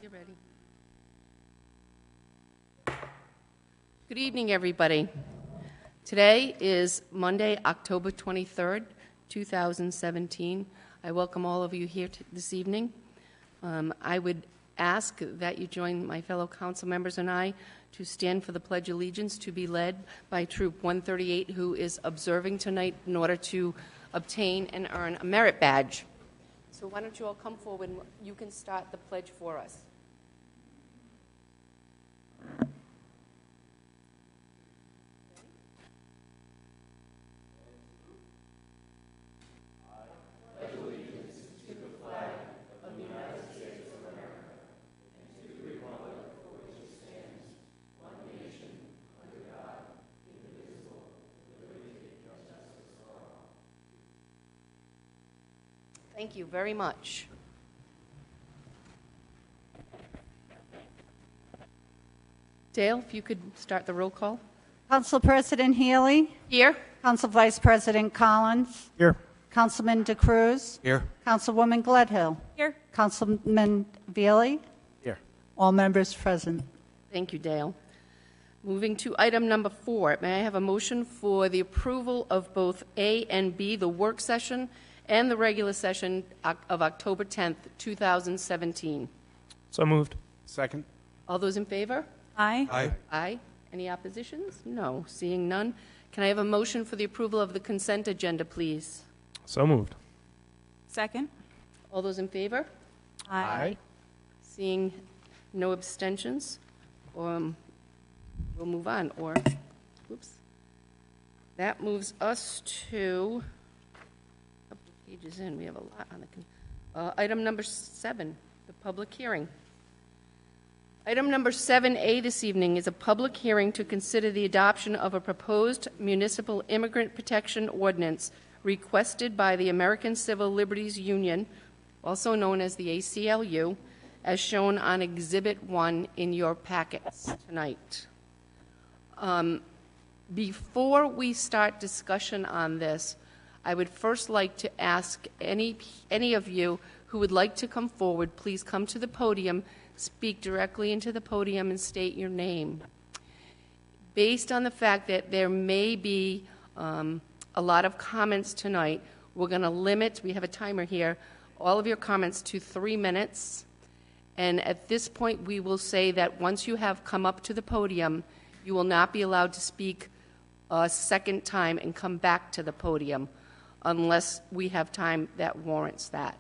You're ready. Good evening, everybody. Today is Monday, October 23rd, 2017. I welcome all of you here this evening. I would ask that you join my fellow council members and I to stand for the Pledge of Allegiance, to be led by Troop 138, who is observing tonight in order to obtain and earn a merit badge. So why don't you all come forward and you can start the pledge for us. Thank you very much. Dale, if you could start the roll call. Council President Healy. Here. Council Vice President Collins. Here. Councilman DeCruz. Here. Councilwoman Gledhill. Here. Councilman Veely. Here. All members present. Thank you, Dale. Moving to item number 4, may I have a motion for the approval of both A and B, the work session and the regular session of October 10th, 2017. So moved. Second. All those in favor? Aye. Aye. Aye. Any oppositions? No. Seeing none. Can I have a motion for the approval of the consent agenda, please? So moved. Second. All those in favor? Seeing no abstentions, we'll move on. Or, oops. That moves us to a couple of pages in. We have a lot on the item number 7, the public hearing. Item number 7A this evening is a public hearing to consider the adoption of a proposed municipal immigrant protection ordinance requested by the American Civil Liberties Union, also known as the ACLU, as shown on Exhibit 1 in your packets tonight. Before we start discussion on this, I would first like to ask any of you who would like to come forward, please come to the podium, speak directly into the podium, and state your name. Based on the fact that there may be a lot of comments tonight, we're going to limit, we have a timer here, all of your comments to 3 minutes. And at this point, we will say that once you have come up to the podium, you will not be allowed to speak a second time and come back to the podium unless we have time that warrants that.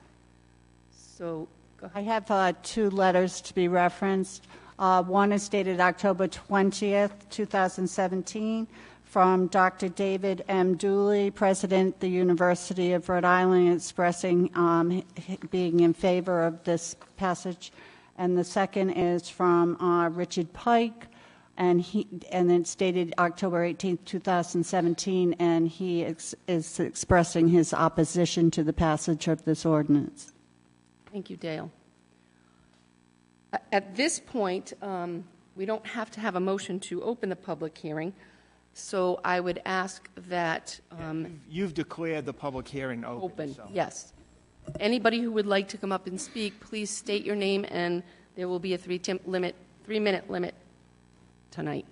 So, go ahead. I have 2 letters to be referenced. One is dated October 20th, 2017, from Dr. David M. Dooley, President, the University of Rhode Island, expressing being in favor of this passage. And the second is from Richard Pike, and it's dated October 18th, 2017, and he is expressing his opposition to the passage of this ordinance. Thank you, Dale. At this point, we don't have to have a motion to open the public hearing, so I would ask that... You've declared the public hearing open. So. Yes. Anybody who would like to come up and speak, please state your name, and there will be a 3-minute limit tonight.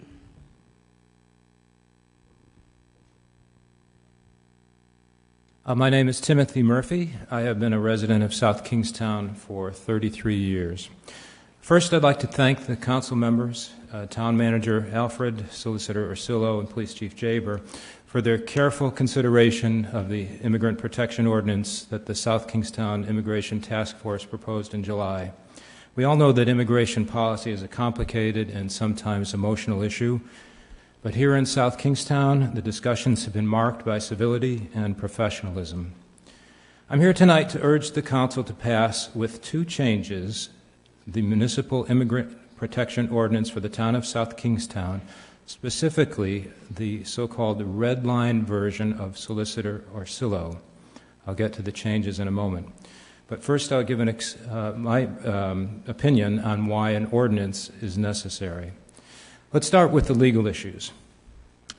My name is Timothy Murphy. I have been a resident of South Kingstown for 33 years. First, I'd like to thank the council members, Town Manager Alfred, Solicitor Ursullo, and Police Chief Jaber for their careful consideration of the Immigrant Protection Ordinance that the South Kingstown Immigration Task Force proposed in July. We all know that immigration policy is a complicated and sometimes emotional issue, but here in South Kingstown, the discussions have been marked by civility and professionalism. I'm here tonight to urge the Council to pass, with 2 changes, the Municipal Immigrant Protection Ordinance for the town of South Kingstown, specifically the so-called red line version of Solicitor Ursullo. I'll get to the changes in a moment. But first I'll give my opinion on why an ordinance is necessary. Let's start with the legal issues.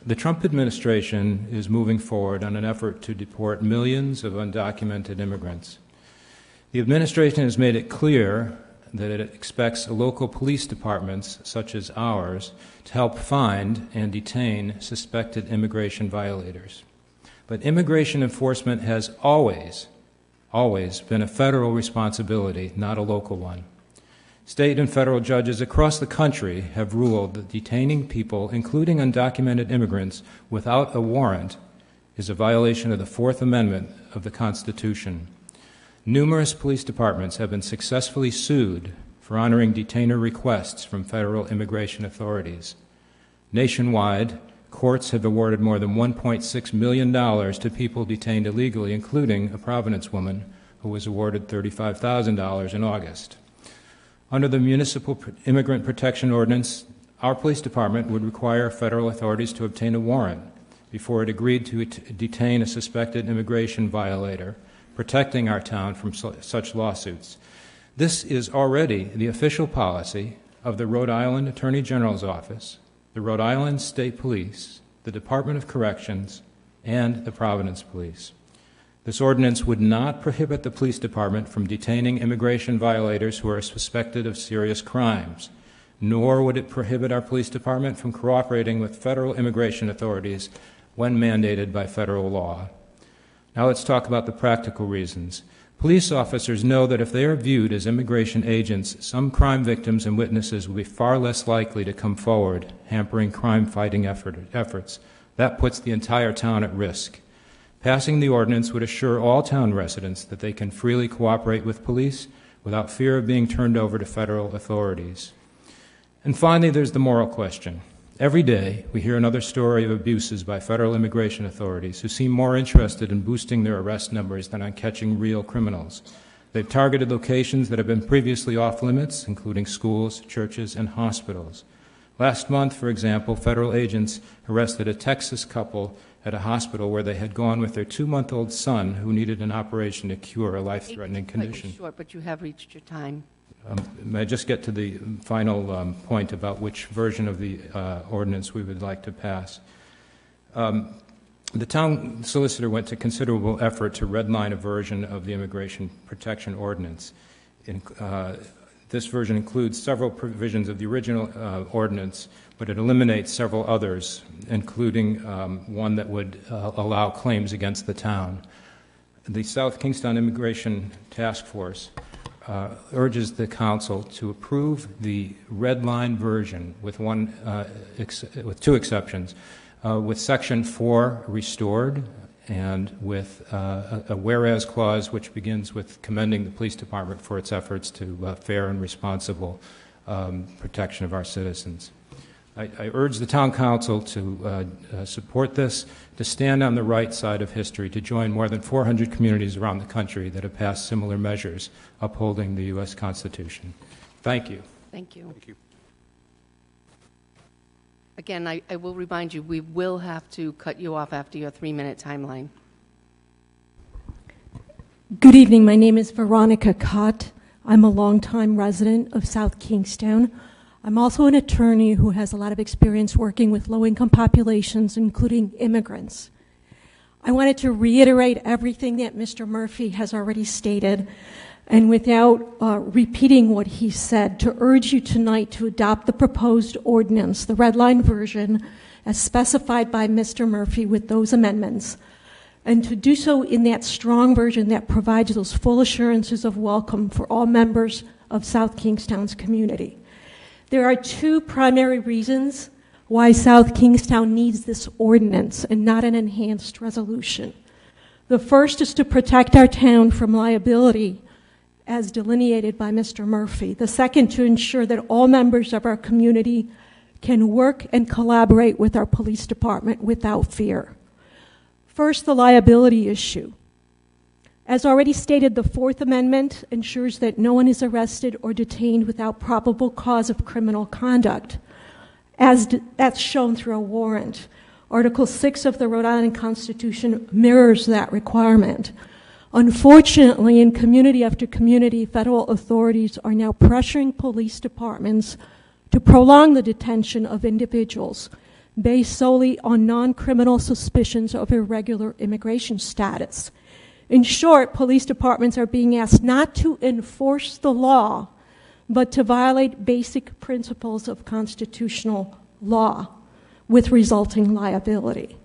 The Trump administration is moving forward on an effort to deport millions of undocumented immigrants. The administration has made it clear that it expects local police departments, such as ours, to help find and detain suspected immigration violators. But immigration enforcement has always been a federal responsibility, not a local one. State and federal judges across the country have ruled that detaining people, including undocumented immigrants, without a warrant is a violation of the Fourth Amendment of the Constitution. Numerous police departments have been successfully sued for honoring detainer requests from federal immigration authorities. Nationwide, courts have awarded more than $1.6 million to people detained illegally, including a Providence woman who was awarded $35,000 in August. Under the Municipal Immigrant Protection Ordinance, our police department would require federal authorities to obtain a warrant before it agreed to detain a suspected immigration violator, protecting our town from such lawsuits. This is already the official policy of the Rhode Island Attorney General's Office, the Rhode Island State Police, the Department of Corrections, and the Providence Police. This ordinance would not prohibit the police department from detaining immigration violators who are suspected of serious crimes, nor would it prohibit our police department from cooperating with federal immigration authorities when mandated by federal law. Now let's talk about the practical reasons. Police officers know that if they are viewed as immigration agents, some crime victims and witnesses will be far less likely to come forward, hampering crime-fighting efforts. That puts the entire town at risk. Passing the ordinance would assure all town residents that they can freely cooperate with police without fear of being turned over to federal authorities. And finally, there's the moral question. Every day, we hear another story of abuses by federal immigration authorities who seem more interested in boosting their arrest numbers than on catching real criminals. They've targeted locations that have been previously off limits, including schools, churches, and hospitals. Last month, for example, federal agents arrested a Texas couple at a hospital where they had gone with their 2-month-old son who needed an operation to cure a life-threatening condition. Short, but you have reached your time. May I just get to the final point about which version of the ordinance we would like to pass? The town solicitor went to considerable effort to redline a version of the Immigration Protection Ordinance. This version includes several provisions of the original ordinance, but it eliminates several others, including one that would allow claims against the town. The South Kingstown Immigration Task Force urges the council to approve the red line version with two exceptions, with Section 4 restored and with a whereas clause which begins with commending the police department for its efforts to fair and responsible protection of our citizens. I urge the town council to support this, to stand on the right side of history, to join more than 400 communities around the country that have passed similar measures upholding the U.S. Constitution. Thank you. Thank you. Thank you. Again, I will remind you, we will have to cut you off after your 3-minute timeline. Good evening. My name is Veronica Cott. I'm a longtime resident of South Kingstown. I'm also an attorney who has a lot of experience working with low-income populations, including immigrants. I wanted to reiterate everything that Mr. Murphy has already stated, and without repeating what he said, to urge you tonight to adopt the proposed ordinance, the red line version, as specified by Mr. Murphy with those amendments, and to do so in that strong version that provides those full assurances of welcome for all members of South Kingstown's community. There are two primary reasons why South Kingstown needs this ordinance and not an enhanced resolution. The first is to protect our town from liability as delineated by Mr. Murphy. The second, to ensure that all members of our community can work and collaborate with our police department without fear. First, the liability issue. As already stated, the Fourth Amendment ensures that no one is arrested or detained without probable cause of criminal conduct, as that's shown through a warrant. Article 6 of the Rhode Island Constitution mirrors that requirement. Unfortunately, in community after community, federal authorities are now pressuring police departments to prolong the detention of individuals based solely on non-criminal suspicions of irregular immigration status. In short, police departments are being asked not to enforce the law, but to violate basic principles of constitutional law with resulting liability.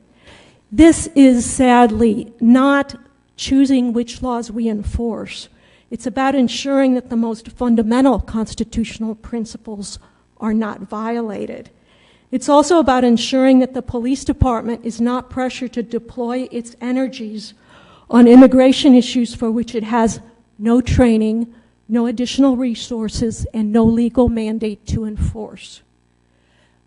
This is sadly not choosing which laws we enforce. It's about ensuring that the most fundamental constitutional principles are not violated. It's also about ensuring that the police department is not pressured to deploy its energies on immigration issues for which it has no training, no additional resources, and no legal mandate to enforce.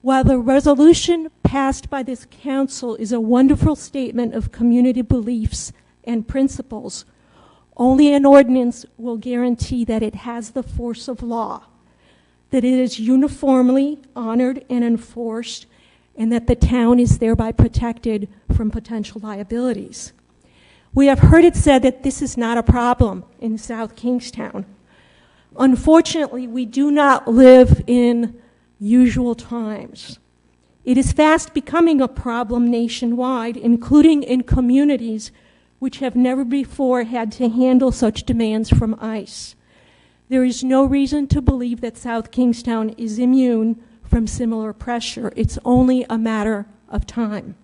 While the resolution passed by this council is a wonderful statement of community beliefs and principles, only an ordinance will guarantee that it has the force of law, that it is uniformly honored and enforced, and that the town is thereby protected from potential liabilities. We have heard it said that this is not a problem in South Kingstown. Unfortunately, we do not live in usual times. It is fast becoming a problem nationwide, including in communities which have never before had to handle such demands from ICE. There is no reason to believe that South Kingstown is immune from similar pressure. It's only a matter of time.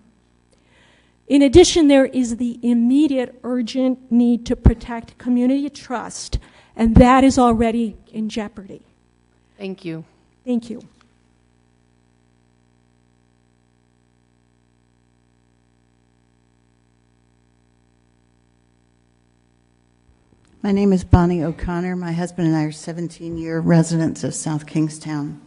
In addition, there is the immediate, urgent need to protect community trust, and that is already in jeopardy. Thank you. Thank you. My name is Bonnie O'Connor. My husband and I are 17-year residents of South Kingstown.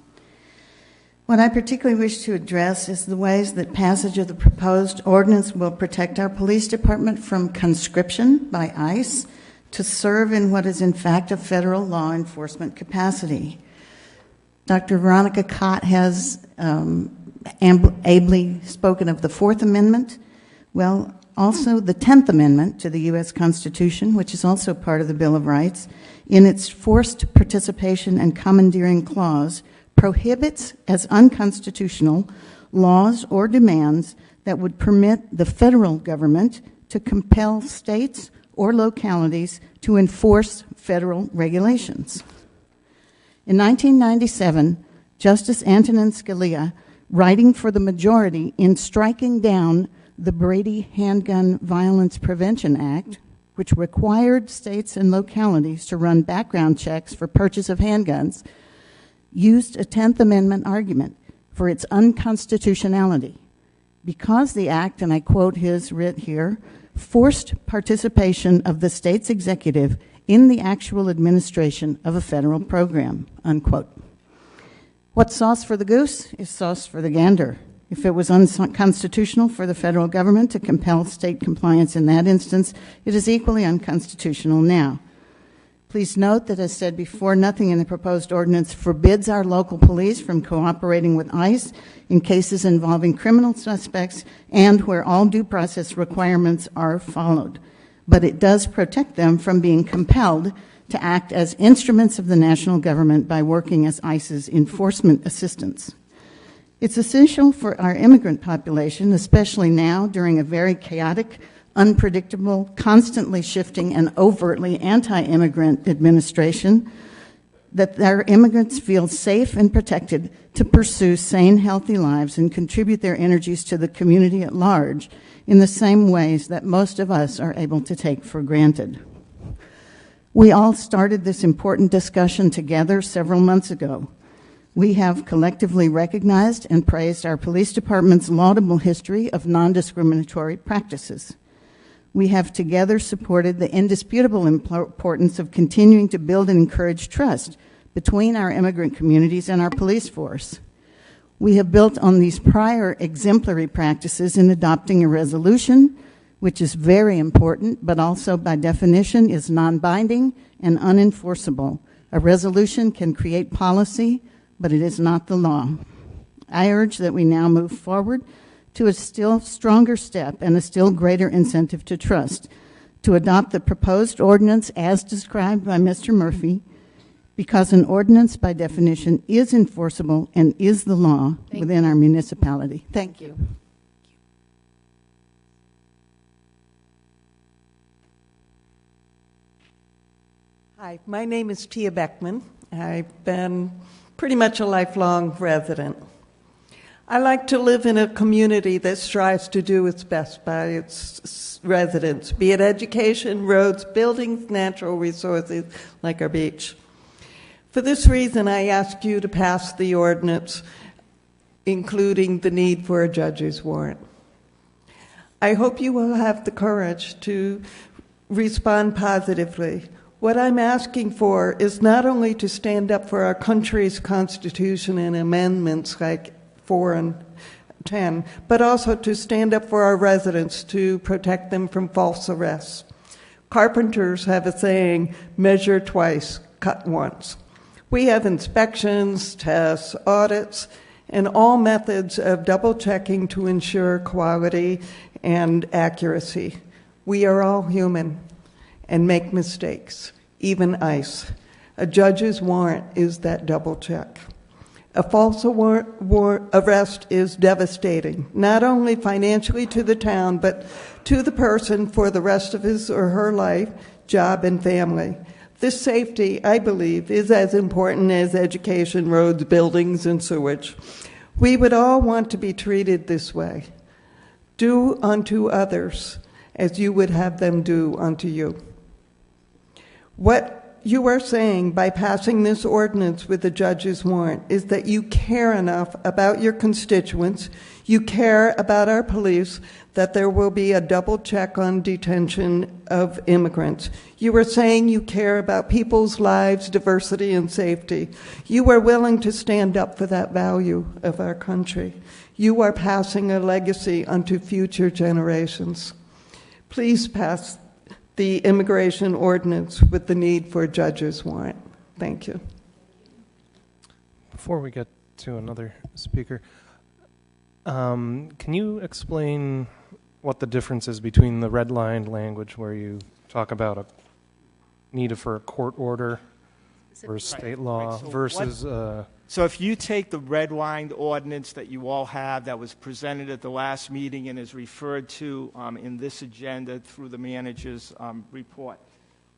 What I particularly wish to address is the ways that passage of the proposed ordinance will protect our police department from conscription by ICE to serve in what is in fact a federal law enforcement capacity. Dr. Veronica Cott has ably spoken of the Fourth Amendment. Well, also the 10th Amendment to the U.S. Constitution, which is also part of the Bill of Rights, in its forced participation and commandeering clause, prohibits as unconstitutional laws or demands that would permit the federal government to compel states or localities to enforce federal regulations. In 1997, Justice Antonin Scalia, writing for the majority in striking down the Brady Handgun Violence Prevention Act, which required states and localities to run background checks for purchase of handguns, used a 10th Amendment argument for its unconstitutionality because the act, and I quote his writ here, forced participation of the state's executive in the actual administration of a federal program, unquote. What's sauce for the goose is sauce for the gander. If it was unconstitutional for the federal government to compel state compliance in that instance, it is equally unconstitutional now. Please note that, as said before, nothing in the proposed ordinance forbids our local police from cooperating with ICE in cases involving criminal suspects and where all due process requirements are followed. But it does protect them from being compelled to act as instruments of the national government by working as ICE's enforcement assistants. It's essential for our immigrant population, especially now during a very chaotic, unpredictable, constantly shifting, and overtly anti-immigrant administration, that our immigrants feel safe and protected to pursue sane, healthy lives and contribute their energies to the community at large in the same ways that most of us are able to take for granted. We all started this important discussion together several months ago. We have collectively recognized and praised our police department's laudable history of non-discriminatory practices. We have together supported the indisputable importance of continuing to build and encourage trust between our immigrant communities and our police force. We have built on these prior exemplary practices in adopting a resolution, which is very important, but also by definition is non-binding and unenforceable. A resolution can create policy, but it is not the law. I urge that we now move forward to a still stronger step and a still greater incentive to trust, to adopt the proposed ordinance as described by Mr. Murphy, because an ordinance by definition is enforceable and is the law within our municipality. Thank you. Hi, my name is Tia Beckman. I've been pretty much a lifelong resident. I like to live in a community that strives to do its best by its residents, be it education, roads, buildings, natural resources like our beach. For this reason, I ask you to pass the ordinance, including the need for a judge's warrant. I hope you will have the courage to respond positively. What I'm asking for is not only to stand up for our country's constitution and amendments like 4 and 10, but also to stand up for our residents to protect them from false arrests. Carpenters have a saying, measure twice, cut once. We have inspections, tests, audits, and all methods of double-checking to ensure quality and accuracy. We are all human and make mistakes, even ICE. A judge's warrant is that double check. A false arrest is devastating, not only financially to the town, but to the person for the rest of his or her life, job, and family. This safety, I believe, is as important as education, roads, buildings, and sewage. We would all want to be treated this way. Do unto others as you would have them do unto you. What you are saying by passing this ordinance with the judge's warrant is that you care enough about your constituents, you care about our police, that there will be a double check on detention of immigrants. You are saying you care about people's lives, diversity, and safety. You are willing to stand up for that value of our country. You are passing a legacy unto future generations. Please pass the immigration ordinance with the need for a judge's warrant. Thank you. Before we get to another speaker, can you explain what the difference is between the red-lined language where you talk about a need for a court order or state law So versus... So if you take the red-lined ordinance that you all have that was presented at the last meeting and is referred to in this agenda through the manager's report,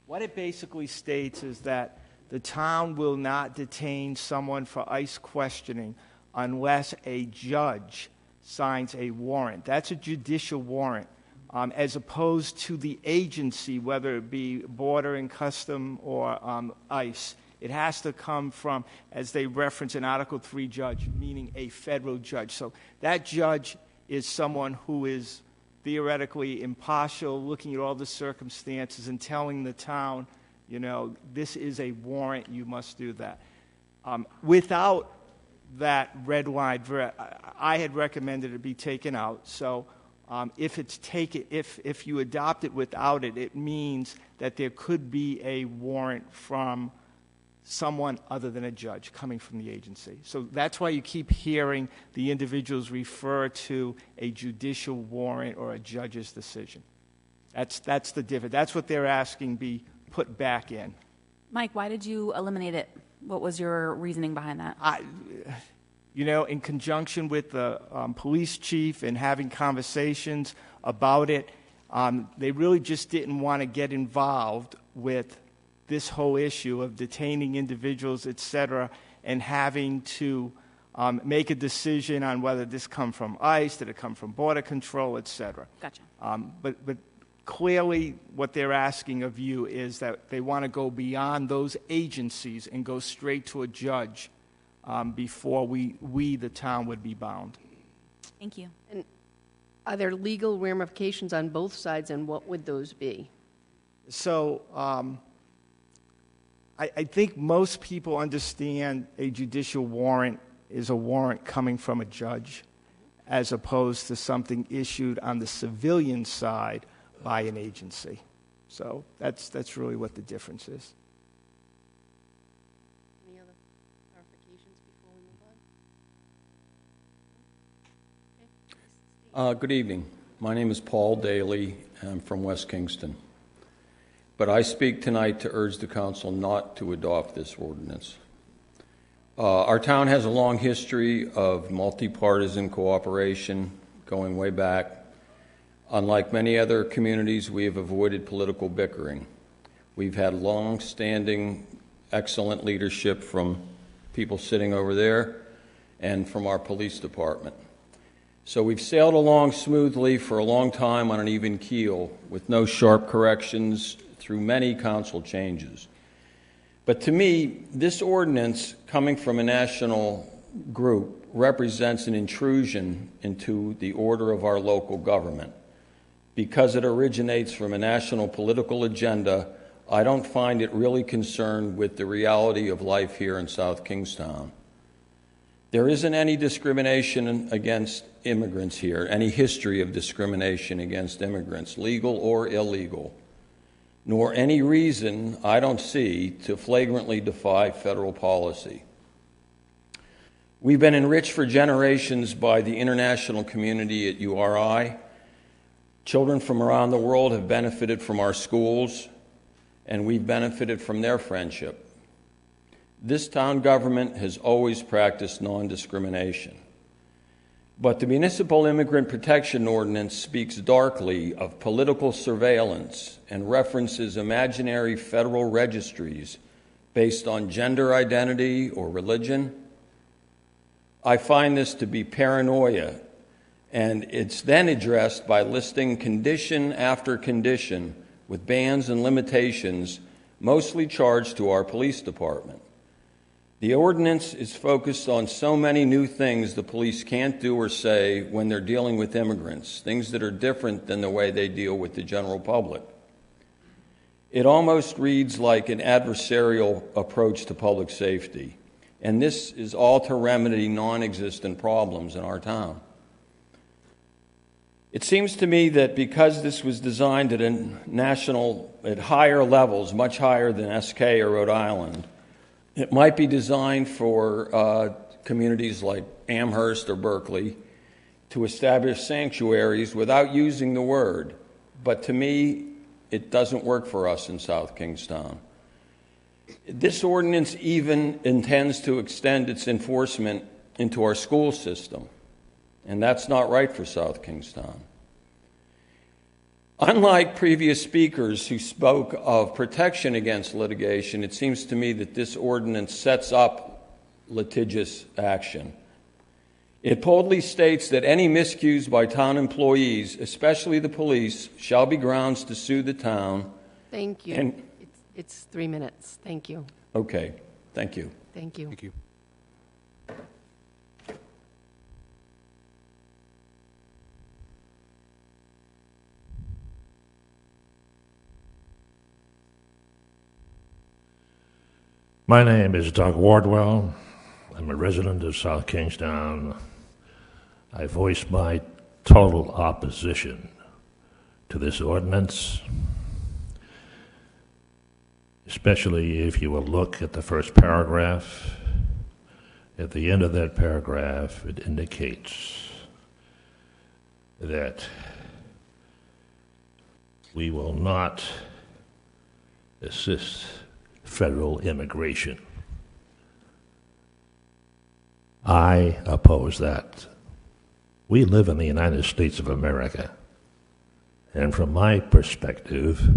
what it basically states is that the town will not detain someone for ICE questioning unless a judge signs a warrant. That's a judicial warrant, as opposed to the agency, whether it be Border and Custom or ICE. It has to come from, as they reference in Article 3 judge, meaning a federal judge. So that judge is someone who is theoretically impartial, looking at all the circumstances and telling the town, you know, this is a warrant, you must do that. Without that red line, I had recommended it be taken out. So if you adopt it without it, it means that there could be a warrant from someone other than a judge coming from the agency. So that's why you keep hearing the individuals refer to a judicial warrant or a judge's decision. That's the difference. That's what they're asking be put back in. Mike, why did you eliminate it? What was your reasoning behind that? In conjunction with the police chief and having conversations about it, they really just didn't want to get involved with this whole issue of detaining individuals, et cetera, and having to make a decision on whether this come from ICE, did it come from Border Control, et cetera. Gotcha. But clearly what they're asking of you is that they want to go beyond those agencies and go straight to a judge before we, the town, would be bound. Thank you. And are there legal ramifications on both sides, and what would those be? So I think most people understand a judicial warrant is a warrant coming from a judge as opposed to something issued on the civilian side by an agency. So that's really what the difference is. Any other clarifications before we move on? Good evening. My name is Paul Daly. I'm from West Kingston. But I speak tonight to urge the council not to adopt this ordinance. Our town has a long history of multi-partisan cooperation going way back. Unlike many other communities, we have avoided political bickering. We've had long-standing excellent leadership from people sitting over there and from our police department. So we've sailed along smoothly for a long time on an even keel with no sharp corrections through many council changes. But to me, this ordinance coming from a national group represents an intrusion into the order of our local government. Because it originates from a national political agenda, I don't find it really concerned with the reality of life here in South Kingstown. There isn't any discrimination against immigrants here, any history of discrimination against immigrants, legal or illegal, nor any reason I don't see to flagrantly defy federal policy. We've been enriched for generations by the international community at URI. Children from around the world have benefited from our schools, and we've benefited from their friendship. This town government has always practiced non-discrimination. But the Municipal Immigrant Protection Ordinance speaks darkly of political surveillance and references imaginary federal registries based on gender identity or religion. I find this to be paranoia, and it's then addressed by listing condition after condition with bans and limitations, mostly charged to our police department. The ordinance is focused on so many new things the police can't do or say when they're dealing with immigrants, things that are different than the way they deal with the general public. It almost reads like an adversarial approach to public safety, and this is all to remedy non-existent problems in our town. It seems to me that because this was designed at higher levels, much higher than SK or Rhode Island, it might be designed for communities like Amherst or Berkeley to establish sanctuaries without using the word. But to me, it doesn't work for us in South Kingstown. This ordinance even intends to extend its enforcement into our school system, and that's not right for South Kingstown. Unlike previous speakers who spoke of protection against litigation, it seems to me that this ordinance sets up litigious action. It boldly states that any miscues by town employees, especially the police, shall be grounds to sue the town. Thank you. It's 3 minutes. Thank you. Okay. Thank you. Thank you. Thank you. My name is Doug Wardwell. I'm a resident of South Kingstown. I voice my total opposition to this ordinance, especially if you will look at the first paragraph. At the end of that paragraph, it indicates that we will not assist federal immigration. I oppose that. We live in the United States of America, and from my perspective,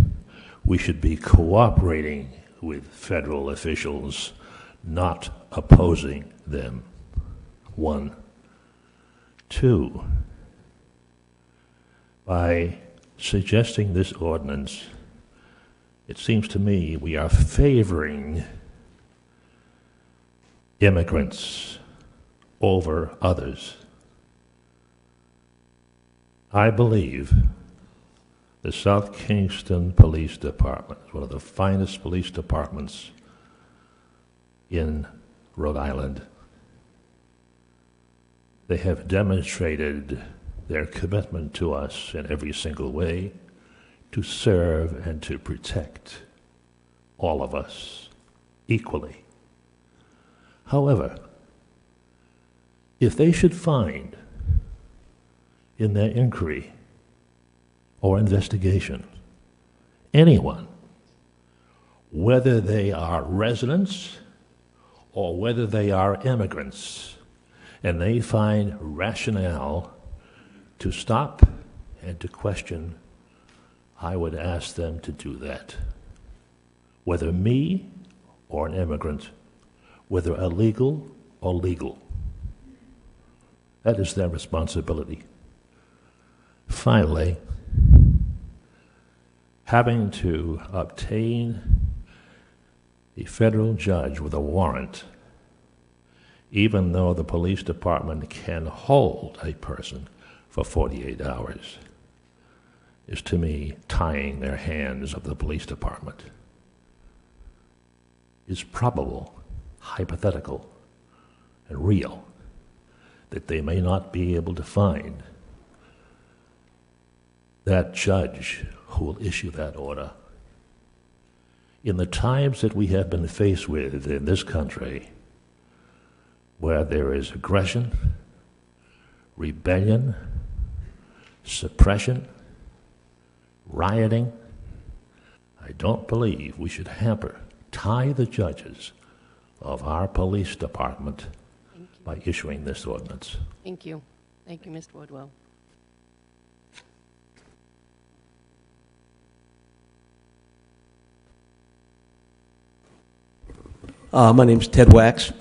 we should be cooperating with federal officials, not opposing them. 1. 2, by suggesting this ordinance, it seems to me we are favoring immigrants over others. I believe the South Kingston Police Department is one of the finest police departments in Rhode Island. They have demonstrated their commitment to us in every single way to serve and to protect all of us equally. However, if they should find in their inquiry or investigation anyone, whether they are residents or whether they are immigrants, and they find rationale to stop and to question, I would ask them to do that. Whether me or an immigrant, whether illegal or legal. That is their responsibility. Finally, having to obtain a federal judge with a warrant, even though the police department can hold a person for 48 hours, is to me tying their hands of the police department. It's probable, hypothetical, and real that they may not be able to find that judge who will issue that order. In the times that we have been faced with in this country, where there is aggression, rebellion, suppression, rioting, I don't believe we should tie the judges of our police department by issuing this ordinance. Thank you. Thank you, Mr. Woodwell. My name is Ted Wax,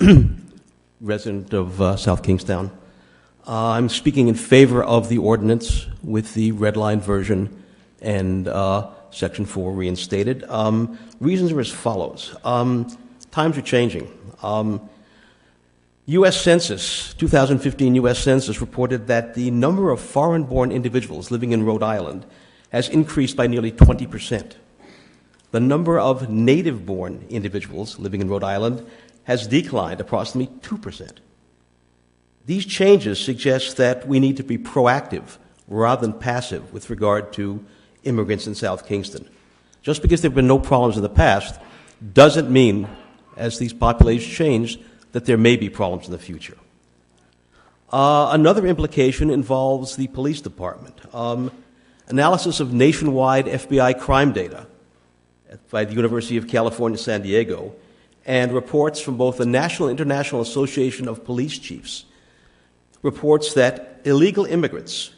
resident of South Kingstown. I'm speaking in favor of the ordinance with the red line version and Section 4 reinstated. Reasons are as follows. Times are changing. U.S. Census, 2015 U.S. Census reported that the number of foreign-born individuals living in Rhode Island has increased by nearly 20%. The number of native-born individuals living in Rhode Island has declined approximately 2%. These changes suggest that we need to be proactive rather than passive with regard to immigrants in South Kingston. Just because there have been no problems in the past doesn't mean, as these populations change, that there may be problems in the future. Another implication involves the police department. Analysis of nationwide FBI crime data by the University of California, San Diego, and reports from both the National and International Association of Police Chiefs reports that illegal immigrants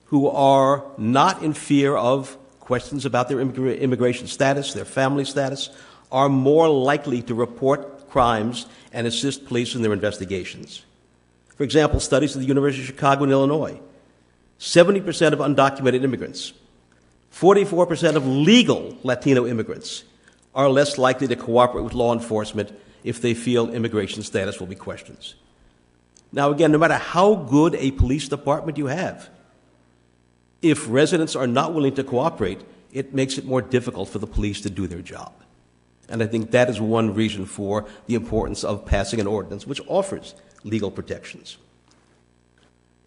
who are not in fear of questions about their immigration status, their family status, are more likely to report crimes and assist police in their investigations. For example, studies at the University of Chicago in Illinois, 70% of undocumented immigrants, 44% of legal Latino immigrants are less likely to cooperate with law enforcement if they feel immigration status will be questioned. Now, again, no matter how good a police department you have, if residents are not willing to cooperate, it makes it more difficult for the police to do their job. And I think that is one reason for the importance of passing an ordinance which offers legal protections.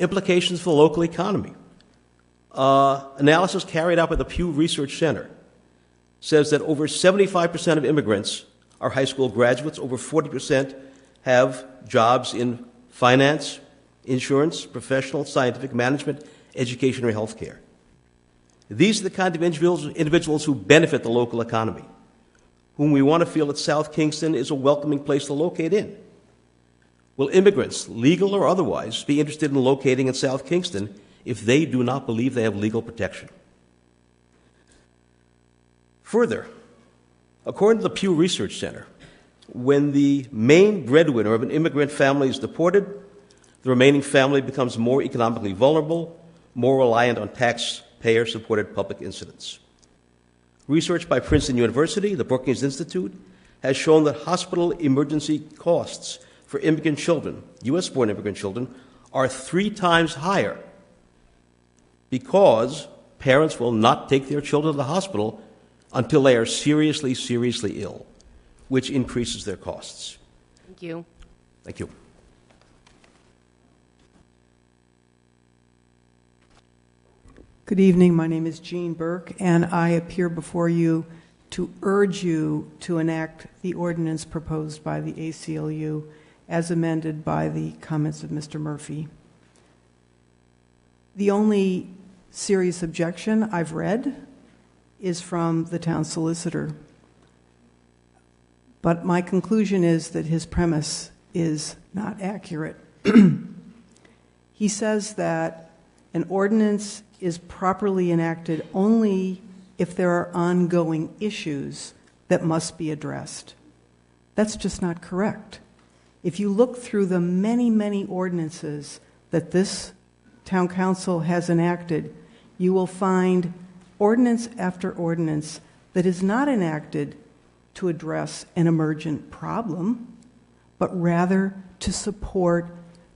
Implications for the local economy. Analysis carried out by the Pew Research Center says that over 75% of immigrants are high school graduates. Over 40% have jobs in finance, insurance, professional, scientific management, education, or healthcare. These are the kind of individuals who benefit the local economy, whom we want to feel that South Kingston is a welcoming place to locate in. Will immigrants, legal or otherwise, be interested in locating in South Kingston if they do not believe they have legal protection? Further, according to the Pew Research Center, when the main breadwinner of an immigrant family is deported, the remaining family becomes more economically vulnerable, more reliant on taxpayer-supported public incidents. Research by Princeton University, the Brookings Institute, has shown that hospital emergency costs for immigrant children, U.S.-born immigrant children, are 3 times higher because parents will not take their children to the hospital until they are seriously, seriously ill, which increases their costs. Thank you. Thank you. Good evening. My name is Jean Burke, and I appear before you to urge you to enact the ordinance proposed by the ACLU as amended by the comments of Mr. Murphy. The only serious objection I've read is from the town solicitor. But my conclusion is that his premise is not accurate. He says that an ordinance is properly enacted only if there are ongoing issues that must be addressed. That's just not correct. If you look through the many, many ordinances that this town council has enacted, you will find ordinance after ordinance that is not enacted to address an emergent problem, but rather to support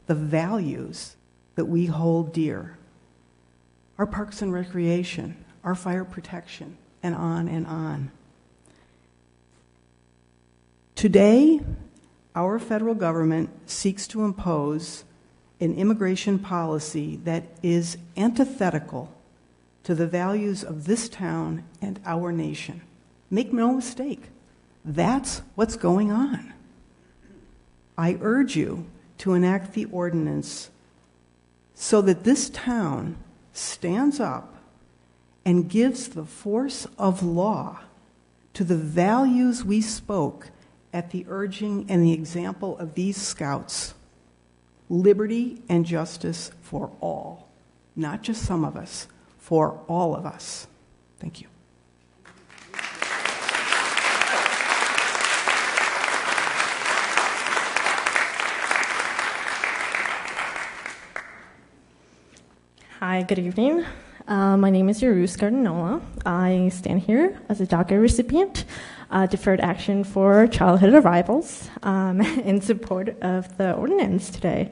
the values that we hold dear. Our parks and recreation, our fire protection, and on and on. Today, our federal government seeks to impose an immigration policy that is antithetical to the values of this town and our nation. Make no mistake, that's what's going on. I urge you to enact the ordinance so that this town stands up and gives the force of law to the values we spoke at the urging and the example of these scouts. Liberty and justice for all, not just some of us, for all of us. Thank you. Hi, good evening. My name is Yerus Gardinola. I stand here as a DACA recipient, Deferred Action for Childhood Arrivals, in support of the ordinance today.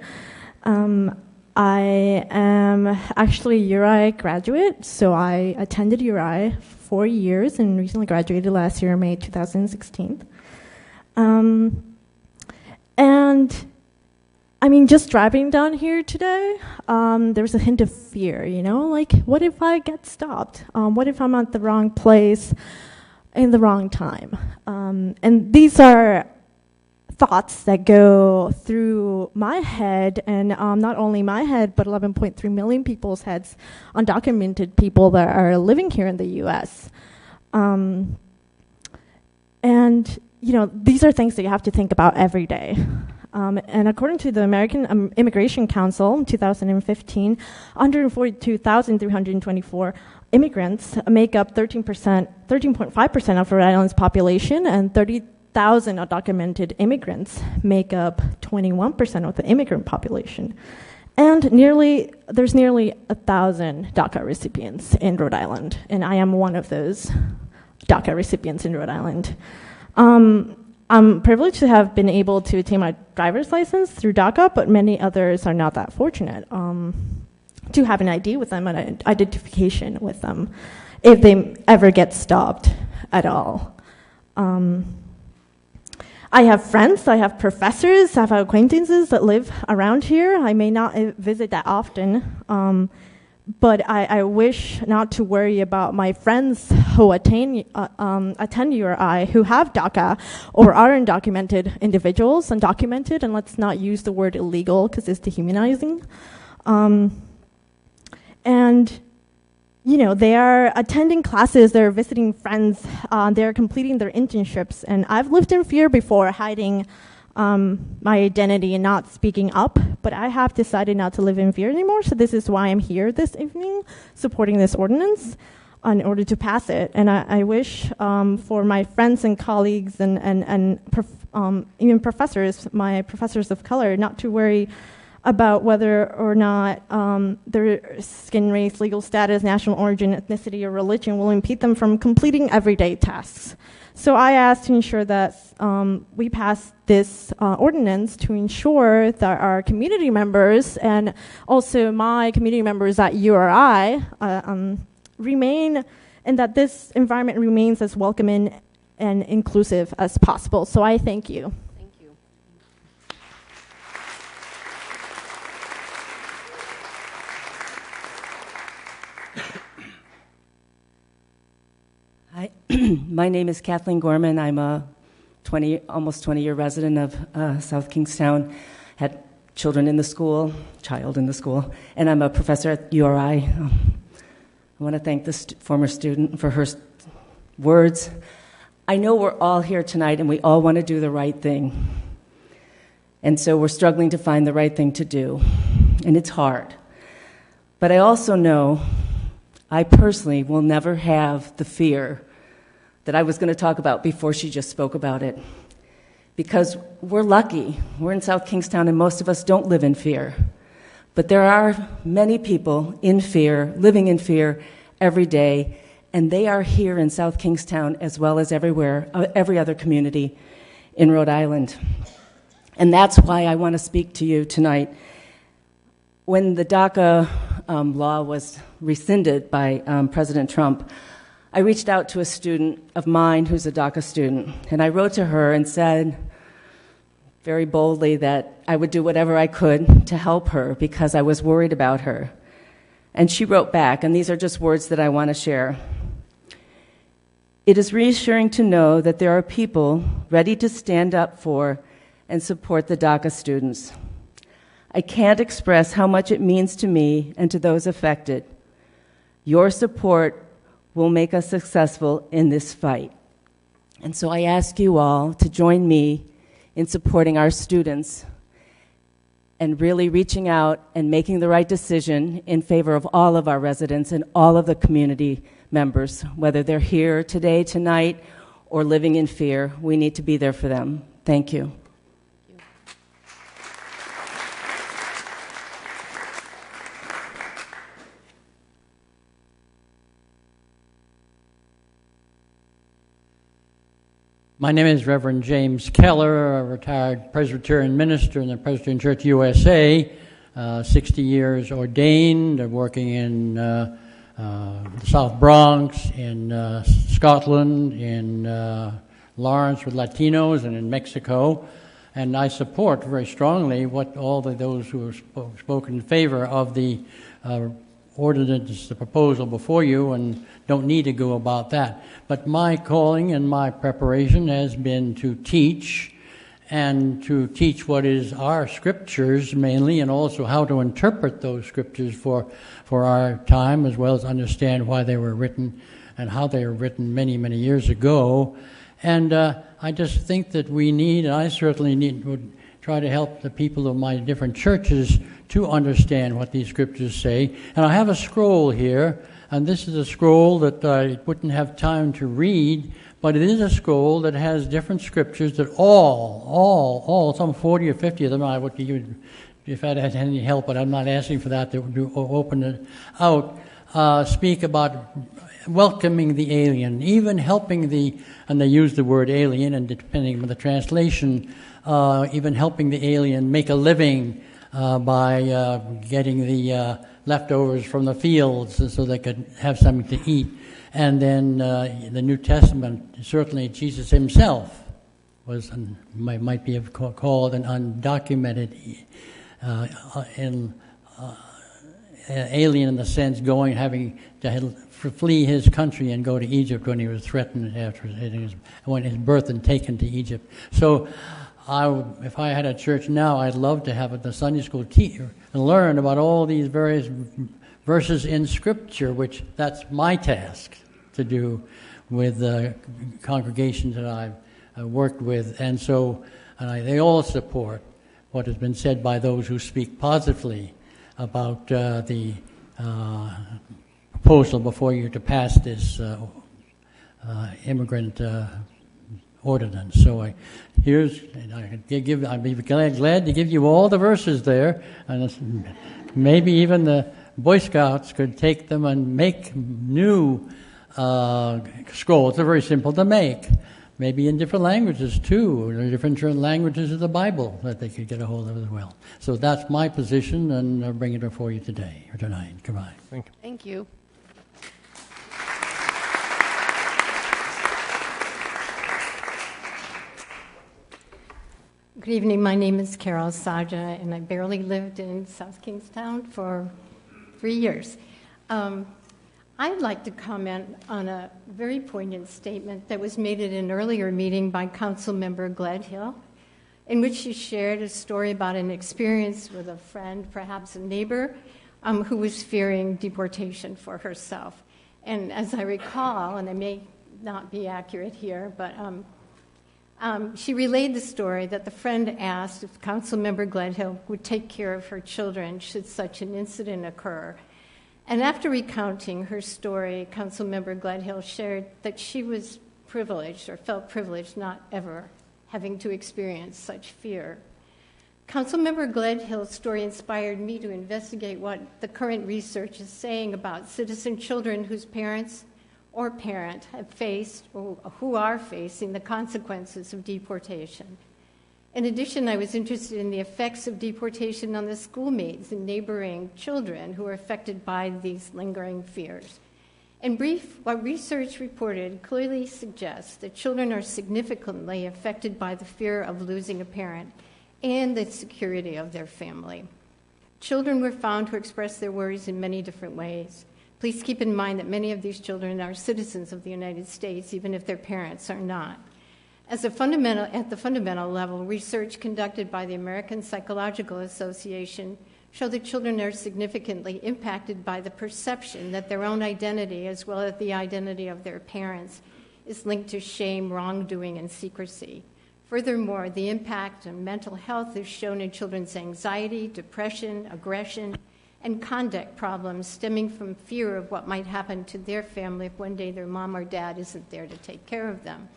I am actually a URI graduate, so I attended URI for 4 years and recently graduated last year, May 2016. And I mean, just driving down here today, there was a hint of fear, you know, like, what if I get stopped? What if I'm at the wrong place in the wrong time? And these are thoughts that go through my head, and not only my head, but 11.3 million people's heads, undocumented people that are living here in the U.S. And, you know, these are things that you have to think about every day. And according to the American Immigration Council in 2015, 142,324 immigrants make up 13.5% of Rhode Island's population, and 30,000 undocumented immigrants make up 21% of the immigrant population. And there's nearly 1,000 DACA recipients in Rhode Island, and I am one of those DACA recipients in Rhode Island. I'm privileged to have been able to attain my driver's license through DACA, but many others are not that fortunate to have an ID with them and an identification with them if they ever get stopped at all. I have friends, I have professors, I have acquaintances that live around here. I may not visit that often, but I wish not to worry about my friends who attend URI who have DACA or are undocumented individuals, undocumented, and let's not use the word illegal because it's dehumanizing. And, you know, they are attending classes, they're visiting friends, they're completing their internships, and I've lived in fear before, hiding my identity and not speaking up, but I have decided not to live in fear anymore, so this is why I'm here this evening supporting this ordinance in order to pass it. And I wish for my friends and colleagues and even professors, my professors of color, not to worry about whether or not their skin, race, legal status, national origin, ethnicity, or religion will impede them from completing everyday tasks. So I asked to ensure that we pass this ordinance to ensure that our community members and also my community members at URI remain, and that this environment remains as welcoming and inclusive as possible. So I thank you. Thank you. Hi, my name is Kathleen Gorman. I'm a almost 20-year resident of South Kingstown. Had child in the school, and I'm a professor at URI. I want to thank the former student for her words. I know we're all here tonight, and we all want to do the right thing. And so we're struggling to find the right thing to do, and it's hard. But I also know I personally will never have the fear that I was going to talk about before she just spoke about it. because we're lucky. We're in South Kingstown, and most of us don't live in fear. But there are many people in fear, living in fear every day, and they are here in South Kingstown as well as everywhere, every other community in Rhode Island. And that's why I want to speak to you tonight. When the DACA law was rescinded by President Trump, I reached out to a student of mine who's a DACA student, and I wrote to her and said very boldly that I would do whatever I could to help her because I was worried about her. And she wrote back, and these are just words that I want to share. It is reassuring to know that there are people ready to stand up for and support the DACA students. I can't express how much it means to me and to those affected. Your support will make us successful in this fight. And so I ask you all to join me in supporting our students and really reaching out and making the right decision in favor of all of our residents and all of the community members, whether they're here today, tonight, or living in fear. We need to be there for them. Thank you. My name is Reverend James Keller, a retired Presbyterian minister in the Presbyterian Church USA, 60 years ordained, working in the South Bronx, in Scotland, in Lawrence with Latinos, and in Mexico. And I support very strongly what all those who have spoken in favor of the ordinance, the proposal before you, and don't need to go about that. But my calling and my preparation has been to teach, and to teach what is our scriptures mainly, and also how to interpret those scriptures for our time, as well as understand why they were written and how they were written many, many years ago. And I just think that we need, and I certainly would try to help the people of my different churches to understand what these scriptures say. And I have a scroll here, and this is a scroll that I wouldn't have time to read, but it is a scroll that has different scriptures that all, some 40 or 50 of them, I would give you, if I had any help, but I'm not asking for that, to open it out, speak about welcoming the alien, even helping and they use the word alien, and depending on the translation, even helping the alien make a living by getting the leftovers from the fields so they could have something to eat. And then the New Testament, certainly Jesus himself was, might be called an undocumented alien in the sense having to flee his country and go to Egypt when he was threatened after his birth and taken to Egypt. So if I had a church now, I'd love to have the Sunday school teacher and learn about all these various verses in Scripture, which that's my task to do with the congregations that I've worked with. And so they all support what has been said by those who speak positively about the proposal before you to pass this immigrant ordinance. So I'd be glad to give you all the verses there, and maybe even the Boy Scouts could take them and make new scrolls. They're very simple to make, maybe in different languages too, or different languages of the Bible that they could get a hold of as well. So that's my position, and I'll bring it before you today or tonight. Goodbye. Thank you. Thank you. Good evening. My name is Carol Saja, and I barely lived in South Kingstown for 3 years. I'd like to comment on a very poignant statement that was made at an earlier meeting by Councilmember Gledhill, in which she shared a story about an experience with a friend, perhaps a neighbor, who was fearing deportation for herself. And as I recall, and I may not be accurate here, but she relayed the story that the friend asked if Councilmember Gledhill would take care of her children should such an incident occur. And after recounting her story, Councilmember Gledhill shared that she was privileged, or felt privileged, not ever having to experience such fear. Councilmember Gledhill's story inspired me to investigate what the current research is saying about citizen children whose parents or parent have faced or who are facing the consequences of deportation. In addition, I was interested in the effects of deportation on the schoolmates and neighboring children who are affected by these lingering fears. In brief, what research reported clearly suggests that children are significantly affected by the fear of losing a parent and the security of their family. Children were found to express their worries in many different ways. Please keep in mind that many of these children are citizens of the United States, even if their parents are not. At the fundamental level, research conducted by the American Psychological Association show that children are significantly impacted by the perception that their own identity, as well as the identity of their parents, is linked to shame, wrongdoing, and secrecy. Furthermore, the impact on mental health is shown in children's anxiety, depression, aggression, and conduct problems stemming from fear of what might happen to their family if one day their mom or dad isn't there to take care of them.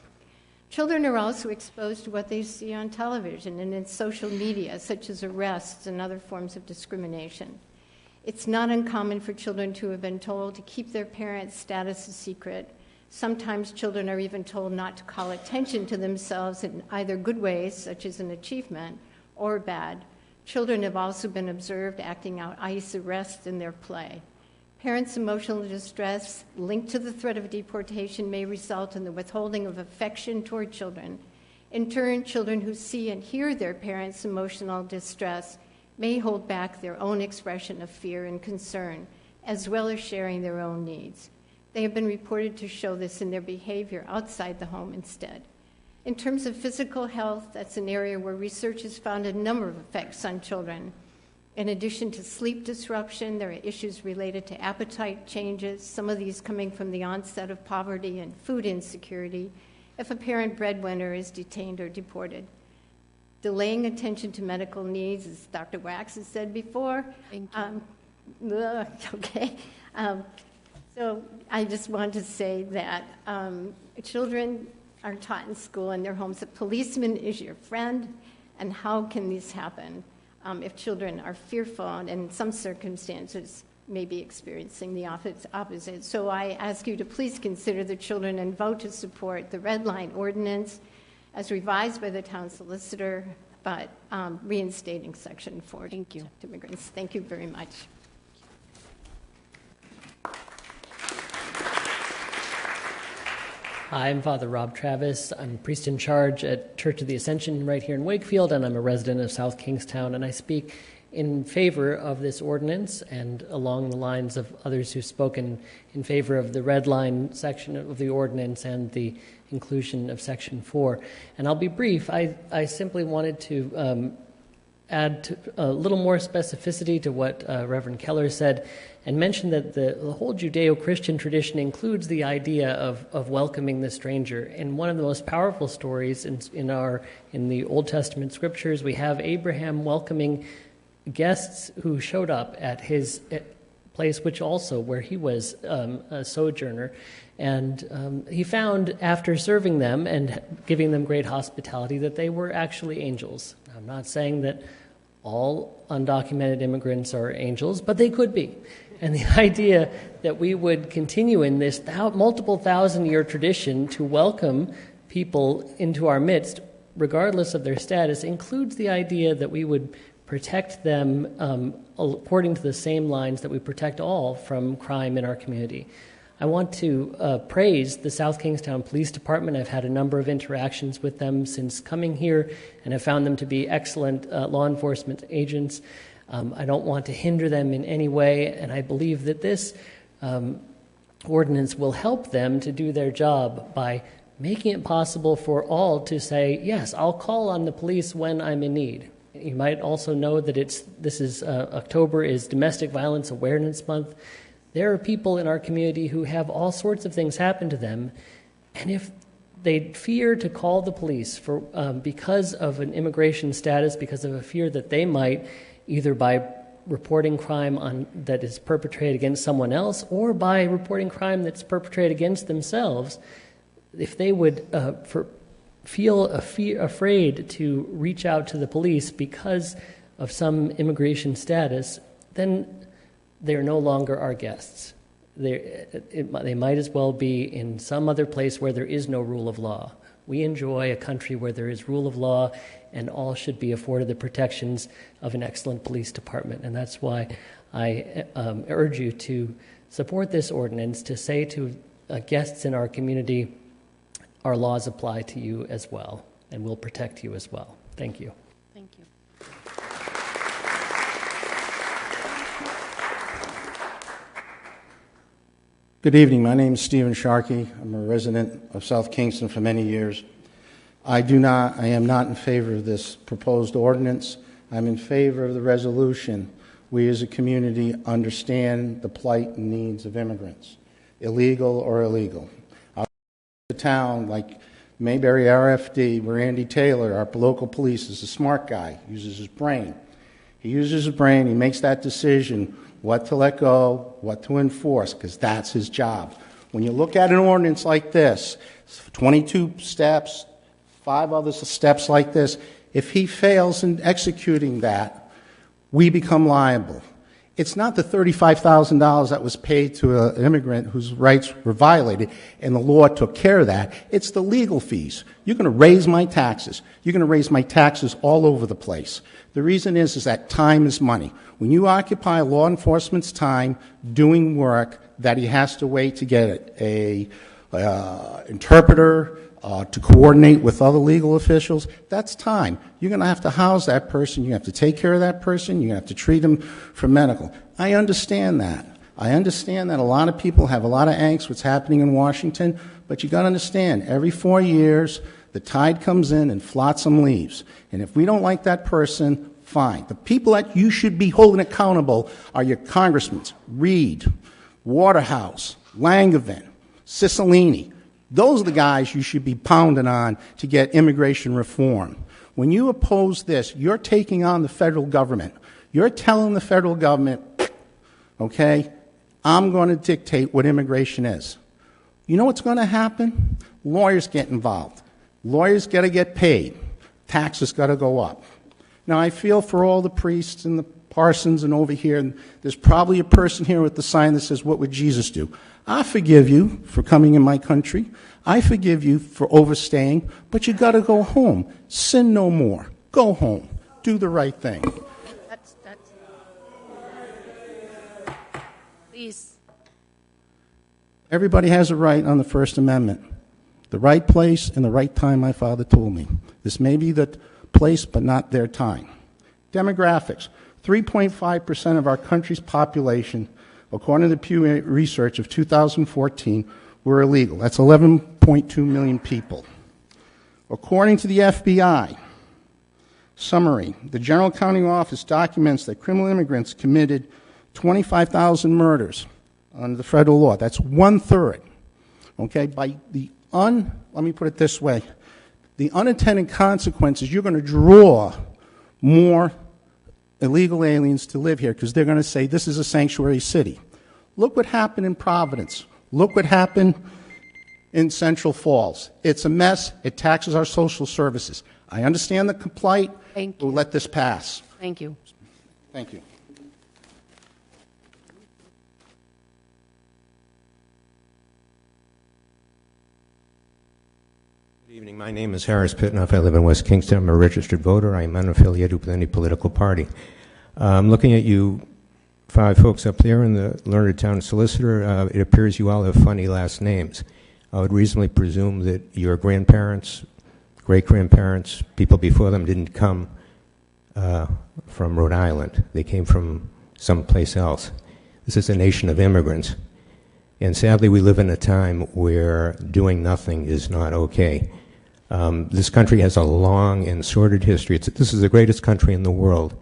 Children are also exposed to what they see on television and in social media, such as arrests and other forms of discrimination. It's not uncommon for children to have been told to keep their parents' status a secret. Sometimes children are even told not to call attention to themselves in either good ways, such as an achievement, or bad. Children have also been observed acting out ICE arrests in their play. Parents' emotional distress linked to the threat of deportation may result in the withholding of affection toward children. In turn, children who see and hear their parents' emotional distress may hold back their own expression of fear and concern, as well as sharing their own needs. They have been reported to show this in their behavior outside the home instead. In terms of physical health, that's an area where research has found a number of effects on children. In addition to sleep disruption, there are issues related to appetite changes, some of these coming from the onset of poverty and food insecurity if a parent breadwinner is detained or deported. Delaying attention to medical needs, as Dr. Wax has said before. So I just want to say that children are taught in school in their homes that policeman is your friend, and how can this happen? If children are fearful and in some circumstances may be experiencing the opposite. So I ask you to please consider the children and vote to support the Red Line Ordinance as revised by the town solicitor, but reinstating Section 4 to protect immigrants. Thank you very much. Hi, I'm Father Rob Travis. I'm priest in charge at Church of the Ascension right here in Wakefield, and I'm a resident of South Kingstown, and I speak in favor of this ordinance and along the lines of others who've spoken in favor of the red line section of the ordinance and the inclusion of Section 4. And I'll be brief. I simply wanted to add a little more specificity to what Reverend Keller said and mention that the whole Judeo-Christian tradition includes the idea of welcoming the stranger. And one of the most powerful stories in the Old Testament scriptures, we have Abraham welcoming guests who showed up at his place, where he was a sojourner. And he found, after serving them and giving them great hospitality, that they were actually angels. I'm not saying that all undocumented immigrants are angels, but they could be. And the idea that we would continue in this multiple thousand-year tradition to welcome people into our midst, regardless of their status, includes the idea that we would protect them according to the same lines that we protect all from crime in our community. I want to praise the South Kingstown Police Department. I've had a number of interactions with them since coming here, and have found them to be excellent law enforcement agents. I don't want to hinder them in any way, and I believe that this ordinance will help them to do their job by making it possible for all to say, yes, I'll call on the police when I'm in need. You might also know that October is Domestic Violence Awareness Month. There are people in our community who have all sorts of things happen to them, and if they fear to call the police because of an immigration status, because of a fear that they might, either by reporting crime that is perpetrated against someone else or by reporting crime that's perpetrated against themselves, if they would feel afraid to reach out to the police because of some immigration status, then they're no longer our guests. They might as well be in some other place where there is no rule of law. We enjoy a country where there is rule of law, and all should be afforded the protections of an excellent police department. And that's why I urge you to support this ordinance, to say to guests in our community, our laws apply to you as well, and will protect you as well. Thank you. Thank you. Good evening. My name is Stephen Sharkey. I'm a resident of South Kingston for many years. I am not in favor of this proposed ordinance. I'm in favor of the resolution. We as a community understand the plight and needs of immigrants, illegal or illegal. The town like Mayberry RFD, where Andy Taylor, our local police, is a smart guy, uses his brain. He uses his brain, he makes that decision, what to let go, what to enforce, because that's his job. When you look at an ordinance like this, 22 steps, 5 other steps like this, if he fails in executing that, we become liable. It's not the $35,000 that was paid to an immigrant whose rights were violated, and the law took care of that. It's the legal fees. You're going to raise my taxes. You're going to raise my taxes all over the place. The reason is that time is money. When you occupy law enforcement's time doing work that he has to wait to get a interpreter, to coordinate with other legal officials, that's time. You're going to have to house that person. You have to take care of that person. You have to treat them for medical. I understand that. I understand that a lot of people have a lot of angst what's happening in Washington, but you got to understand, every 4 years, the tide comes in and flotsam leaves. And if we don't like that person, fine. The people that you should be holding accountable are your congressmen, Reed, Waterhouse, Langevin, Cicilline. Those are the guys you should be pounding on to get immigration reform. When you oppose this, you're taking on the federal government. You're telling the federal government, okay, I'm going to dictate what immigration is. You know what's going to happen? Lawyers get involved. Lawyers got to get paid. Taxes got to go up. Now, I feel for all the priests and the parsons and over here, and there's probably a person here with the sign that says, what would Jesus do? I forgive you for coming in my country. I forgive you for overstaying, but you got to go home. Sin no more. Go home. Do the right thing. Please. Everybody has a right on the First Amendment. The right place and the right time, my father told me. This may be the place, but not their time. Demographics. 3.5% of our country's population, according to the Pew Research of 2014, were illegal. That's 11.2 million people. According to the FBI, summary, the General Accounting Office documents that criminal immigrants committed 25,000 murders under the federal law. That's 1/3. Okay, by let me put it this way, the unintended consequences, you're going to draw more illegal aliens to live here because they're going to say this is a sanctuary city. Look what happened in Providence. Look what happened in Central Falls. It's a mess. It taxes our social services. I understand the complaint. We'll let this pass. Thank you. Thank you. Good evening. My name is Harris Pitnoff. I live in West Kingston. I'm a registered voter. I'm unaffiliated with any political party. I'm looking at you 5 folks up there in the Learned Town Solicitor. It appears you all have funny last names. I would reasonably presume that your grandparents, great-grandparents, people before them didn't come from Rhode Island. They came from someplace else. This is a nation of immigrants. And sadly, we live in a time where doing nothing is not okay. This country has a long and sordid history. This is the greatest country in the world,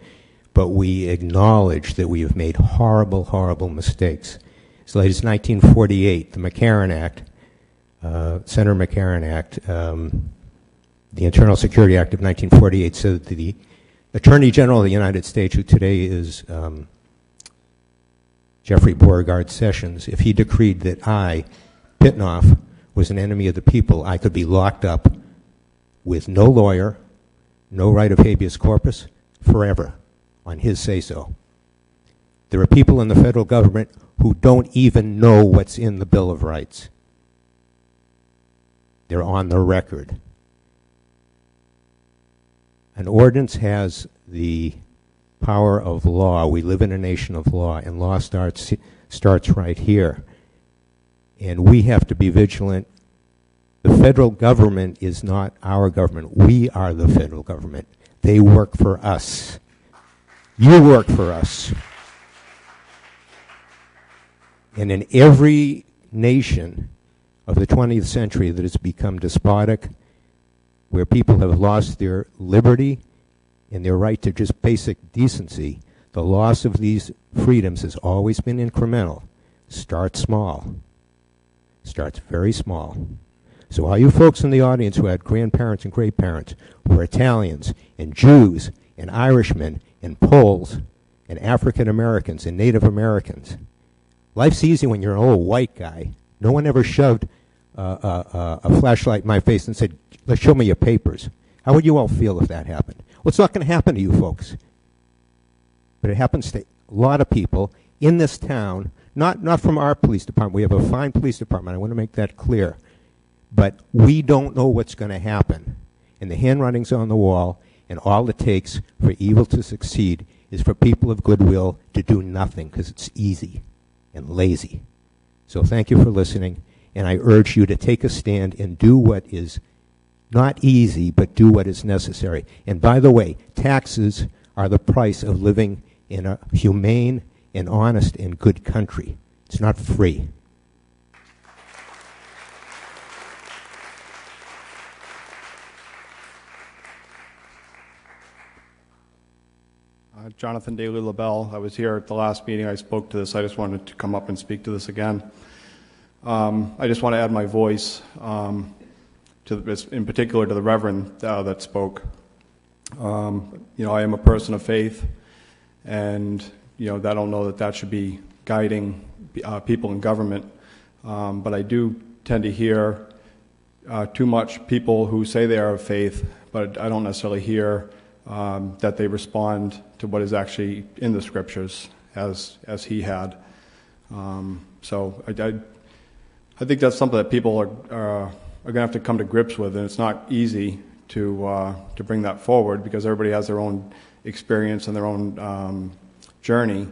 but we acknowledge that we have made horrible, horrible mistakes. As late as 1948, the McCarran Act, Senator McCarran Act, the Internal Security Act of 1948 said that the Attorney General of the United States, who today is Jeffrey Beauregard Sessions, if he decreed that I, Pitnoff, was an enemy of the people, I could be locked up with no lawyer, no right of habeas corpus, forever, on his say-so. There are people in the federal government who don't even know what's in the Bill of Rights. They're on the record. An ordinance has the power of law. We live in a nation of law, and law starts right here. And we have to be vigilant. The federal government is not our government. We are the federal government. They work for us. You work for us. And in every nation of the 20th century that has become despotic, where people have lost their liberty and their right to just basic decency, the loss of these freedoms has always been incremental. Start small. Starts very small. So all you folks in the audience who had grandparents and great-parents who were Italians and Jews and Irishmen and Poles and African Americans and Native Americans, life's easy when you're an old white guy. No one ever shoved a flashlight in my face and said, "Let's show me your papers." How would you all feel if that happened? Well, it's not going to happen to you folks. But it happens to a lot of people in this town, not from our police department. We have a fine police department. I want to make that clear. But we don't know what's going to happen. And the handwriting's on the wall, and all it takes for evil to succeed is for people of goodwill to do nothing, because it's easy and lazy. So thank you for listening, and I urge you to take a stand and do what is not easy, but do what is necessary. And by the way, taxes are the price of living in a humane and honest and good country. It's not free. Jonathan Daly LaBelle. I was here at the last meeting. I spoke to this. I just wanted to come up and speak to this again. I just want to add my voice, in particular to the Reverend that spoke. I am a person of faith, and I don't know that should be guiding people in government. But I do tend to hear too much people who say they are of faith, but I don't necessarily hear that they respond to what is actually in the scriptures as he had. So I think that's something that people are going to have to come to grips with, and it's not easy to bring that forward because everybody has their own experience and their own journey.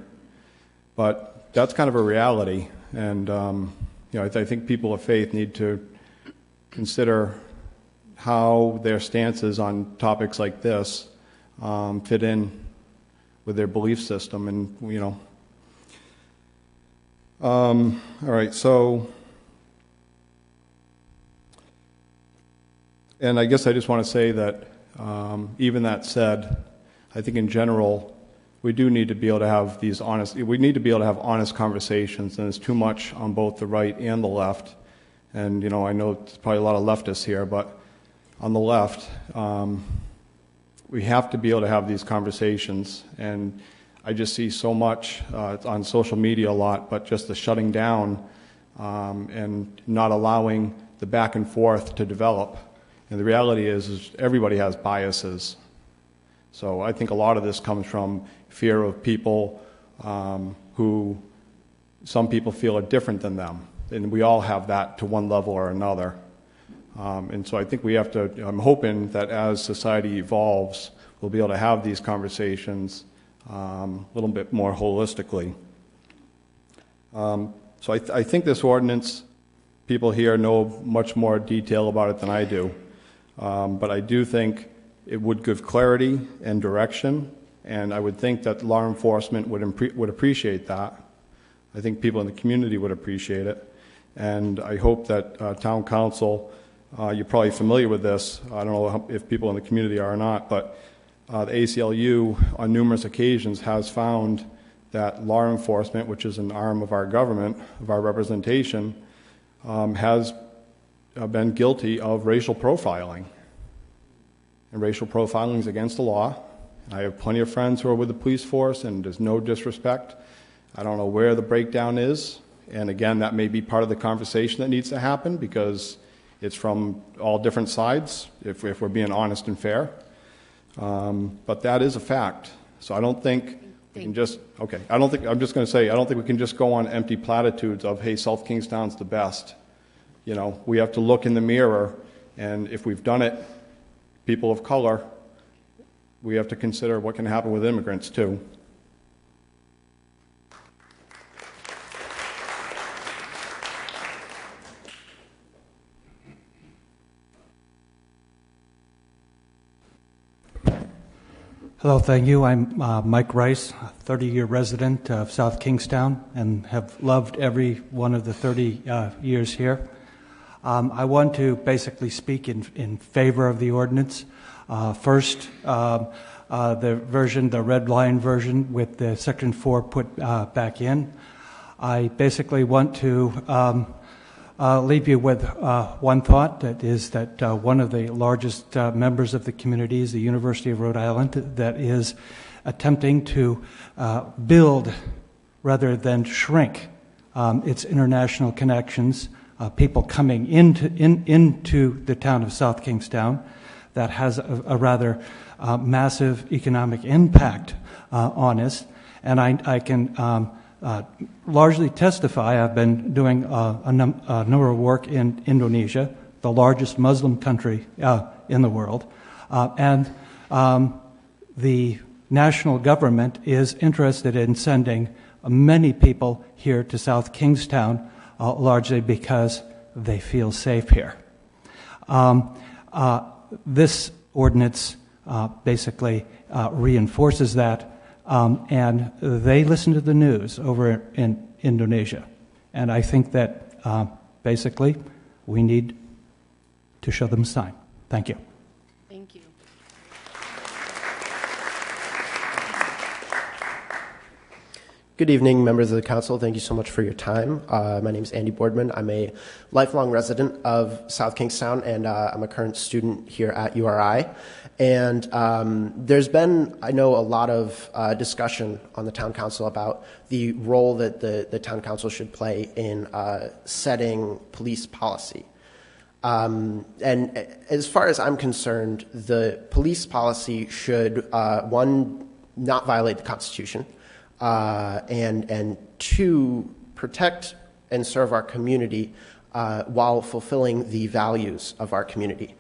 But that's kind of a reality, and I think people of faith need to consider how their stances on topics like this fit in with their belief system, and all right. So, and I guess I just want to say that even that said, I think in general we do need to be able to have these honest. We need to be able to have honest conversations, and there's too much on both the right and the left. And I know there's probably a lot of leftists here, but on the left, we have to be able to have these conversations, and I just see so much on social media a lot, but just the shutting down and not allowing the back and forth to develop. And the reality is everybody has biases. So I think a lot of this comes from fear of people who some people feel are different than them, and we all have that to one level or another. And so I think we have to, I'm hoping that as society evolves, we'll be able to have these conversations a little bit more holistically. So I think this ordinance, people here know much more detail about it than I do. But I do think it would give clarity and direction, and I would think that law enforcement would appreciate that. I think people in the community would appreciate it. And I hope that town council, you're probably familiar with this. I don't know if people in the community are or not, but the ACLU on numerous occasions has found that law enforcement, which is an arm of our government, of our representation, has been guilty of racial profiling. And racial profiling is against the law. I have plenty of friends who are with the police force, and there's no disrespect. I don't know where the breakdown is. And again, that may be part of the conversation that needs to happen, because It's from all different sides, if we're being honest and fair. But that is a fact. So I don't think we can just, okay, I don't think we can just go on empty platitudes of, hey, South Kingstown's the best. You know, we have to look in the mirror, and if we've done it, people of color, we have to consider what can happen with immigrants too. Hello, thank you. I'm Mike Rice, a 30-year resident of South Kingstown, and have loved every one of the 30 years here. I want to basically speak in favor of the ordinance. First, the red line version with the Section 4 put back in. I basically want to leave you with one thought, that is that one of the largest members of the community is the University of Rhode Island, that is attempting to build rather than shrink its international connections, people coming into the town of South Kingstown. That has a rather massive economic impact on us. And I can largely testify. I've been doing a number of work in Indonesia, the largest Muslim country in the world, and the national government is interested in sending many people here to South Kingstown, largely because they feel safe here. This ordinance basically reinforces that. And they listen to the news over in Indonesia. And I think that basically we need to show them a sign. Thank you. Thank you. Good evening, members of the council. Thank you so much for your time. My name is Andy Boardman. I'm a lifelong resident of South Kingstown, and I'm a current student here at URI. And there's been, I know, a lot of discussion on the town council about the role that the town council should play in setting police policy. And as far as I'm concerned, the police policy should, one, not violate the Constitution, and two, protect and serve our community while fulfilling the values of our community.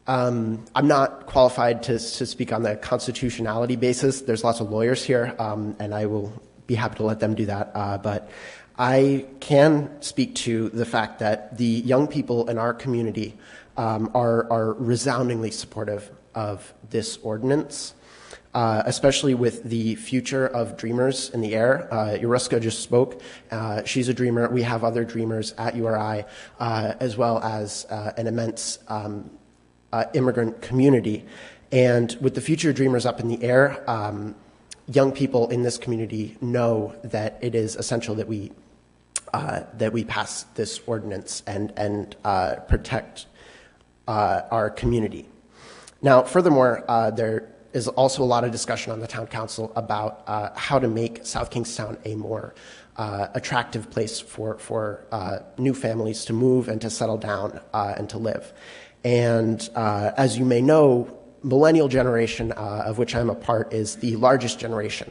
I'm not qualified to speak on the constitutionality basis. There's lots of lawyers here, and I will be happy to let them do that. But I can speak to the fact that the young people in our community are resoundingly supportive of this ordinance, especially with the future of dreamers in the air. Yuruska just spoke. She's a dreamer. We have other dreamers at URI, as well as an immense immigrant community. And with the future dreamers up in the air, young people in this community know that it is essential that we pass this ordinance and protect our community. Now, furthermore, there is also a lot of discussion on the town council about how to make South Kingstown a more attractive place for new families to move and to settle down and to live. And as you may know, millennial generation, of which I'm a part, is the largest generation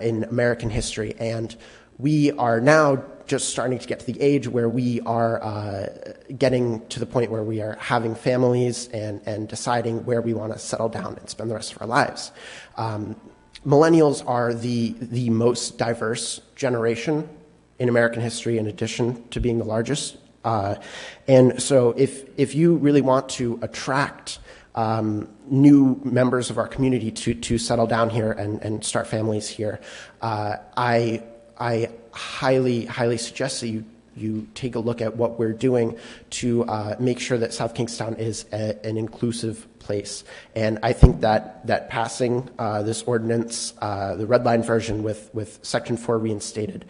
in American history. And we are now just starting to get to the age where we are getting to the point where we are having families and deciding where we want to settle down and spend the rest of our lives. Millennials are the most diverse generation in American history, in addition to being the largest. And so if you really want to attract new members of our community to settle down here and start families here, I highly suggest that you take a look at what we're doing to make sure that South Kingstown is an inclusive place. And I think that passing this ordinance, the red line version with Section 4 reinstated,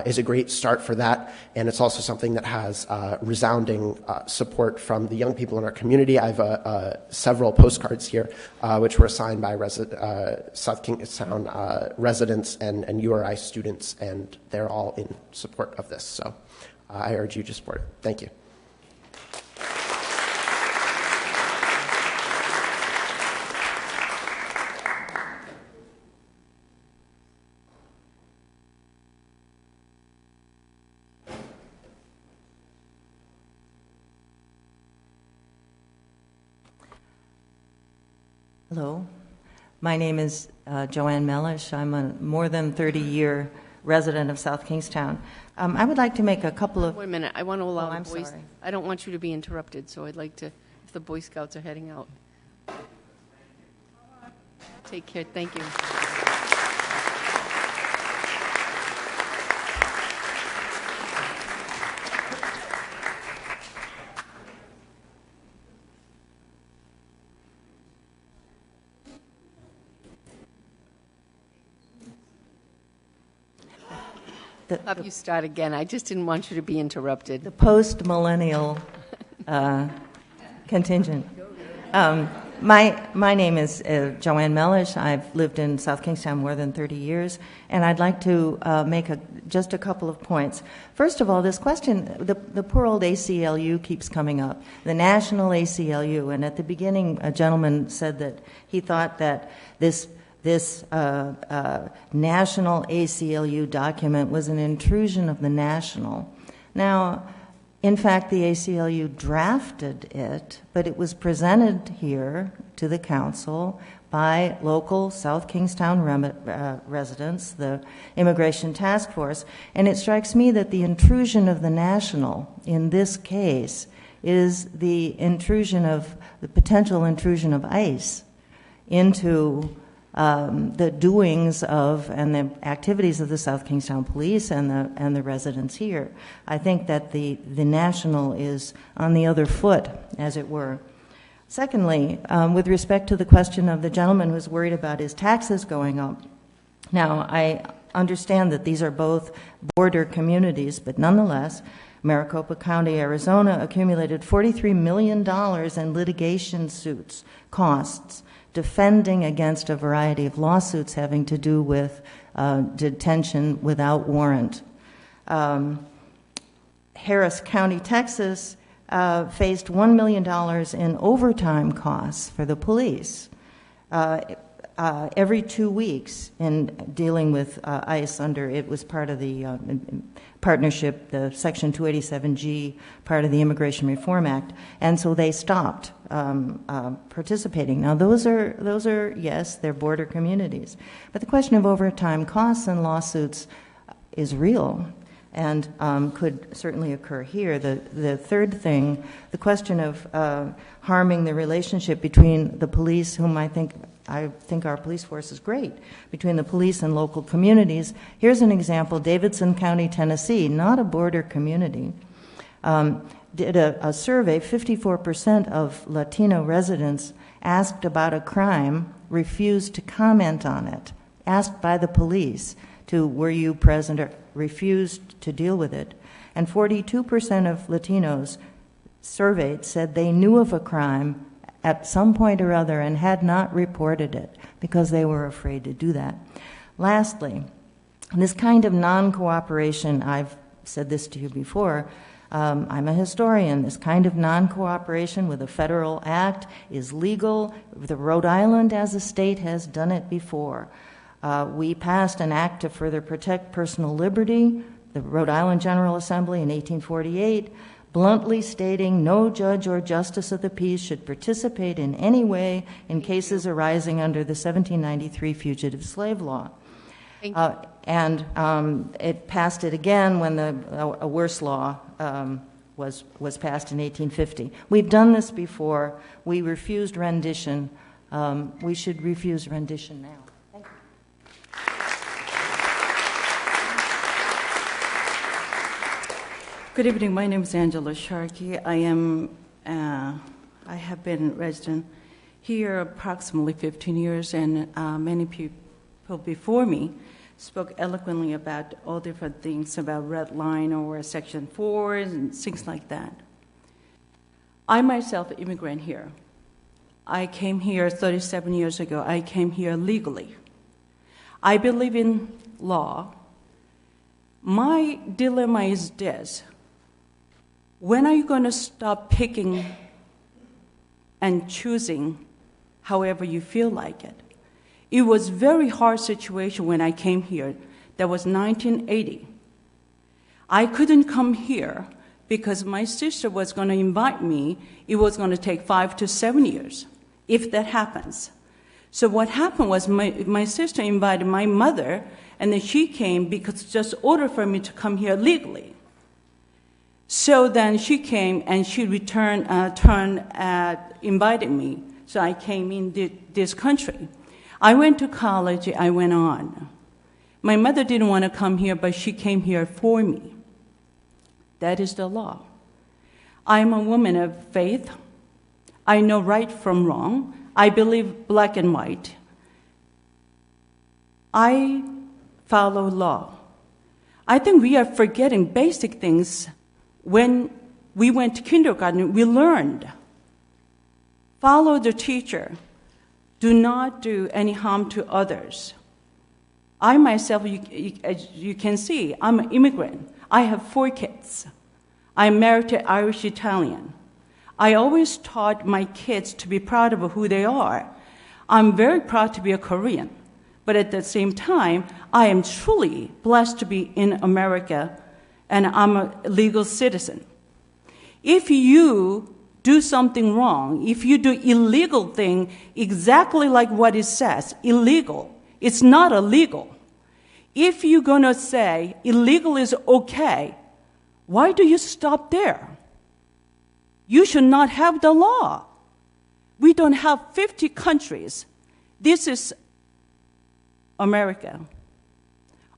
is a great start for that. And it's also something that has resounding support from the young people in our community. I have several postcards here, which were signed by South Kingstown residents and URI students, and they're all in support of this. So I urge you to support it. Thank you. Hello. My name is Joanne Mellish. I'm a more than 30-year resident of South Kingstown. I would like to make a couple of... Wait a minute. I want to allow I'm the Boy... sorry. I don't want you to be interrupted, so I'd like to, if the Boy Scouts are heading out. Take care. Thank you. Have you start again. I just didn't want you to be interrupted. The post-millennial contingent. My name is Joanne Mellish. I've lived in South Kingstown more than 30 years, and I'd like to make just a couple of points. First of all, this question, the poor old ACLU keeps coming up, the National ACLU, and at the beginning a gentleman said that he thought that this national ACLU document was an intrusion of the national. Now, in fact, the ACLU drafted it, but it was presented here to the council by local South Kingstown residents, the Immigration Task Force, and it strikes me that the intrusion of the national in this case is the potential intrusion of ICE into the doings of and the activities of the South Kingstown Police and the residents here. I think that the national is on the other foot, as it were. Secondly, with respect to the question of the gentleman who's worried about his taxes going up, now I understand that these are both border communities, but nonetheless, Maricopa County, Arizona accumulated $43 million in litigation suits costs, defending against a variety of lawsuits having to do with detention without warrant. Harris County, Texas, faced $1 million in overtime costs for the police every 2 weeks in dealing with ICE under, it was part of the partnership, the Section 287G, part of the Immigration Reform Act, and so they stopped participating. Now, those are, yes, they're border communities, but the question of overtime costs and lawsuits is real and could certainly occur here. The third thing, the question of harming the relationship between the police, whom I think our police force is great, between the police and local communities. Here's an example. Davidson County, Tennessee, not a border community, did a survey. 54% of Latino residents asked about a crime, refused to comment on it, asked by the police to, were you present, or refused to deal with it. And 42% of Latinos surveyed said they knew of a crime at some point or other and had not reported it because they were afraid to do that. Lastly, this kind of non-cooperation, I've said this to you before, I'm a historian. This kind of non-cooperation with a federal act is legal. The Rhode Island as a state has done it before. We passed an act to further protect personal liberty, the Rhode Island General Assembly in 1848, bluntly stating no judge or justice of the peace should participate in any way in cases arising under the 1793 Fugitive Slave Law. And it passed it again when a worse law was passed in 1850. We've done this before. We refused rendition. We should refuse rendition now. Thank you. Good evening. My name is Angela Sharkey. I have been resident here approximately 15 years, and many people before me spoke eloquently about all different things about red line or Section 4 and things like that. I myself, an immigrant here. I came here 37 years ago. I came here legally. I believe in law. My dilemma is this. When are you going to stop picking and choosing however you feel like it? It was a very hard situation when I came here. That was 1980. I couldn't come here because my sister was going to invite me. It was going to take 5 to 7 years, if that happens. So what happened was my sister invited my mother, and then she came because just ordered for me to come here legally. So then she came and she invited me. So I came in this country. I went to college, I went on. My mother didn't want to come here, but she came here for me. That is the law. I'm a woman of faith. I know right from wrong. I believe black and white. I follow law. I think we are forgetting basic things. When we went to kindergarten, we learned. Follow the teacher. Do not do any harm to others. I myself, as you can see, I'm an immigrant. I have 4 kids. I'm married to Irish Italian. I always taught my kids to be proud of who they are. I'm very proud to be a Korean, but at the same time, I am truly blessed to be in America, and I'm a legal citizen. If you do something wrong, if you do illegal thing exactly like what it says, illegal, it's not illegal. If you're going to say illegal is okay, why do you stop there? You should not have the law. We don't have 50 countries. This is America.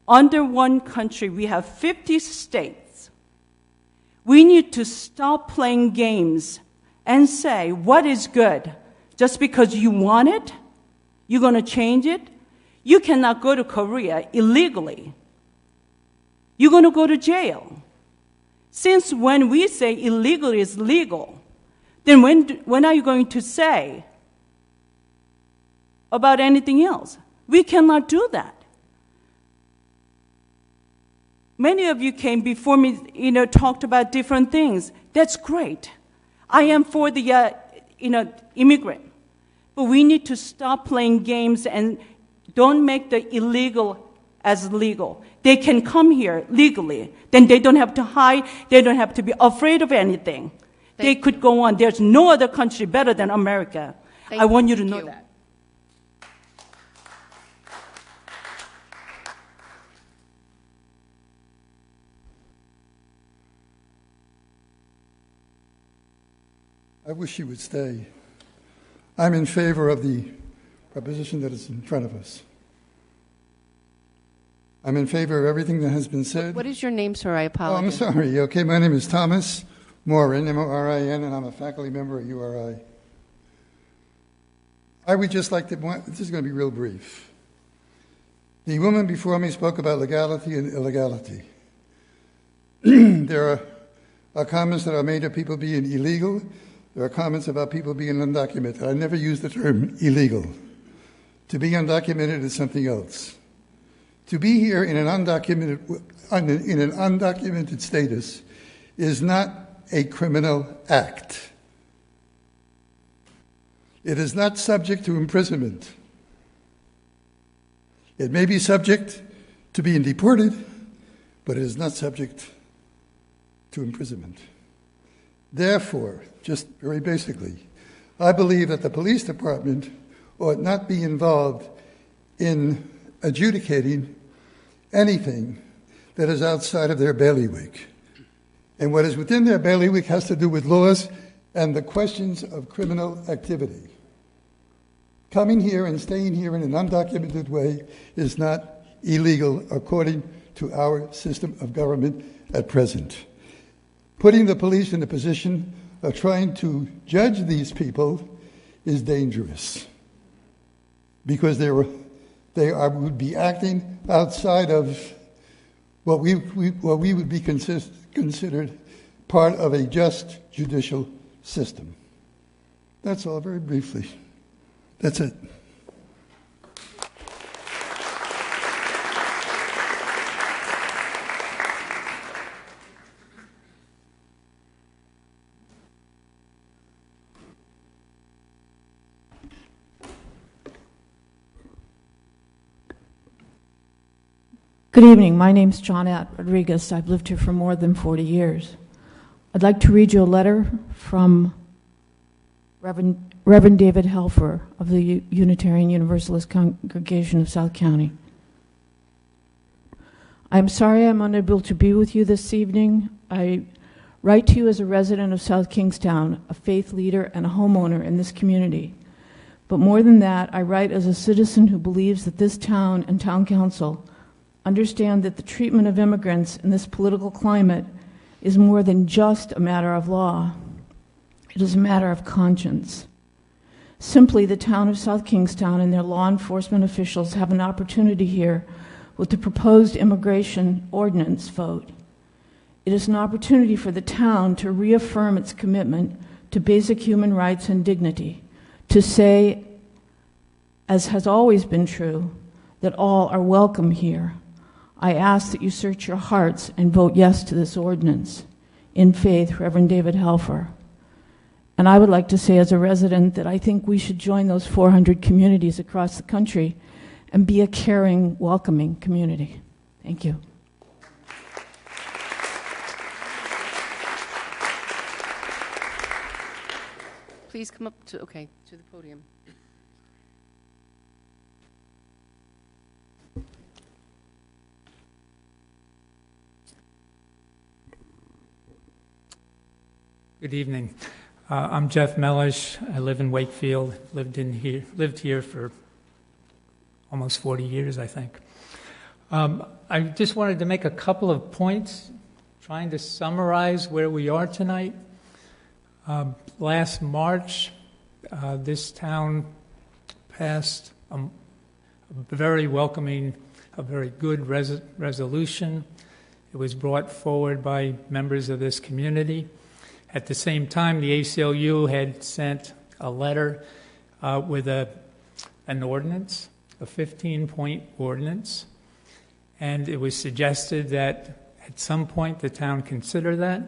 Under one country, we have 50 states. We need to stop playing games and say what is good. Just because you want it, you're going to change it. You cannot go to Korea illegally. You're going to go to jail. Since when we say illegal is legal, then when are you going to say about anything else? We cannot do that. Many of you came before me, talked about different things. That's great. I am for the, immigrant. But we need to stop playing games and don't make the illegal as legal. They can come here legally. Then they don't have to hide. They don't have to be afraid of anything. They could go on. There's no other country better than America. I want you to know that. I wish she would stay. I'm in favor of the proposition that is in front of us. I'm in favor of everything that has been said. What is your name, sir? I apologize. Oh, I'm sorry. Okay, my name is Thomas Morin, M-O-R-I-N, and I'm a faculty member at URI. I would just like to, this is going to be real brief. The woman before me spoke about legality and illegality. There are comments that are made of people being illegal. There are comments about people being undocumented. I never use the term illegal. To be undocumented is something else. To be here in an undocumented status is not a criminal act. It is not subject to imprisonment. It may be subject to being deported, but it is not subject to imprisonment. Therefore, just very basically, I believe that the police department ought not be involved in adjudicating anything that is outside of their bailiwick. And what is within their bailiwick has to do with laws and the questions of criminal activity. Coming here and staying here in an undocumented way is not illegal according to our system of government at present. Putting the police in a position of trying to judge these is dangerous because they would be acting outside of what we would be considered part of a just judicial system. That's all, very briefly. That's it. Good evening. My name's Johnette Rodriguez. I've lived here for more than 40 years. I'd like to read you a letter from Reverend Reverend David Helfer of the Unitarian Universalist Congregation of South County. I'm sorry I'm unable to be with you this evening. I write to you as a resident of South Kingstown, a faith leader and a homeowner in this community. But more than that, I write as a citizen who believes that this town and town council understand that the treatment of immigrants in this political climate is more than just a matter of law. It is a matter of conscience. Simply, the town of South Kingstown and their law enforcement officials have an opportunity here with the proposed immigration ordinance vote. It is an opportunity for the town to reaffirm its commitment to basic human rights and dignity, to say, as has always been true, that all are welcome here. I ask that you search your hearts and vote yes to this ordinance. In faith, Reverend David Helfer. And I would like to say as a resident that I think we should join those 400 communities across the country and be a caring, welcoming community. Thank you. Please come up to the podium. Good evening. I'm Jeff Mellish. I live in Wakefield. Lived here for almost 40 years, I think. I just wanted to make a couple of points, trying to summarize where we are tonight. Last March, this town passed a very welcoming, a very good resolution. It was brought forward by members of this community. At the same time, the ACLU had sent a letter with an ordinance, a 15-point ordinance, and it was suggested that at some point the town consider that.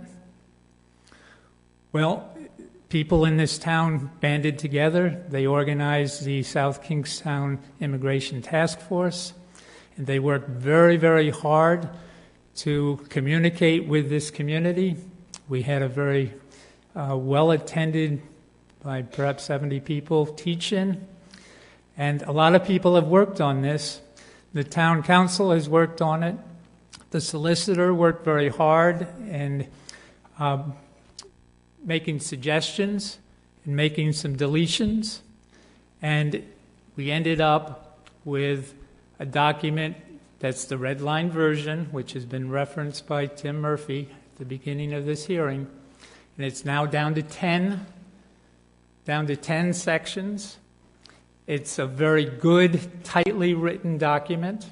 Well, people in this town banded together. They organized the South Kingstown Immigration Task Force, and they worked very, very hard to communicate with this community. We had a very well-attended, by perhaps 70 people, teach-in, and a lot of people have worked on this. The town council has worked on it. The solicitor worked very hard in making suggestions and making some deletions, and we ended up with a document that's the red line version, which has been referenced by Tim Murphy at the beginning of this hearing, and it's now down to 10 sections. It's a very good, tightly written document.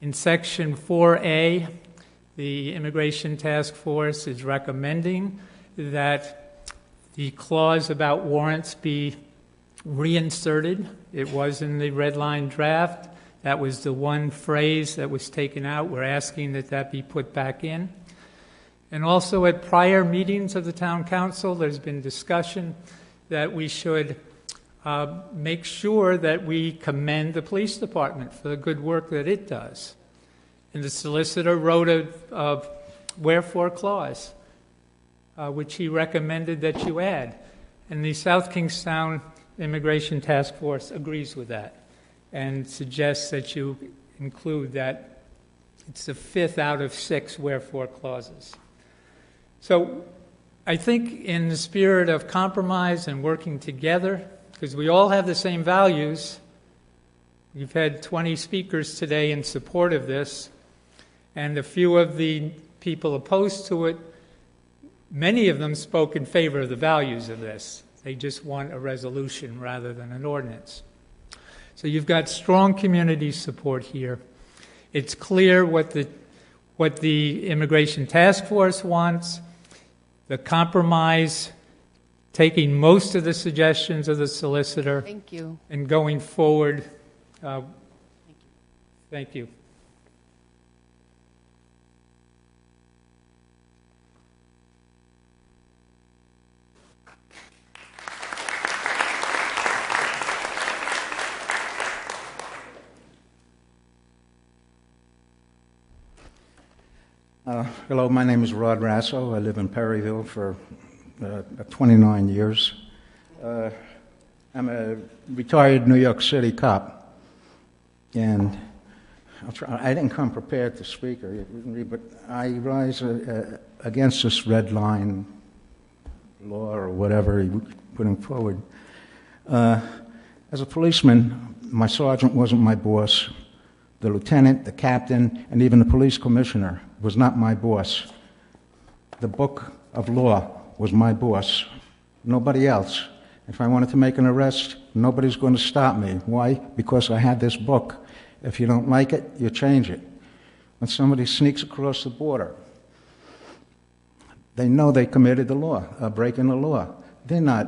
In Section 4A, the Immigration Task Force is recommending that the clause about warrants be reinserted. It was in the red line draft. That was the one phrase that was taken out. We're asking that that be put back in. And also at prior meetings of the town council, there's been discussion that we should make sure that we commend the police department for the good work that it does. And the solicitor wrote a wherefore clause, which he recommended that you add. And the South Kingstown Immigration Task Force agrees with that and suggests that you include that. It's the 5th out of 6 wherefore clauses. So I think in the spirit of compromise and working together, because we all have the same values, we've had 20 speakers today in support of this, and a few of the people opposed to it, many of them spoke in favor of the values of this. They just want a resolution rather than an ordinance. So you've got strong community support here. It's clear what the Immigration Task Force wants. The compromise, taking most of the suggestions of the solicitor. Thank you. And going forward. Thank you. Hello, my name is Rod Rasso. I live in Perryville for 29 years. I'm a retired New York City cop, and I didn't come prepared to speak, but I rise against this red line law or whatever you're putting forward. As a policeman, my sergeant wasn't my boss. The lieutenant, the captain, and even the police commissioner was not my boss. The book of law was my boss, nobody else. If I wanted to make an arrest, nobody's going to stop me. Why? Because I had this book. If you don't like it, you change it. When somebody sneaks across the border, they know they committed the law, breaking the law. They're not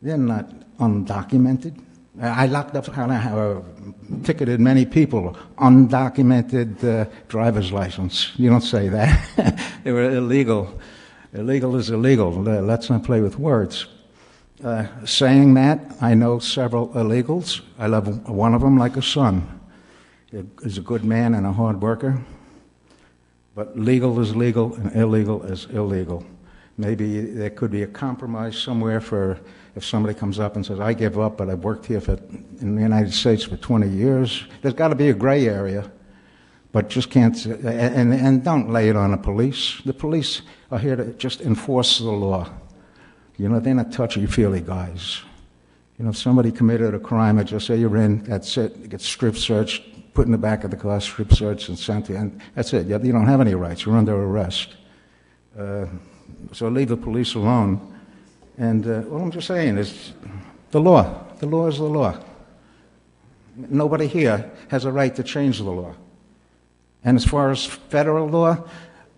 undocumented. I locked up, ticketed many people, undocumented driver's license. You don't say that. They were illegal. Illegal is illegal. Let's not play with words. Saying that, I know several illegals. I love one of them like a son. He's a good man and a hard worker. But legal is legal and illegal is illegal. Maybe there could be a compromise somewhere for if somebody comes up and says, I give up, but I've worked here in the United States for 20 years. There's got to be a gray area, but just can't, and don't lay it on the police. The police are here to just enforce the law. You know, they're not touchy-feely guys. You know, if somebody committed a crime, I just say you're in, that's it. You get strip searched, put in the back of the car, strip searched, and sent to you, and that's it. You don't have any rights. You're under arrest. So leave the police alone. And all I'm just saying is the law. The law is the law. Nobody here has a right to change the law. And as far as federal law,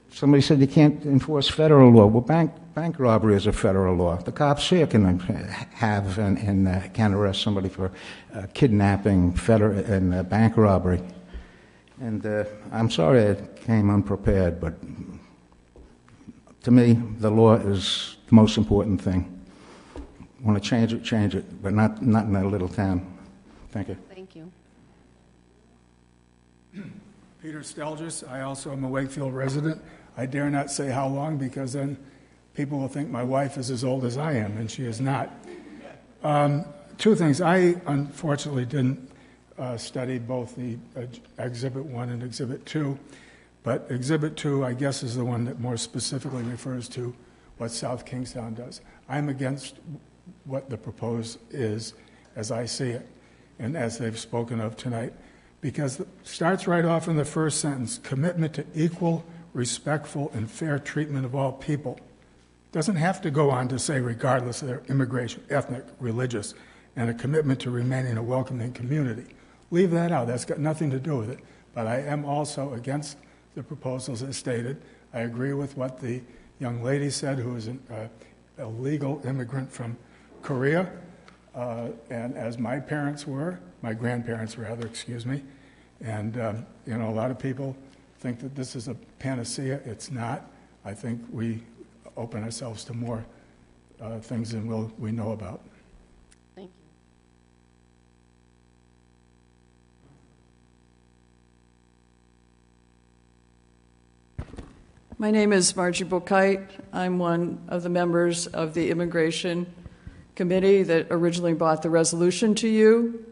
somebody said you can't enforce federal law. Well, bank robbery is a federal law. The cops here can have and can arrest somebody for kidnapping and bank robbery. And I'm sorry I came unprepared, but to me, the law is the most important thing. Want to change it, but not in a little town. Thank you. Thank you. Peter Stelgis. I also am a Wakefield resident. I dare not say how long because then people will think my wife is as old as I am, and she is not. Two things. I unfortunately didn't study both the Exhibit 1 and Exhibit 2, but Exhibit 2, I guess, is the one that more specifically refers to what South Kingstown does. I'm against what the proposed is, as I see it, and as they've spoken of tonight, because it starts right off in the first sentence, commitment to equal, respectful, and fair treatment of all people. Doesn't have to go on to say regardless of their immigration, ethnic, religious, and a commitment to remaining a welcoming community. Leave that out. That's got nothing to do with it. But I am also against the proposals as stated. I agree with what the young lady said, who is a legal immigrant from Korea, and as my parents were, my grandparents rather, excuse me, and you know, a lot of people think that this is a panacea. It's not. I think we open ourselves to more things than we know about. Thank you. My name is Margie Bokite. I'm one of the members of the Immigration Committee that originally brought the resolution to you,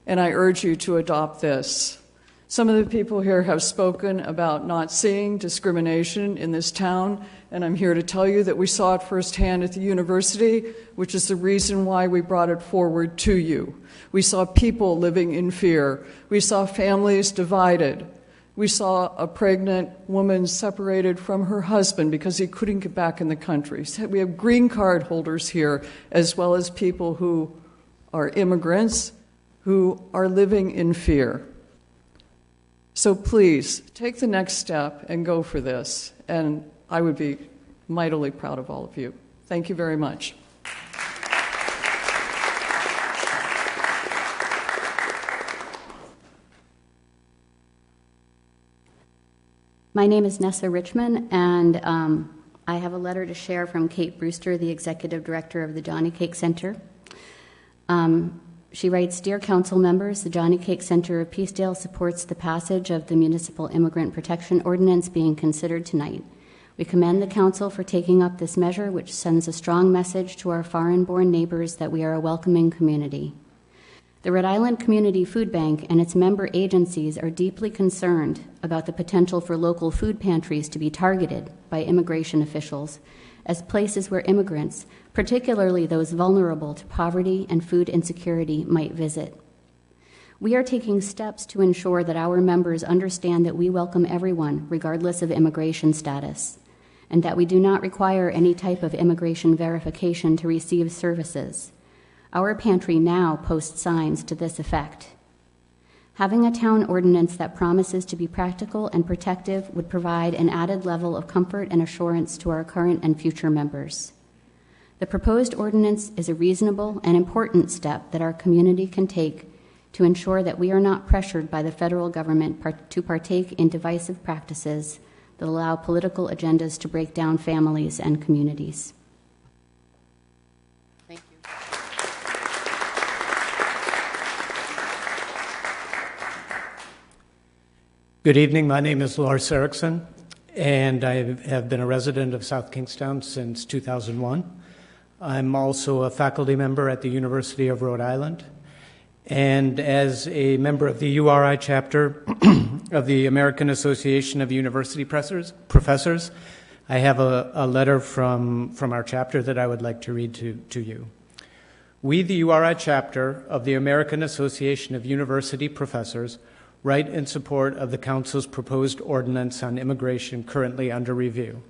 and I urge you to adopt this. Some of the people here have spoken about not seeing discrimination in this town, and I'm here to tell you that we saw it firsthand at the university, which is the reason why we brought it forward to you. We saw people living in fear. We saw families divided. We saw a pregnant woman separated from her husband because he couldn't get back in the country. We have green card holders here, as well as people who are immigrants who are living in fear. So please, take the next step and go for this. And I would be mightily proud of all of you. Thank you very much. My name is Nessa Richmond, and I have a letter to share from Kate Brewster, the Executive Director of the Johnny Cake Center. She writes, Dear Council members, the Johnny Cake Center of Peacedale supports the passage of the Municipal Immigrant Protection Ordinance being considered tonight. We commend the Council for taking up this measure, which sends a strong message to our foreign-born neighbors that we are a welcoming community. The Rhode Island Community Food Bank and its member agencies are deeply concerned about the potential for local food pantries to be targeted by immigration officials as places where immigrants, particularly those vulnerable to poverty and food insecurity, might visit. We are taking steps to ensure that our members understand that we welcome everyone, regardless of immigration status, and that we do not require any type of immigration verification to receive services. Our pantry now posts signs to this effect. Having a town ordinance that promises to be practical and protective would provide an added level of comfort and assurance to our current and future members. The proposed ordinance is a reasonable and important step that our community can take to ensure that we are not pressured by the federal government to partake in divisive practices that allow political agendas to break down families and communities. Thank you. Good evening. My name is Lars Eriksson, and I have been a resident of South Kingstown since 2001. I'm also a faculty member at the University of Rhode Island, and as a member of the URI chapter of the American Association of University Professors, I have a letter from our chapter that I would like to read to you. We, the URI chapter of the American Association of University Professors, write in support of the Council's proposed ordinance on immigration currently under review.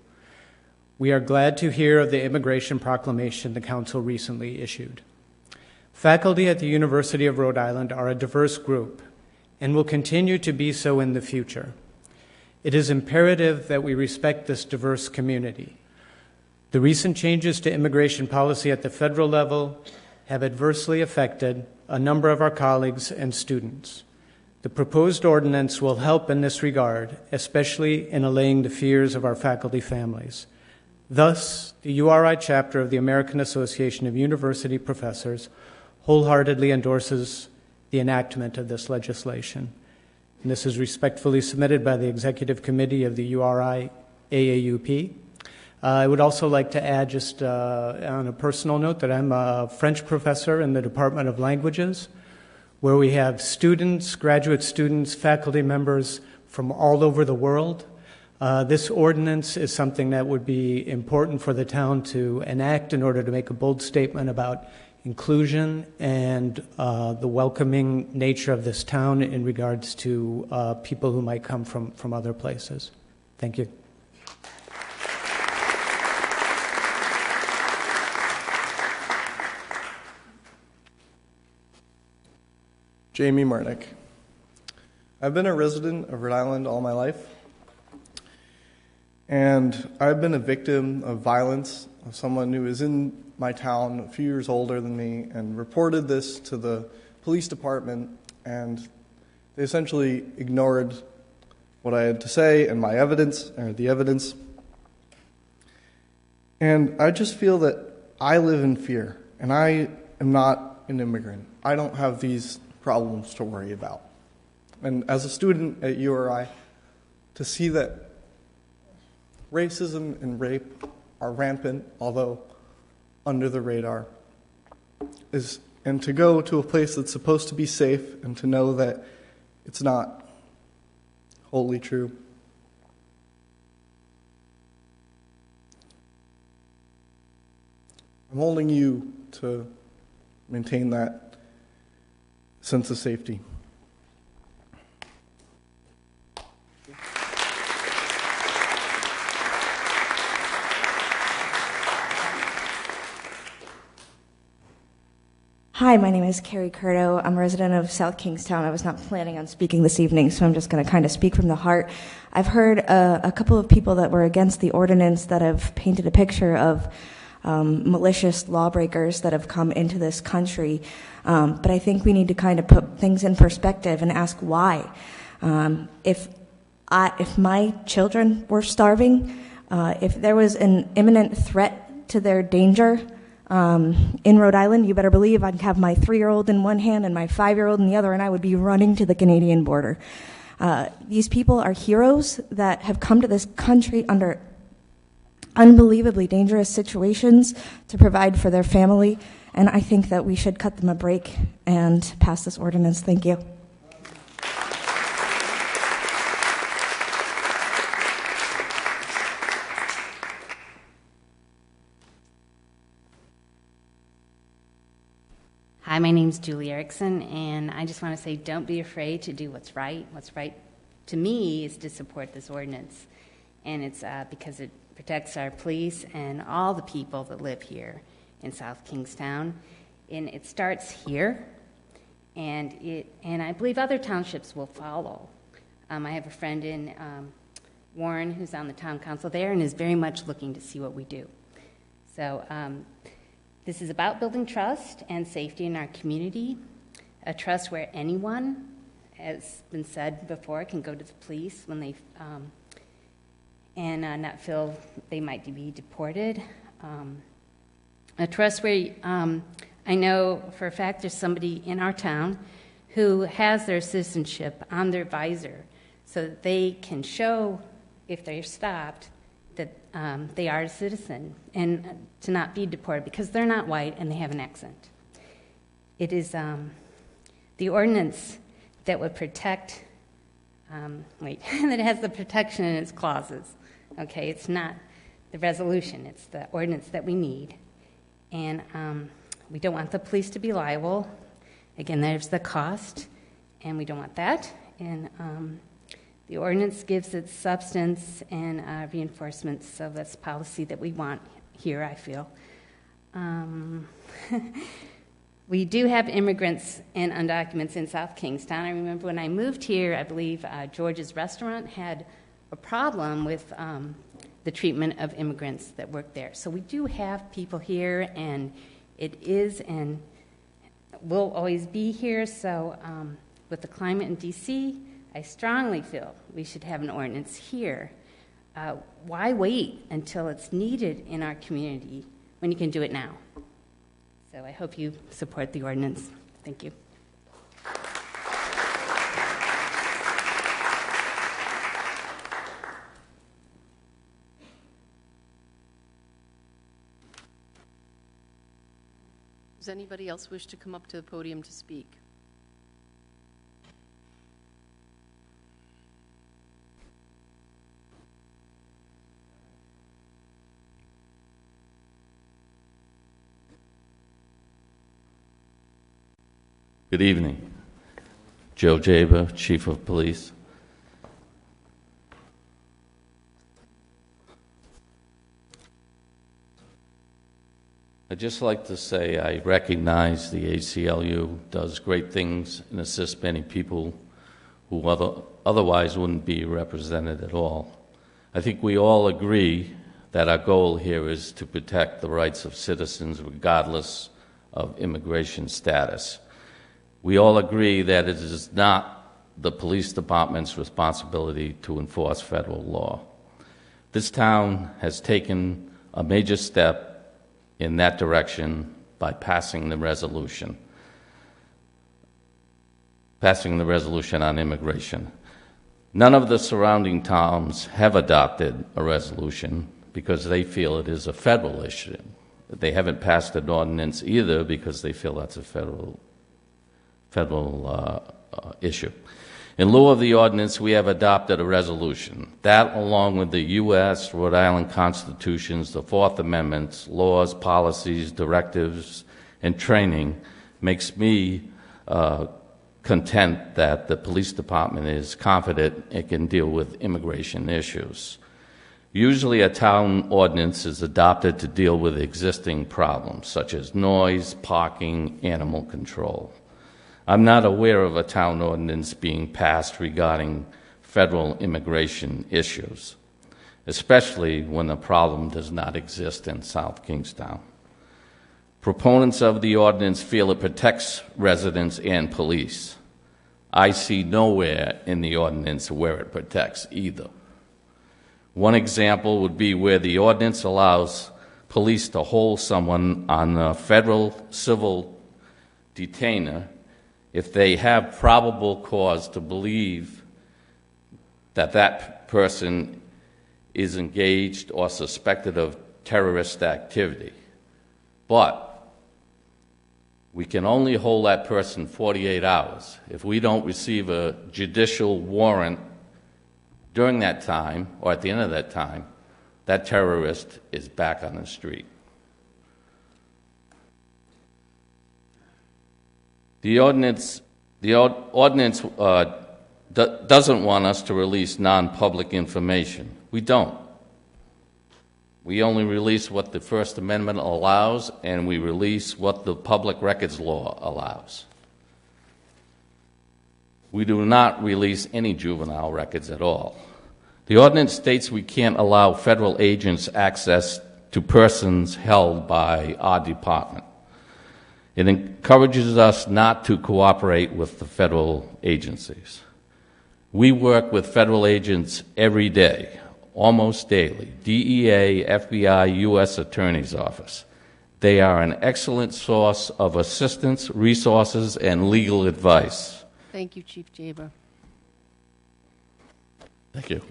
We are glad to hear of the immigration proclamation the Council recently issued. Faculty at the University of Rhode Island are a diverse group and will continue to be so in the future. It is imperative that we respect this diverse community. The recent changes to immigration policy at the federal level have adversely affected a number of our colleagues and students. The proposed ordinance will help in this regard, especially in allaying the fears of our faculty families. Thus, the URI chapter of the American Association of University Professors wholeheartedly endorses the enactment of this legislation. And this is respectfully submitted by the Executive Committee of the URI AAUP. I would also like to add, just on a personal note, that I'm a French professor in the Department of Languages, where we have students, graduate students, faculty members from all over the world. This ordinance is something that would be important for the town to enact in order to make a bold statement about inclusion and the welcoming nature of this town in regards to people who might come from other places. Thank you. Jamie Marnick. I've been a resident of Rhode Island all my life, and I've been a victim of violence of someone who is in my town a few years older than me and reported this to the police department, and they essentially ignored what I had to say and my evidence, or the evidence. And I just feel that I live in fear, and I am not an immigrant. I don't have these problems to worry about. And as a student at URI, to see that racism and rape are rampant, although under the radar, and to go to a place that's supposed to be safe and to know that it's not wholly true. I'm holding you to maintain that sense of safety. Hi, my name is Carrie Curto. I'm a resident of South Kingstown. I was not planning on speaking this evening, so I'm just going to kind of speak from the heart. I've heard a couple of people that were against the ordinance that have painted a picture of malicious lawbreakers that have come into this country. But I think we need to kind of put things in perspective and ask why. If my children were starving, if there was an imminent threat to their danger in Rhode Island, you better believe I'd have my 3-year-old in one hand and my 5-year-old in the other, and I would be running to the Canadian border. These people are heroes that have come to this country under unbelievably dangerous situations to provide for their family, and I think that we should cut them a break and pass this ordinance. Thank you. Hi, my name's Julie Erickson, and I just want to say don't be afraid to do what's right. What's right to me is to support this ordinance, and it's because it protects our police and all the people that live here in South Kingstown. And it starts here, and I believe other townships will follow. I have a friend in Warren who's on the town council there and is very much looking to see what we do. So this is about building trust and safety in our community, a trust where anyone, as been said before, can go to the police when they and not feel they might be deported. A trust where I know for a fact there's somebody in our town who has their citizenship on their visor so that they can show, if they're stopped, that they are a citizen and to not be deported because they're not white and they have an accent. It is the ordinance that would protect, that has the protection in its clauses. Okay, it's not the resolution, it's the ordinance that we need. And we don't want the police to be liable. Again, there's the cost, and we don't want that. And the ordinance gives it substance and reinforcements of this policy that we want here, I feel. We do have immigrants and undocumented in South Kingstown. I remember when I moved here, I believe George's Restaurant had a problem with the treatment of immigrants that work there. So we do have people here, and it is and will always be here. So with the climate in D.C., I strongly feel we should have an ordinance here. Why wait until it's needed in our community when you can do it now? So I hope you support the ordinance. Thank you. Does anybody else wish to come up to the podium to speak? Good evening. Joe Jaber, Chief of Police. I'd just like to say I recognize the ACLU does great things and assists many people who otherwise wouldn't be represented at all. I think we all agree that our goal here is to protect the rights of citizens regardless of immigration status. We all agree that it is not the police department's responsibility to enforce federal law. This town has taken a major step in that direction by passing the resolution on immigration. None of the surrounding towns have adopted a resolution because they feel it is a federal issue. They haven't passed an ordinance either because they feel that's a federal issue. In lieu of the ordinance, we have adopted a resolution. That, along with the U.S., Rhode Island constitutions, the Fourth Amendment, laws, policies, directives, and training, makes me content that the police department is confident it can deal with immigration issues. Usually a town ordinance is adopted to deal with existing problems, such as noise, parking, animal control. I'm not aware of a town ordinance being passed regarding federal immigration issues, especially when the problem does not exist in South Kingstown. Proponents of the ordinance feel it protects residents and police. I see nowhere in the ordinance where it protects either. One example would be where the ordinance allows police to hold someone on a federal civil detainer if they have probable cause to believe that that person is engaged or suspected of terrorist activity. But we can only hold that person 48 hours. If we don't receive a judicial warrant during that time, or at the end of that time, that terrorist is back on the street. The ordinance doesn't want us to release non-public information. We don't. We only release what the First Amendment allows, and we release what the Public Records Law allows. We do not release any juvenile records at all. The ordinance states we can't allow federal agents access to persons held by our department. It encourages us not to cooperate with the federal agencies. We work with federal agents every day, almost daily, DEA, FBI, U.S. Attorney's Office. They are an excellent source of assistance, resources, and legal advice. Thank you, Chief Jaber. Thank you.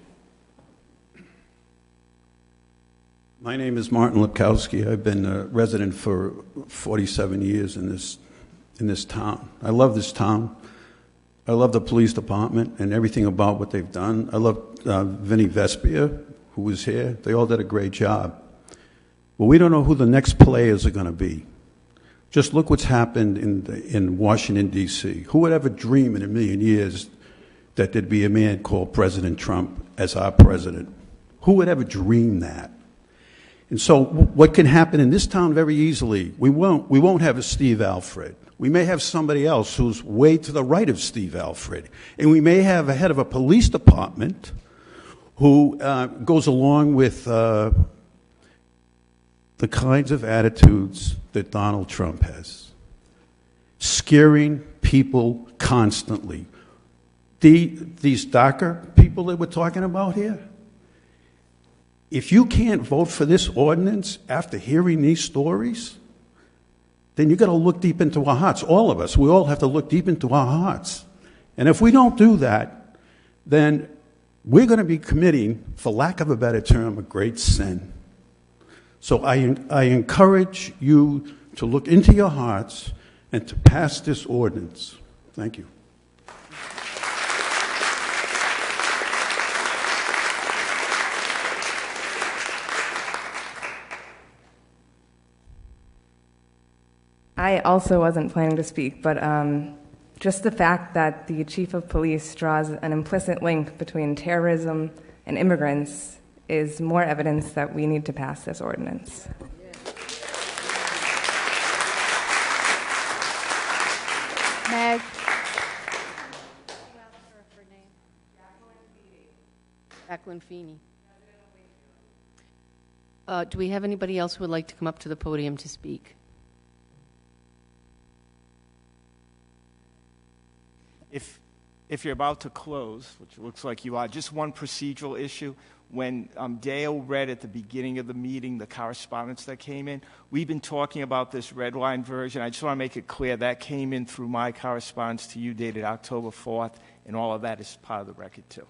My name is Martin Lipkowski. I've been a resident for 47 years in this town. I love this town. I love the police department and everything about what they've done. I love Vinny Vespia, who was here. They all did a great job. But we don't know who the next players are going to be. Just look what's happened in Washington, D.C. Who would ever dream in a million years that there'd be a man called President Trump as our president? Who would ever dream that? And so what can happen in this town very easily, we won't have a Steve Alfred. We may have somebody else who's way to the right of Steve Alfred. And we may have a head of a police department who goes along with the kinds of attitudes that Donald Trump has. Scaring people constantly. These DACA people that we're talking about here, if you can't vote for this ordinance after hearing these stories, then you've got to look deep into our hearts. All of us, we all have to look deep into our hearts. And if we don't do that, then we're going to be committing, for lack of a better term, a great sin. So I encourage you to look into your hearts and to pass this ordinance. Thank you. I also wasn't planning to speak, but just the fact that the chief of police draws an implicit link between terrorism and immigrants is more evidence that we need to pass this ordinance. Meg. Jacqueline Feeney. Do we have anybody else who would like to come up to the podium to speak? If you're about to close, which looks like you are, just one procedural issue. When Dale read at the beginning of the meeting the correspondence that came in, we've been talking about this red line version. I just want to make it clear that came in through my correspondence to you dated October 4th, and all of that is part of the record too.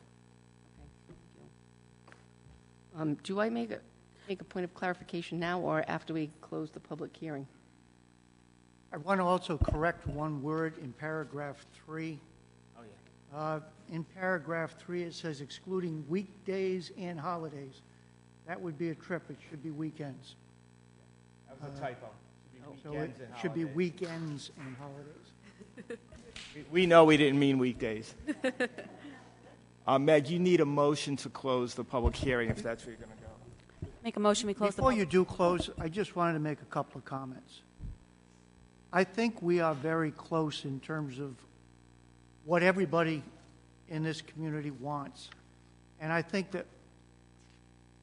Do I make a point of clarification now or after we close the public hearing? I want to also correct one word in paragraph 3. In paragraph 3, it says excluding weekdays and holidays. That would be a trip. It should be weekends. That was a typo. So it should be weekends and holidays. We know we didn't mean weekdays. Meg, you need a motion to close the public hearing if that's where you're going to go. Make a motion, we close Before you do close, I just wanted to make a couple of comments. I think we are very close in terms of what everybody in this community wants. And I think that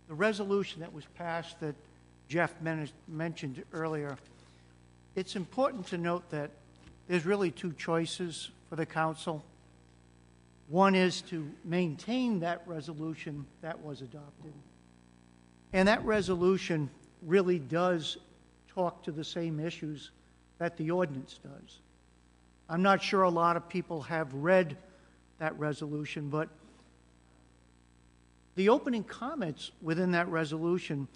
the resolution that was passed that Jeff mentioned earlier, it's important to note that there's really two choices for the council. One is to maintain that resolution that was adopted. And that resolution really does talk to the same issues that the ordinance does. I'm not sure a lot of people have read that resolution, but The opening comments within that resolution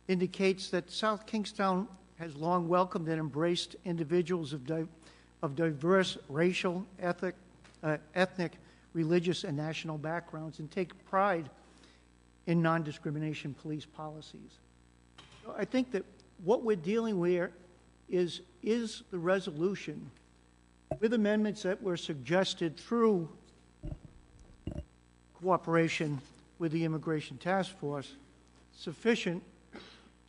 indicates that South Kingstown has long welcomed and embraced individuals of diverse racial, ethnic, religious, and national backgrounds, and take pride in non-discrimination police policies. So I think that what we're dealing with is the resolution with amendments that were suggested through cooperation with the Immigration Task Force sufficient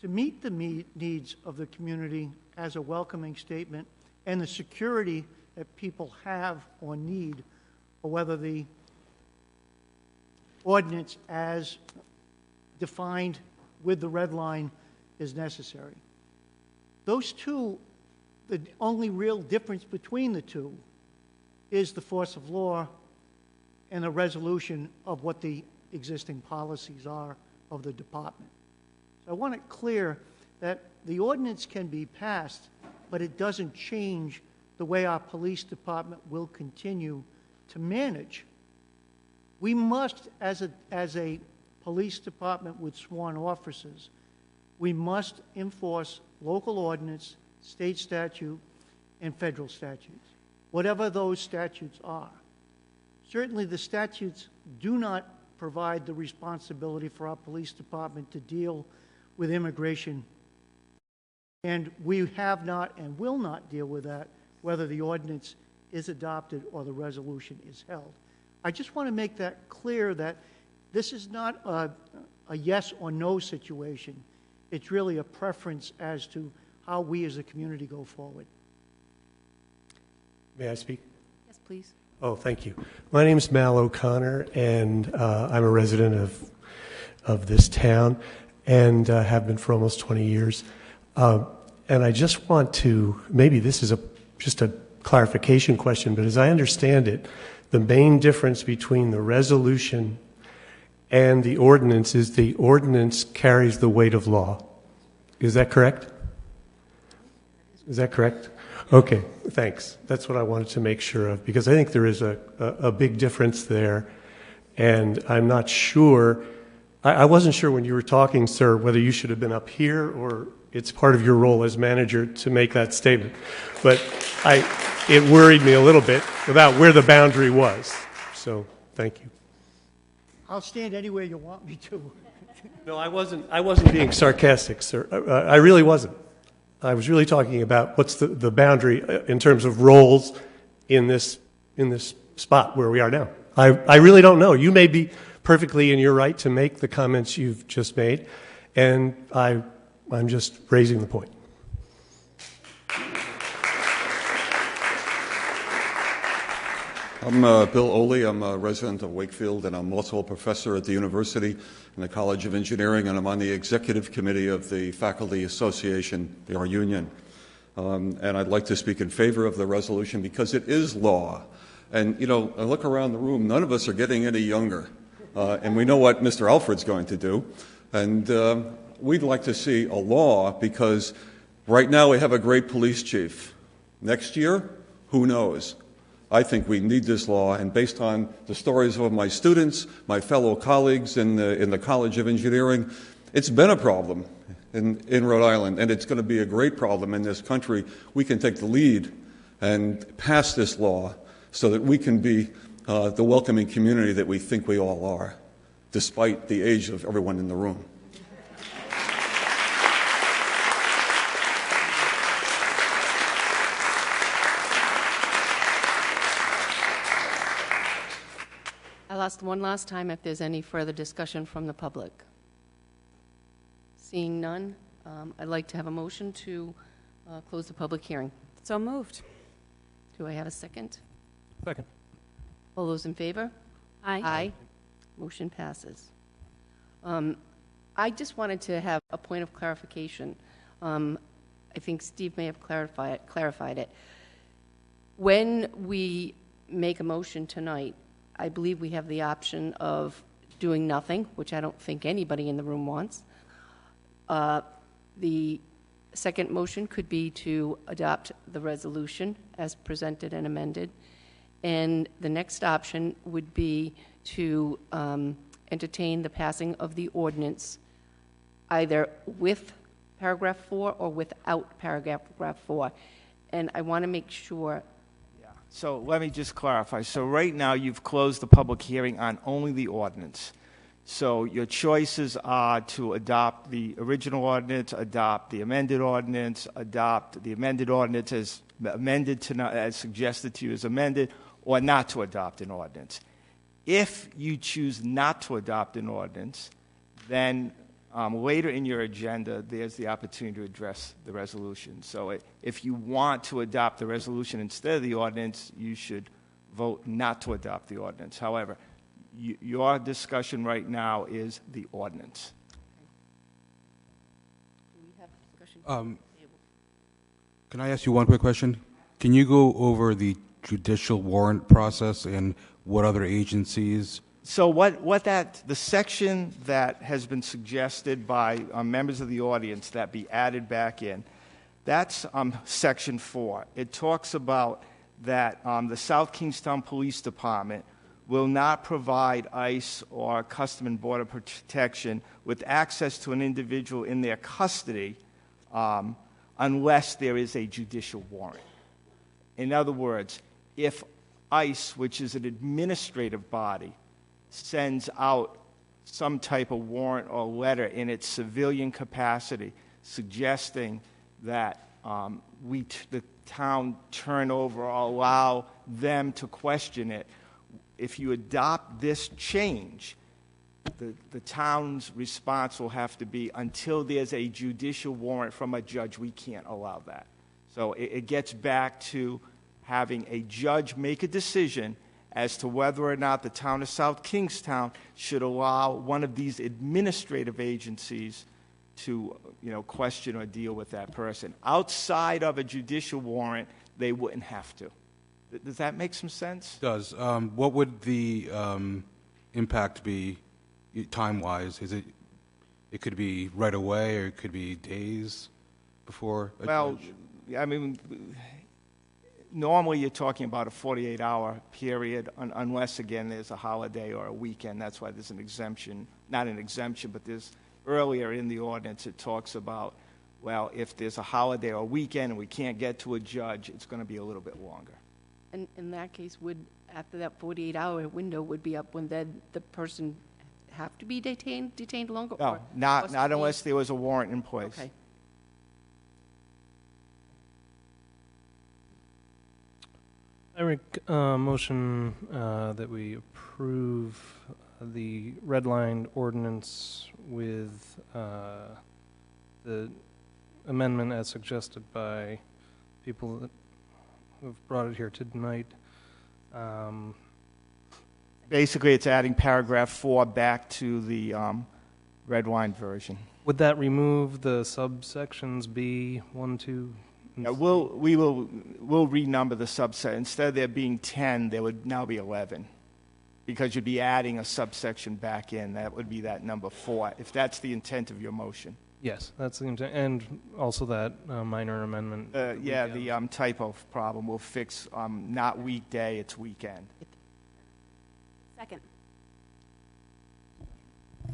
to meet the needs of the community as a welcoming statement and the security that people have or need, or whether the ordinance as defined with the red line is necessary. Those two, the only real difference between the two is the force of law and a resolution of what the existing policies are of the department. So I want it clear that the ordinance can be passed, but it doesn't change the way our police department will continue to manage. We must, as a police department with sworn officers, we must enforce local ordinance, state statute, and federal statutes, whatever those statutes are. Certainly the statutes do not provide the responsibility for our police department to deal with immigration, and we have not and will not deal with that whether the ordinance is adopted or the resolution is held. I just want to make that clear that this is not a yes or no situation. It's really a preference as to how we as a community go forward. May I speak? Yes, please. Oh, thank you. My name is Mal O'Connor, and I'm a resident of this town and have been for almost 20 years. And I just want to, maybe this is just a clarification question, but as I understand it, the main difference between the resolution and the ordinance is the ordinance carries the weight of law. Is that correct? Is that correct? Okay, thanks. That's what I wanted to make sure of, because I think there is a big difference there, and I'm not sure. I wasn't sure when you were talking, sir, whether you should have been up here or it's part of your role as manager to make that statement. But it worried me a little bit about where the boundary was. So thank you. I'll stand anywhere you want me to. No, I wasn't being sarcastic, sir. I really wasn't. I was really talking about what's the boundary in terms of roles in this spot where we are now. I really don't know. You may be perfectly in your right to make the comments you've just made, and I'm just raising the point. I'm Bill Oley. I'm a resident of Wakefield, and I'm also a professor at the university in the College of Engineering, and I'm on the executive committee of the Faculty Association, our union. And I'd like to speak in favor of the resolution because it is law. And, you know, I look around the room, none of us are getting any younger. And we know what Mr. Alfred's going to do. And we'd like to see a law because right now we have a great police chief. Next year, who knows? I think we need this law, and based on the stories of my students, my fellow colleagues in the College of Engineering, it's been a problem in Rhode Island, and it's going to be a great problem in this country. We can take the lead and pass this law so that we can be the welcoming community that we think we all are, despite the age of everyone in the room. I'll ask one last time if there's any further discussion from the public. Seeing none, I'd like to have a motion to close the public hearing. So moved. Do I have a second? Second. All those in favor? Aye. Aye. Motion passes. I just wanted to have a point of clarification. I think Steve may have clarified it. When we make a motion tonight, I believe we have the option of doing nothing, which I don't think anybody in the room wants. The second motion could be to adopt the resolution as presented and amended. And the next option would be to entertain the passing of the ordinance, either with paragraph 4 or without paragraph 4. And I want to make sure. So let me just clarify. So right now, you've closed the public hearing on only the ordinance. So your choices are to adopt the original ordinance, adopt the amended ordinance, adopt the amended ordinance as amended to as suggested to you as amended, or not to adopt an ordinance. If you choose not to adopt an ordinance, then later in your agenda, there's the opportunity to address the resolution. So if you want to adopt the resolution instead of the ordinance, you should vote not to adopt the ordinance. However, your discussion right now is the ordinance. Can I ask you one quick question? Can you go over the judicial warrant process and what other agencies? So the section that has been suggested by members of the audience that be added back in, that's section 4. It talks about that the South Kingstown Police Department will not provide ICE or Custom and Border Protection with access to an individual in their custody unless there is a judicial warrant. In other words, if ICE, which is an administrative body, sends out some type of warrant or letter in its civilian capacity suggesting that the town turn over or allow them to question it, if you adopt this change, the town's response will have to be, until there's a judicial warrant from a judge, we can't allow that. So it gets back to having a judge make a decision as to whether or not the town of South Kingstown should allow one of these administrative agencies to, question or deal with that person. Outside of a judicial warrant, they wouldn't have to. Does that make some sense? It does. What would the impact be time-wise? It could be right away, or it could be days before a judge? I mean, normally you're talking about a 48-hour period, unless, again, there's a holiday or a weekend. That's why there's an exemption. Not an exemption, but there's earlier in the ordinance it talks about, well, if there's a holiday or a weekend and we can't get to a judge, it's going to be a little bit longer. And in that case, after that 48-hour window would be up, when then the person have to be detained longer? No, or not unless there was a warrant in place. Okay. I make motion that we approve the red line ordinance with the amendment as suggested by people that who've brought it here tonight. Basically, it's adding paragraph 4 back to the red line version. Would that remove the subsections B, 1, 2? Yeah, we'll renumber the subset. Instead of there being 10, there would now be 11, because you'd be adding a subsection back in. That would be that number 4, if that's the intent of your motion. Yes, that's the intent, and also that minor amendment. The typo problem will fix. Not weekday, it's weekend. Second. I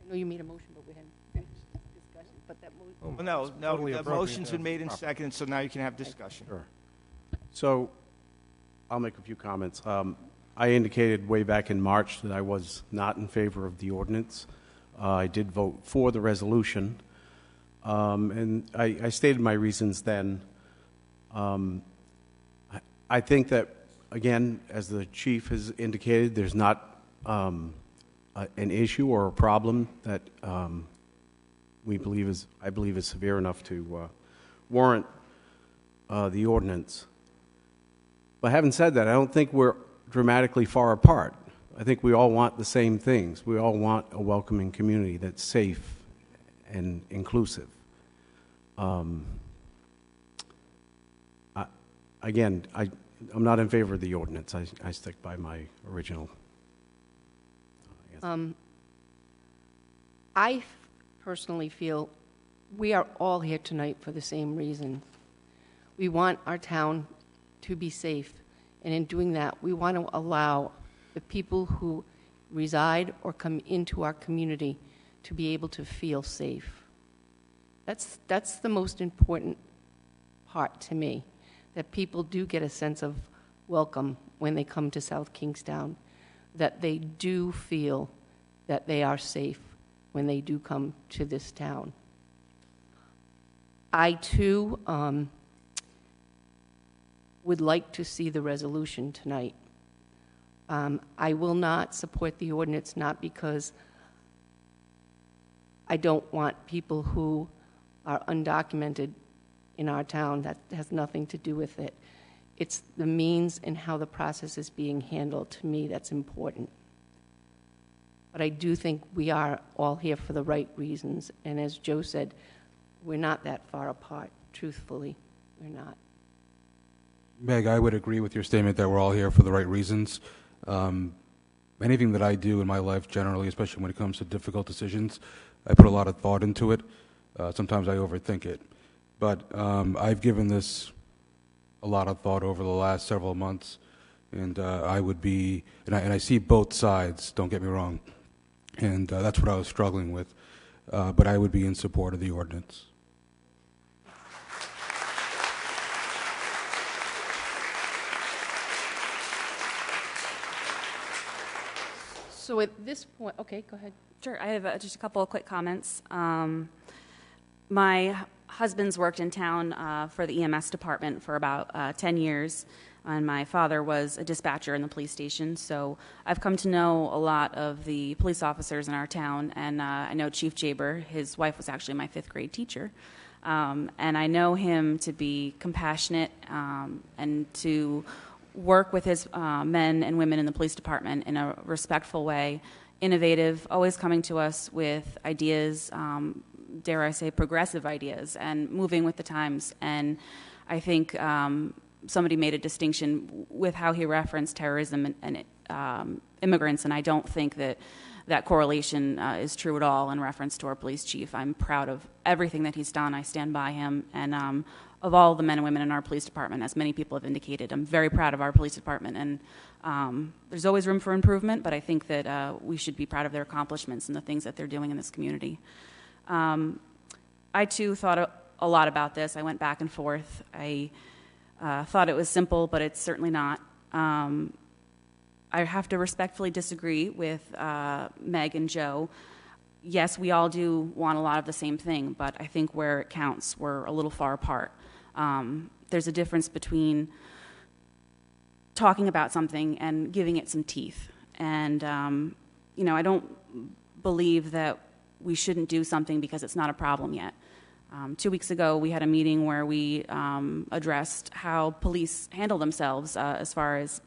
know you made a motion, but we hadn't finished discussion. But that motion. No, totally the motion's been made in second, so now you can have discussion. Sure. So, I'll make a few comments. I indicated way back in March that I was not in favor of the ordinance. I did vote for the resolution, and I stated my reasons then. I think that, again, as the chief has indicated, there's not an issue or a problem that I believe is severe enough to warrant the ordinance. But having said that, I don't think we're dramatically far apart. I think we all want the same things. We all want a welcoming community that's safe and inclusive. I'm not in favor of the ordinance. I stick by my original. I personally feel we are all here tonight for the same reason. We want our town to be safe, and in doing that, we want to allow the people who reside or come into our community to be able to feel safe. That's the most important part to me, that people do get a sense of welcome when they come to South Kingstown, that they do feel that they are safe when they do come to this town. I, too, would like to see the resolution tonight. I will not support the ordinance, not because I don't want people who are undocumented in our town. That has nothing to do with it. It's the means and how the process is being handled, to me, that's important. But I do think we are all here for the right reasons. And as Joe said, we're not that far apart, truthfully. We're not. Meg, I would agree with your statement that we're all here for the right reasons. Anything that I do in my life generally, especially when it comes to difficult decisions, I put a lot of thought into it. Sometimes I overthink it. But I've given this a lot of thought over the last several months, and I would be, and I see both sides, don't get me wrong, and that's what I was struggling with, but I would be in support of the ordinance. So at this point, okay, go ahead. Sure, I have just a couple of quick comments. My husband's worked in town for the EMS department for about 10 years, and my father was a dispatcher in the police station, so I've come to know a lot of the police officers in our town, and I know Chief Jaber. His wife was actually my 5th grade teacher, and I know him to be compassionate and to work with his men and women in the police department in a respectful way, innovative, always coming to us with ideas, dare I say, progressive ideas, and moving with the times. And I think somebody made a distinction with how he referenced terrorism and immigrants, and I don't think that that correlation is true at all in reference to our police chief. I'm proud of everything that he's done. I stand by him, and of all the men and women in our police department, as many people have indicated, I'm very proud of our police department, and there's always room for improvement, but I think that we should be proud of their accomplishments and the things that they're doing in this community. I, too, thought a lot about this. I went back and forth. I thought it was simple, but it's certainly not. I have to respectfully disagree with Meg and Joe. Yes, we all do want a lot of the same thing, but I think where it counts, we're a little far apart. There's a difference between talking about something and giving it some teeth. And, I don't believe that we shouldn't do something because it's not a problem yet. 2 weeks ago, we had a meeting where we addressed how police handle themselves as far as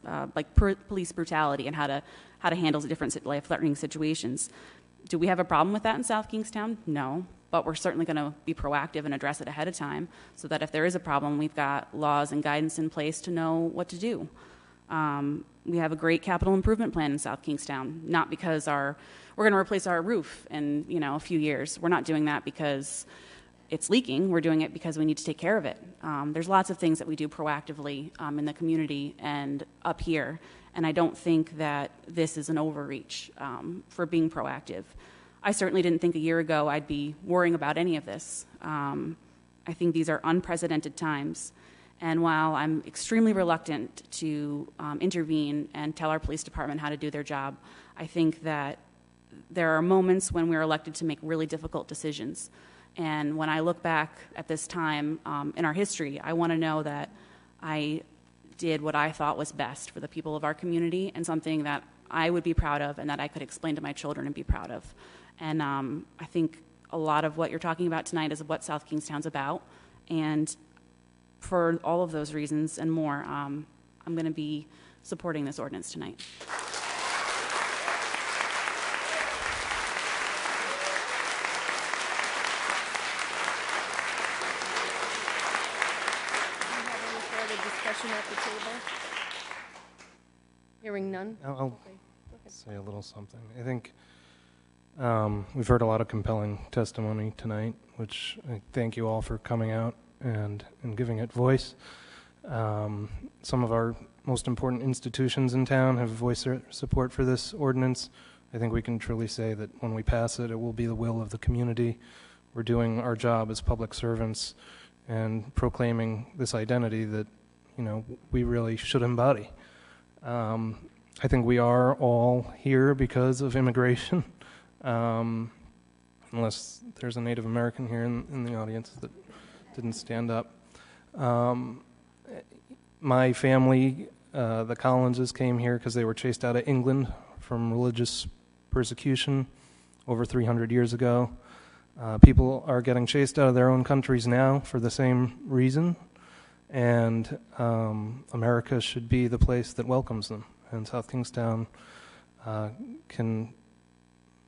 police brutality and how to handle different life-threatening situations. Do we have a problem with that in South Kingstown? No, but we're certainly going to be proactive and address it ahead of time so that if there is a problem, we've got laws and guidance in place to know what to do. We have a great capital improvement plan in South Kingstown, not because we're going to replace our roof in a few years. We're not doing that because it's leaking. We're doing it because we need to take care of it. There's lots of things that we do proactively in the community and up here, and I don't think that this is an overreach for being proactive. I certainly didn't think a year ago I'd be worrying about any of this. I think these are unprecedented times, and while I'm extremely reluctant to intervene and tell our police department how to do their job, I think that there are moments when we're elected to make really difficult decisions. And when I look back at this time in our history, I want to know that I did what I thought was best for the people of our community and something that I would be proud of and that I could explain to my children and be proud of. And I think a lot of what you're talking about tonight is what South Kingstown's about. And for all of those reasons and more, I'm going to be supporting this ordinance tonight. At the table? Hearing none? I'll say a little something. I think we've heard a lot of compelling testimony tonight, which I thank you all for coming out and giving it voice. Some of our most important institutions in town have voiced their support for this ordinance. I think we can truly say that when we pass it, it will be the will of the community. We're doing our job as public servants and proclaiming this identity that, we really should embody. I think we are all here because of immigration, unless there's a Native American here in the audience that didn't stand up. My family, the Collinses, came here because they were chased out of England from religious persecution over 300 years ago. People are getting chased out of their own countries now for the same reason, and America should be the place that welcomes them, and South Kingstown can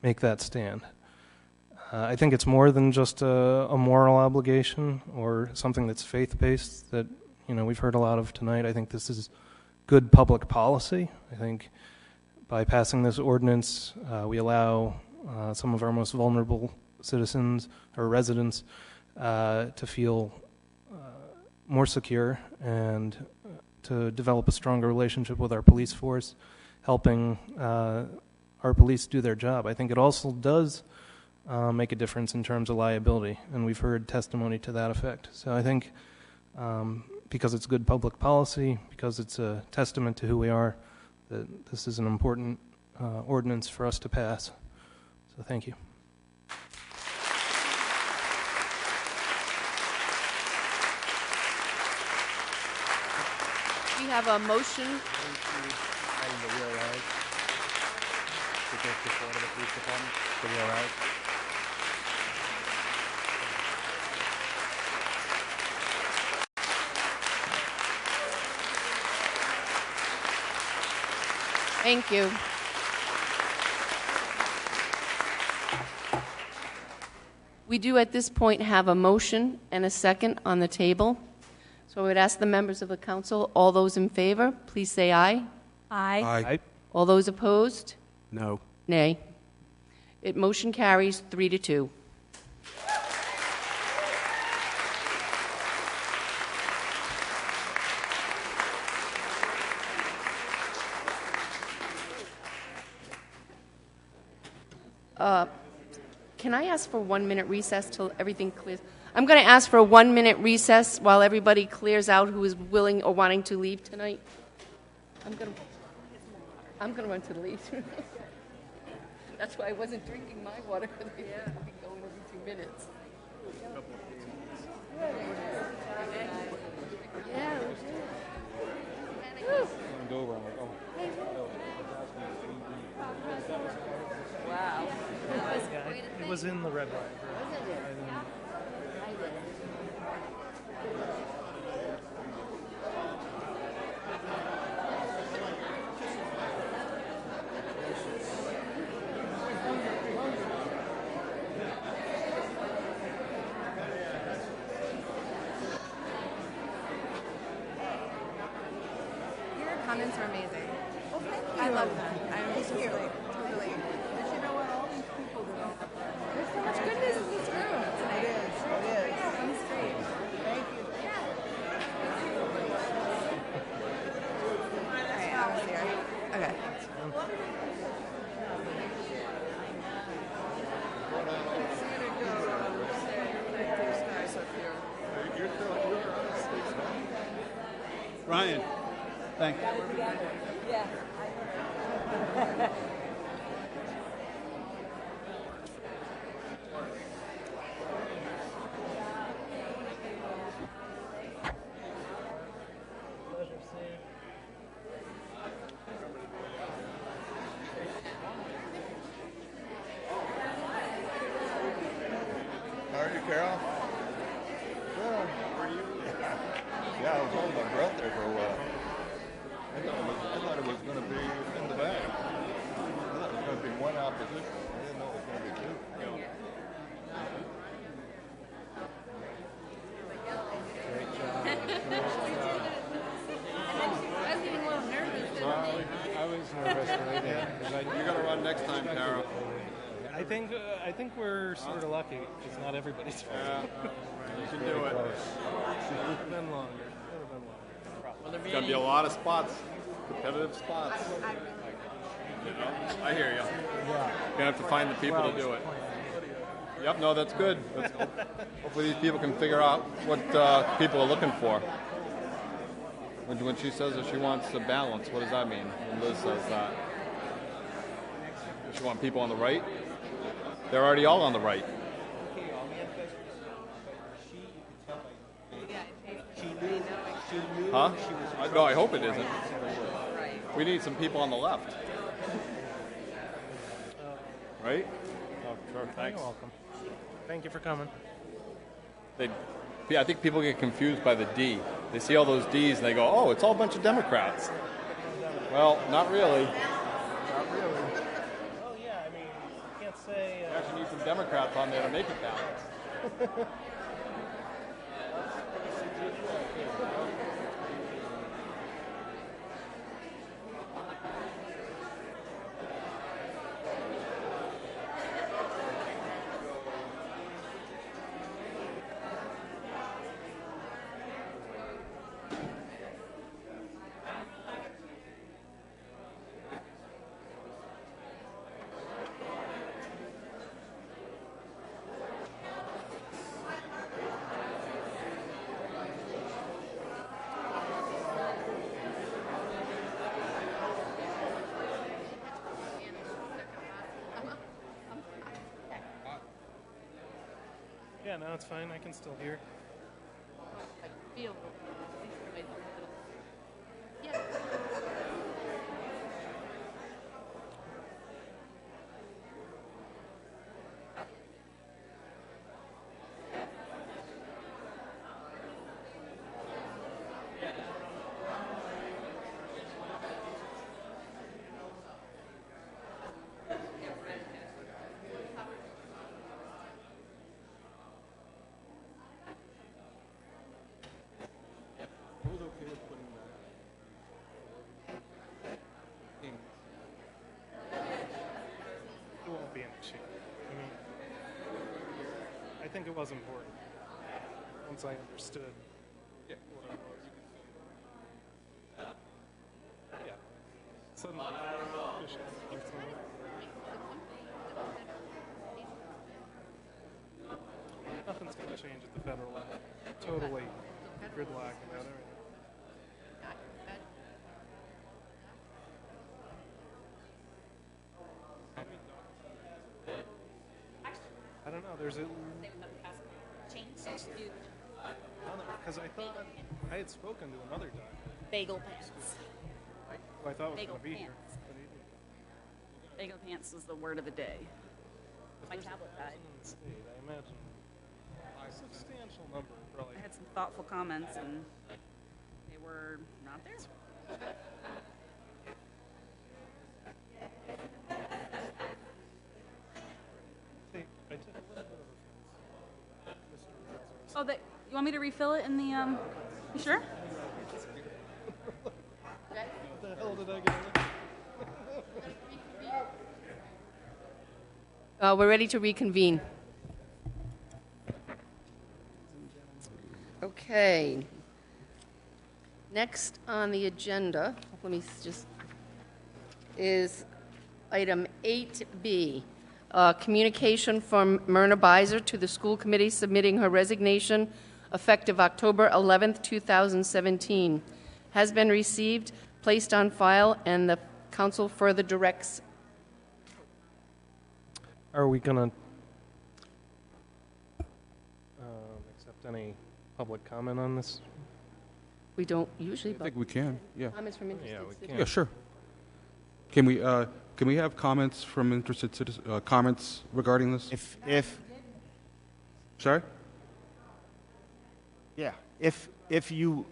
make that stand. I think it's more than just a moral obligation or something that's faith-based that we've heard a lot of tonight. I think this is good public policy. I think by passing this ordinance, we allow some of our most vulnerable citizens or residents to feel more secure and to develop a stronger relationship with our police force, helping our police do their job. I think it also does make a difference in terms of liability, and we've heard testimony to that effect. So I think because it's good public policy, because it's a testament to who we are, that this is an important ordinance for us to pass. So thank you. We have a motion. Thank you. We do at this point have a motion and a second on the table. So I would ask the members of the council, all those in favor, please say aye. Aye. Aye. All those opposed? No. Nay. Motion carries 3-2. Can I ask for 1 minute recess till everything clears? I'm going to ask for a 1 minute recess while everybody clears out who is willing or wanting to leave tonight. I'm going to run to the leave. That's why I wasn't drinking my water, because I would be going every 2 minutes. Yeah. Wow. It was in the red line. Your comments are amazing. Oh, thank you. I love that. I'm just totally. But you know what? All these people that all there's so much goodness in this room. It is. I'm straight. Thank you. All right, I was here. Okay. Ryan, thank you. Yeah. How are you, Carol? Good. How are you? Yeah, I was holding my breath there for a while. I thought it was going to be in the bag. I thought it was going to be one opposition. I didn't know it was going to be two. Great job. I was getting a little nervous. I was nervous really. You're going to run next time, Carol. I think we're sort of lucky. It's not everybody's fault. You can do it. It would have been longer. It's going to be a lot of spots, competitive spots. You know, I hear you. You're going to have to find the people to do it. Yep, no, that's good. Hopefully these people can figure out what people are looking for. When she says that she wants a balance, what does that mean? When Liz says that. Does she want people on the right? They're already all on the right. Huh? No, I hope it isn't. We need some people on the left. Right? Oh, sure, thanks. You're welcome. Thank you for coming. I think people get confused by the D. They see all those Ds and they go, oh, it's all a bunch of Democrats. Well, not really. Not really. Oh, yeah, I mean, you can't say... You actually need some Democrats on there to make it balanced. Yeah, no, it's fine. I can still hear. I feel. It won't be an issue. I mean, I think it was important. Once I understood what it was. Yeah. Suddenly, nothing's going to change at the federal level. Totally gridlock about everything. I don't know. There's a because I thought I had spoken to another doctor. Bagel pants. Who I thought was Bagel going to be here. pants. Bagel pants is the word of the day. My tablet died. State, I imagine a substantial number, probably. I had some thoughtful comments, and they were not there. I took a little bit of offense. Oh, you want me to refill it in the, you sure? What the hell did I get? We're ready to reconvene. Okay. Next on the agenda, let me just, is item 8B. Communication from Myrna Beiser to the school committee submitting her resignation effective October 11th, 2017. Has been received, placed on file, and the council further directs. Are we going to accept any public comment on this? We don't usually. I think we can, yeah. Comments from interested citizens. Yeah, sure. Can we have comments from interested citizens, comments regarding this? If Sorry? Yeah, if you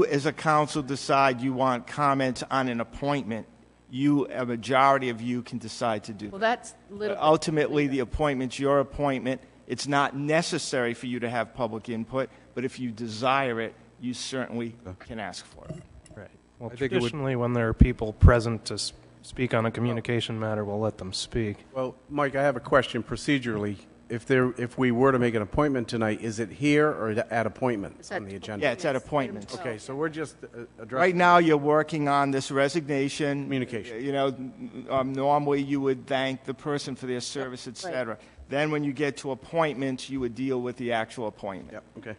as a council decide you want comments on an appointment, a majority of you can decide to do that. Well, that's little. Ultimately, the appointment's your appointment. It's not necessary for you to have public input, but if you desire it, you certainly can ask for it. Right. Well, traditionally, when there are people present to speak on a communication matter, we'll let them speak. Well, Mike, I have a question procedurally. if we were to make an appointment tonight, is it here or at appointment on the agenda? Yeah, it's at appointments. Okay, so we're just addressing. Right now, you're working on this resignation. Communication. You know, normally you would thank the person for their service, et cetera. Then when you get to appointments, you would deal with the actual appointment. Yep, okay.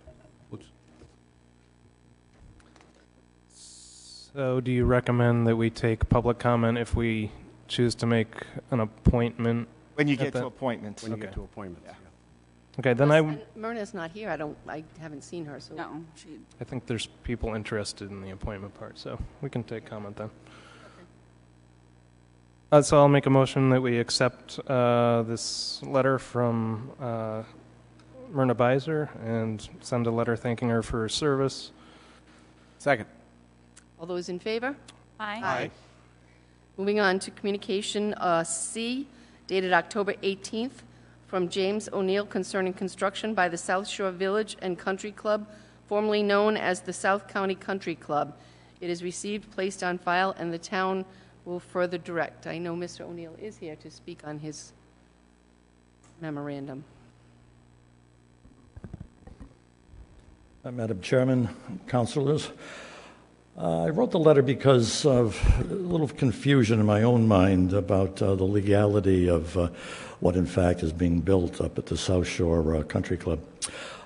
So do you recommend that we take public comment if we choose to make an appointment? When you get to appointments. When you get to appointments. Yeah. Okay, then Myrna's not here. I haven't seen her, so. No, I think there's people interested in the appointment part, so we can take comment then. So I'll make a motion that we accept this letter from Myrna Beiser and send a letter thanking her for her service. Second. All those in favor? Aye. Aye. Moving on to communication C, dated October 18th, from James O'Neill concerning construction by the South Shore Village and Country Club, formerly known as the South County Country Club. It is received, placed on file, and the town will further direct. I know Mr. O'Neill is here to speak on his memorandum. Madam Chairman, councilors, I wrote the letter because of a little confusion in my own mind about the legality of what in fact is being built up at the South Shore Country Club.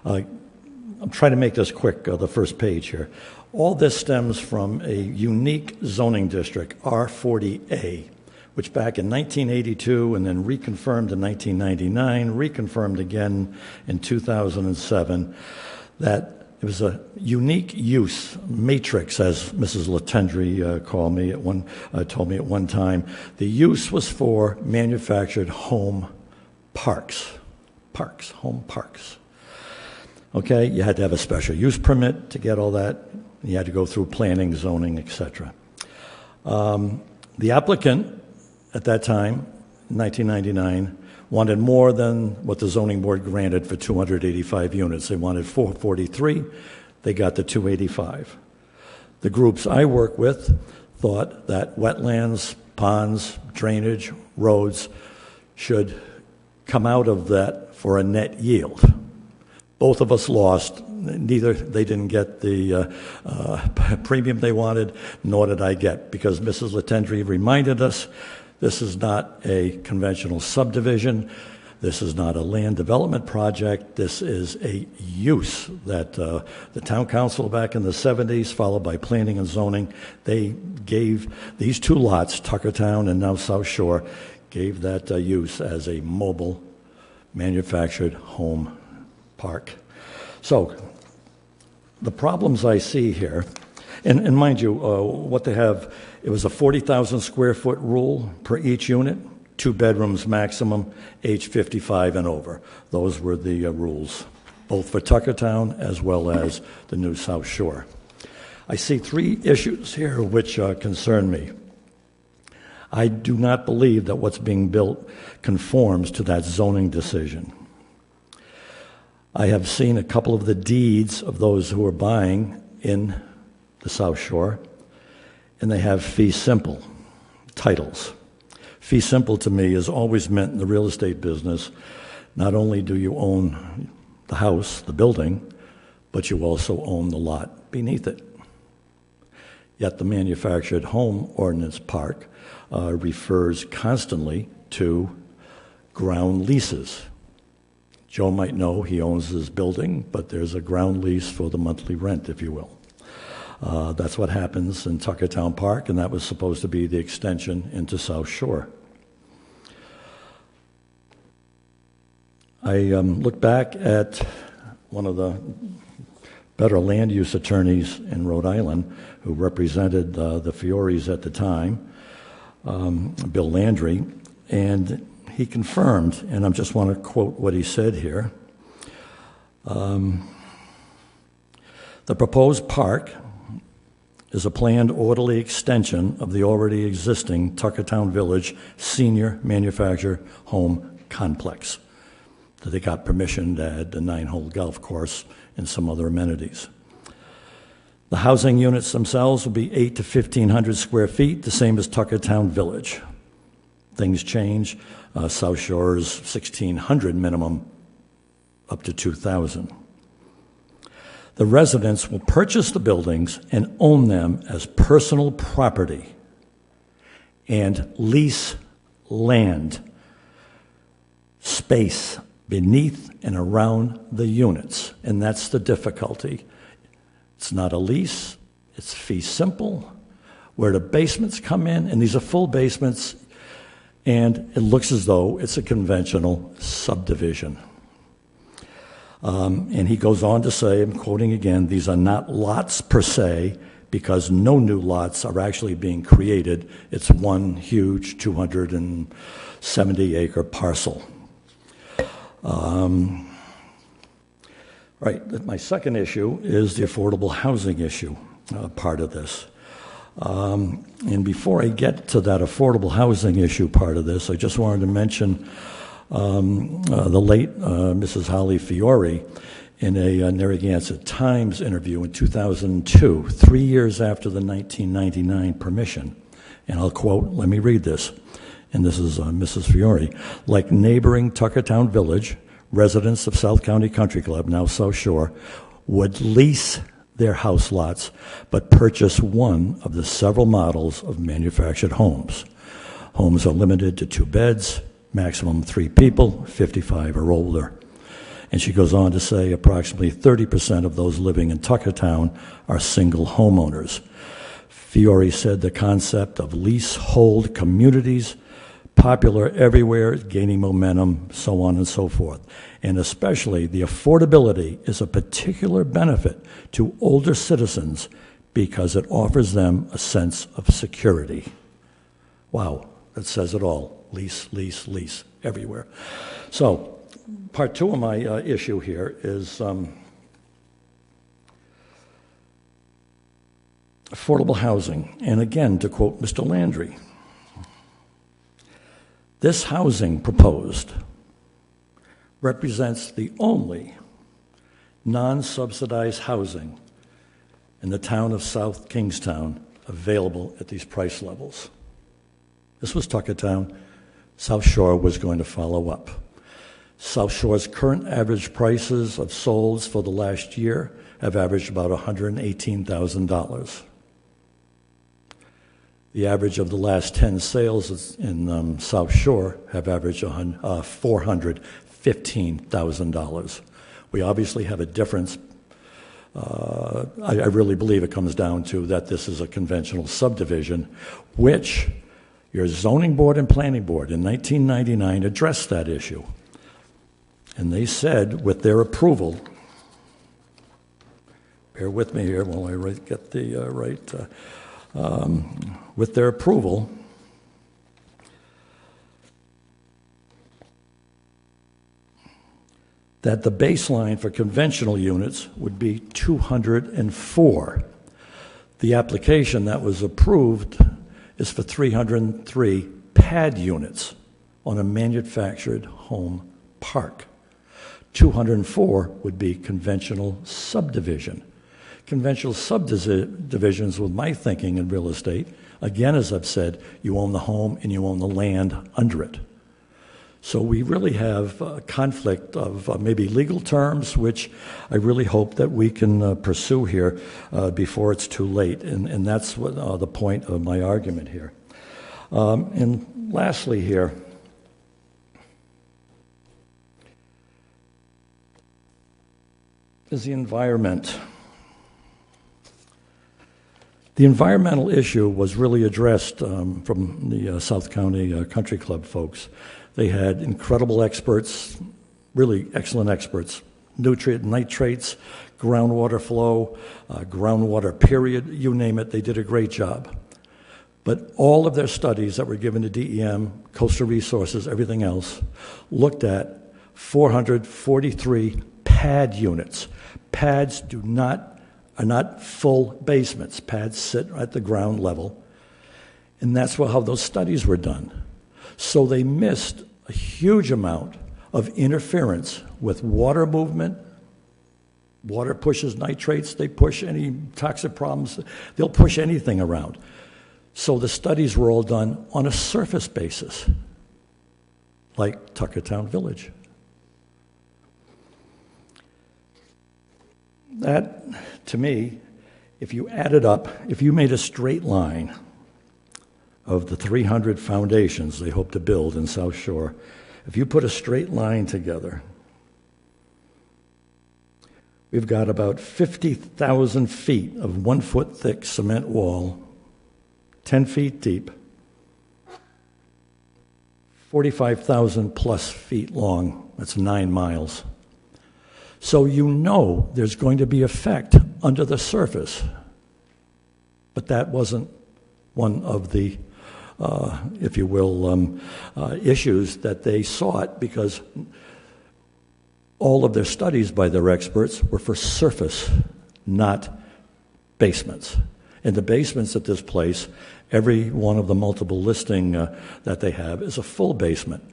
I'm trying to make this quick, the first page here. All this stems from a unique zoning district, R40A, which back in 1982 and then reconfirmed in 1999, reconfirmed again in 2007, that it was a unique use matrix, as Mrs. Latendry told me at one time. The use was for manufactured home parks. Home parks. Okay, you had to have a special use permit to get all that. You had to go through planning, zoning, etc. The applicant at that time, 1999, wanted more than what the zoning board granted for 285 units. They wanted 443. They got the 285. The groups I work with thought that wetlands, ponds, drainage, roads should come out of that for a net yield. Both of us lost. They didn't get the premium they wanted, nor did I get, because Mrs. Latendry reminded us this is not a conventional subdivision. This is not a land development project. This is a use that the town council back in the 70s, followed by planning and zoning, they gave these two lots, Tuckertown and now South Shore, gave that use as a mobile manufactured home park. So the problems I see here, and mind you, what they have, it was a 40,000 square foot rule per each unit, 2 bedrooms maximum, age 55 and over. Those were the rules, both for Tuckertown as well as the new South Shore. I see 3 issues here which concern me. I do not believe that what's being built conforms to that zoning decision. I have seen a couple of the deeds of those who are buying in the South Shore, and they have fee simple titles. Fee simple to me is always meant in the real estate business. Not only do you own the house, the building, but you also own the lot beneath it. Yet the manufactured home ordinance park refers constantly to ground leases. Joe might know he owns his building, but there's a ground lease for the monthly rent, if you will. That's what happens in Tuckertown Park, and that was supposed to be the extension into South Shore. I look back at one of the better land use attorneys in Rhode Island who represented the Fioris at the time, Bill Landry, and he confirmed, and I just want to quote what he said here. The proposed park is a planned orderly extension of the already existing Tuckertown Village Senior Manufactured Home Complex that they got permission to add the 9-hole golf course and some other amenities. The housing units themselves will be 8 to 1,500 square feet, the same as Tuckertown Village. things change. South Shore's 1,600 minimum, up to 2,000. The residents will purchase the buildings and own them as personal property and lease land space beneath and around the units. And that's the difficulty. It's not a lease, it's fee simple, where the basements come in, and these are full basements, and it looks as though it's a conventional subdivision. And he goes on to say, I'm quoting again, these are not lots per se, because no new lots are actually being created. It's one huge 270-acre parcel. Right, my second issue is the affordable housing issue, part of this. And before I get to that affordable housing issue part of this, I just wanted to mention the late Mrs. Holly Fiore in a Narragansett Times interview in 2002, 3 years after the 1999 permission. And I'll quote, let me read this. And this is Mrs. Fiore. Like neighboring Tuckertown Village, residents of South County Country Club, now South Shore, would lease their house lots, but purchase one of the several models of manufactured homes. Homes are limited to 2 beds, maximum 3 people, 55 or older. And she goes on to say approximately 30% of those living in Tuckertown are single homeowners. Fiore said the concept of leasehold communities, popular everywhere, gaining momentum, so on and so forth. And especially the affordability is a particular benefit to older citizens because it offers them a sense of security. Wow, that says it all. Lease, lease, lease, everywhere. So, part 2 of my issue here is affordable housing. And again, to quote Mr. Landry, this housing proposed represents the only non-subsidized housing in the town of South Kingstown available at these price levels. This was Tuckertown. South Shore was going to follow up. South Shore's current average prices of solds for the last year have averaged about $118,000. The average of the last 10 sales in South Shore have averaged $415,000. We obviously have a difference. I really believe it comes down to that this is a conventional subdivision, which your zoning board and planning board in 1999 addressed that issue. And they said, with their approval, bear with me here while I get the with their approval, that the baseline for conventional units would be 204. The application that was approved is for 303 pad units on a manufactured home park. 204 would be conventional subdivision. Conventional subdivisions, with my thinking in real estate, again, as I've said, you own the home and you own the land under it. So we really have a conflict of maybe legal terms, which I really hope that we can pursue here before it's too late. And that's what, the point of my argument here. And lastly here, is the environment. The environmental issue was really addressed from the South County Country Club folks. They had incredible experts, really excellent experts, nitrates, groundwater flow, groundwater period, you name it, they did a great job. But all of their studies that were given to DEM, Coastal Resources, everything else, looked at 443 pad units. Pads are not full basements. Pads sit at the ground level. And that's how those studies were done. So they missed a huge amount of interference with water movement. Water pushes nitrates. They push any toxic problems. They'll push anything around. So the studies were all done on a surface basis. like Tuckertown Village. That, to me, if you added up, if you made a straight line of the 300 foundations they hope to build in South Shore, if you put a straight line together, we've got about 50,000 feet of 1-foot thick cement wall, 10 feet deep, 45,000 plus feet long. That's 9 miles. So you know there's going to be effect under the surface. But that wasn't one of the, if you will, issues that they sought, because all of their studies by their experts were for surface, not basements. In the basements at this place, every one of the multiple listing that they have is a full basement.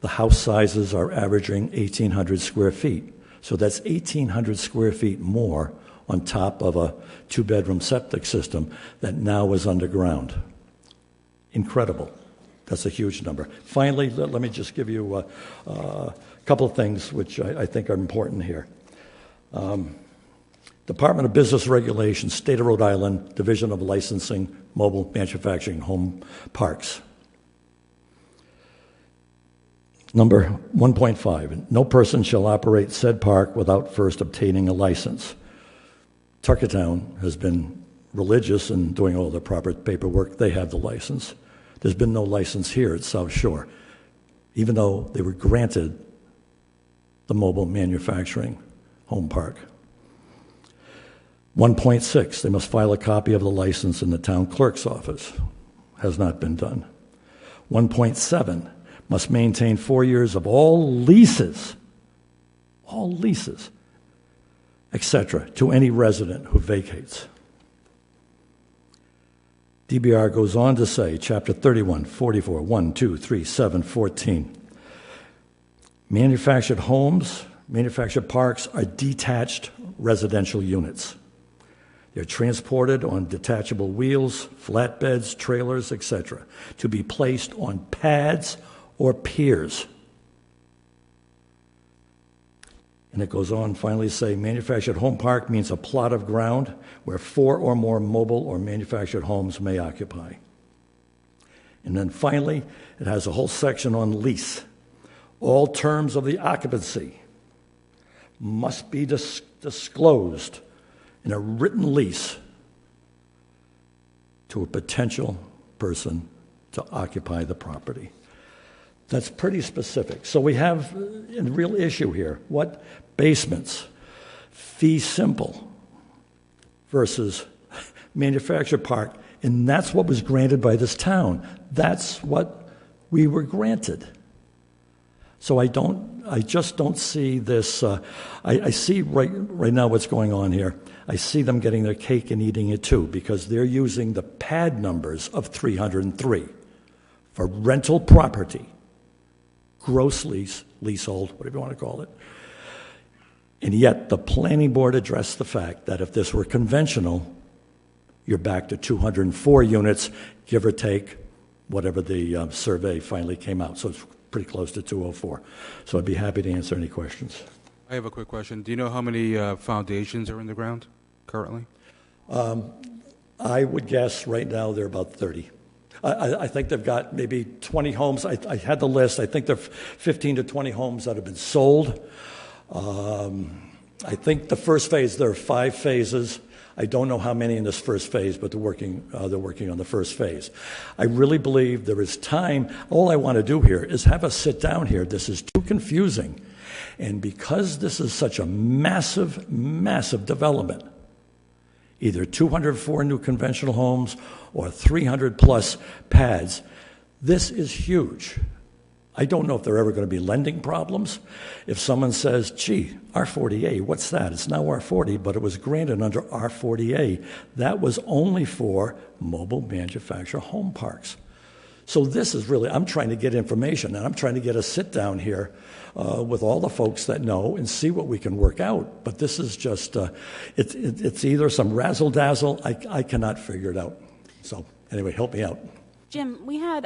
The house sizes are averaging 1,800 square feet. So that's 1,800 square feet more on top of a 2-bedroom septic system that now is underground. Incredible. That's a huge number. Finally, let me just give you a couple of things which I think are important here. Department of Business Regulations, State of Rhode Island, Division of Licensing, Mobile Manufacturing Home Parks. Number 1.5, no person shall operate said park without first obtaining a license. Tuckertown has been religious in doing all the proper paperwork. They have the license. There's been no license here at South Shore, even though they were granted the mobile manufacturing home park. 1.6, they must file a copy of the license in the town clerk's office. Has not been done. 1.7, must maintain 4 years of all leases, etc., to any resident who vacates. DBR goes on to say, Chapter 31, 44, 1, 2, 3, 7, 14. Manufactured homes, manufactured parks are detached residential units. They're transported on detachable wheels, flatbeds, trailers, etc., to be placed on pads or piers. And it goes on finally to say, manufactured home park means a plot of ground where 4 or more mobile or manufactured homes may occupy. And then finally, it has a whole section on lease. All terms of the occupancy must be disclosed in a written lease to a potential person to occupy the property. That's pretty specific. So we have a real issue here. What basements, fee simple versus manufactured park, and that's what was granted by this town. That's what we were granted. So I just don't see this. I see right now what's going on here. I see them getting their cake and eating it too, because they're using the pad numbers of 303 for rental property. Gross lease, leasehold, whatever you want to call it. And yet the planning board addressed the fact that if this were conventional, you're back to 204 units, give or take, whatever the survey finally came out. So it's pretty close to 204. So I'd be happy to answer any questions. I have a quick question. Do you know how many foundations are in the ground currently? I would guess right now they're about 30. I think they've got maybe 20 homes. I had the list. I think there are 15 to 20 homes that have been sold. I think the first phase, there are 5 phases. I don't know how many in this first phase, but they're working on the first phase. I really believe there is time. All I want to do here is have us sit down here. This is too confusing. And because this is such a massive, massive development, either 204 new conventional homes or 300 plus pads, this is huge. I don't know if there are ever going to be lending problems. If someone says, gee, R40A, what's that? It's now R40, but it was granted under R40A. That was only for mobile manufactured home parks. So this is really, I'm trying to get information, and I'm trying to get a sit down here with all the folks that know and see what we can work out. But this is just, it's either some razzle-dazzle. I cannot figure it out. So anyway, help me out. Jim, we had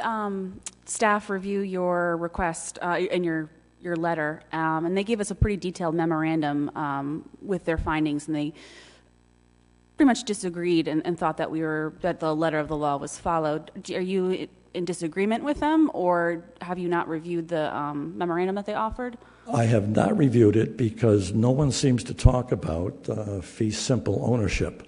staff review your request and your letter, and they gave us a pretty detailed memorandum with their findings, and they pretty much disagreed and thought that that the letter of the law was followed. Are you in disagreement with them, or have you not reviewed the memorandum that they offered? I have not reviewed it because no one seems to talk about fee simple ownership.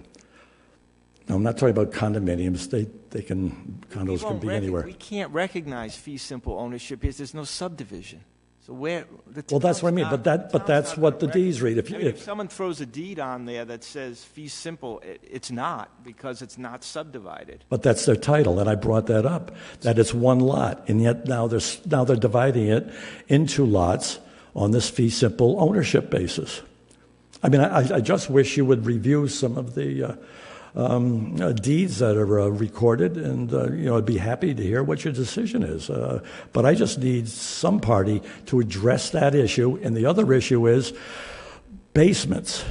Now, I'm not talking about condominiums. Condos can be anywhere. We can't recognize fee simple ownership because there's no subdivision. So well, that's what I mean. But that's what the deeds read. If someone throws a deed on there that says fee simple, it's not, because it's not subdivided. But that's their title, and I brought that up. That it's one lot, and yet now they're dividing it into lots on this fee simple ownership basis. I mean, I just wish you would review some of the deeds that are recorded, and I'd be happy to hear what your decision is. But I just need some party to address that issue. And the other issue is basements.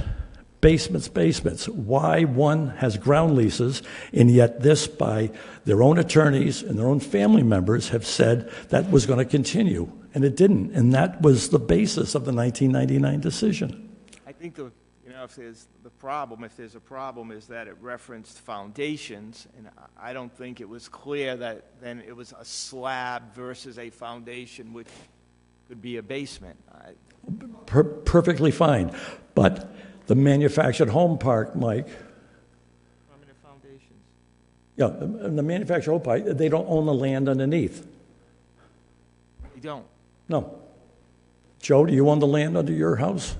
Why one has ground leases, and yet this, by their own attorneys and their own family members, have said that was going to continue, and it didn't. And that was the basis of the 1999 decision. I think if there's a problem, is that it referenced foundations, and I don't think it was clear that then it was a slab versus a foundation, which could be a basement. Perfectly fine, but the manufactured home park, Mike. Permanent foundations. Yeah, the manufactured home park, they don't own the land underneath. You don't? No. Joe, do you own the land under your house?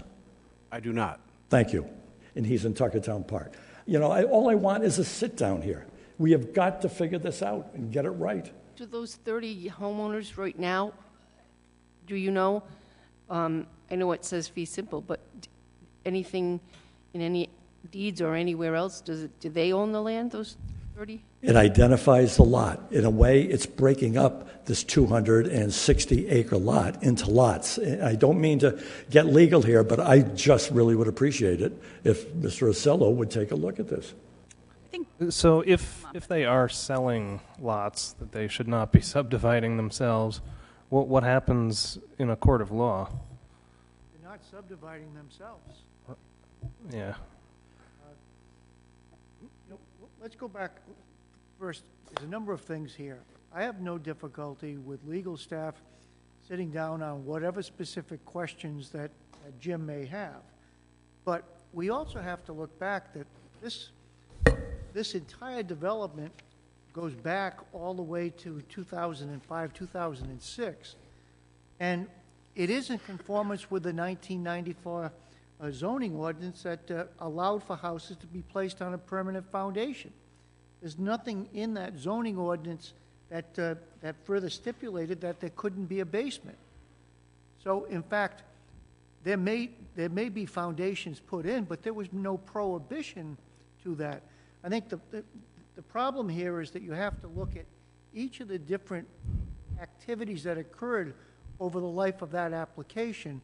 I do not. Thank you. And he's in Tuckertown Park. All I want is a sit down here. We have got to figure this out and get it right. Do those 30 homeowners right now, do you know, I know it says fee simple, but anything in any deeds or anywhere else, do they own the land, those 30? It identifies the lot. In a way, it's breaking up this 260-acre lot into lots. I don't mean to get legal here, but I just really would appreciate it if Mr. Ocello would take a look at this. So if they are selling lots that they should not be subdividing themselves, what happens in a court of law? They're not subdividing themselves. Yeah. Let's go back. First, there's a number of things here. I have no difficulty with legal staff sitting down on whatever specific questions that Jim may have. But we also have to look back that this entire development goes back all the way to 2005, 2006. And it is in conformance with the 1994 zoning ordinance that allowed for houses to be placed on a permanent foundation. There's nothing in that zoning ordinance that further stipulated that there couldn't be a basement. So, in fact, there may be foundations put in, but there was no prohibition to that. I think the problem here is that you have to look at each of the different activities that occurred over the life of that application,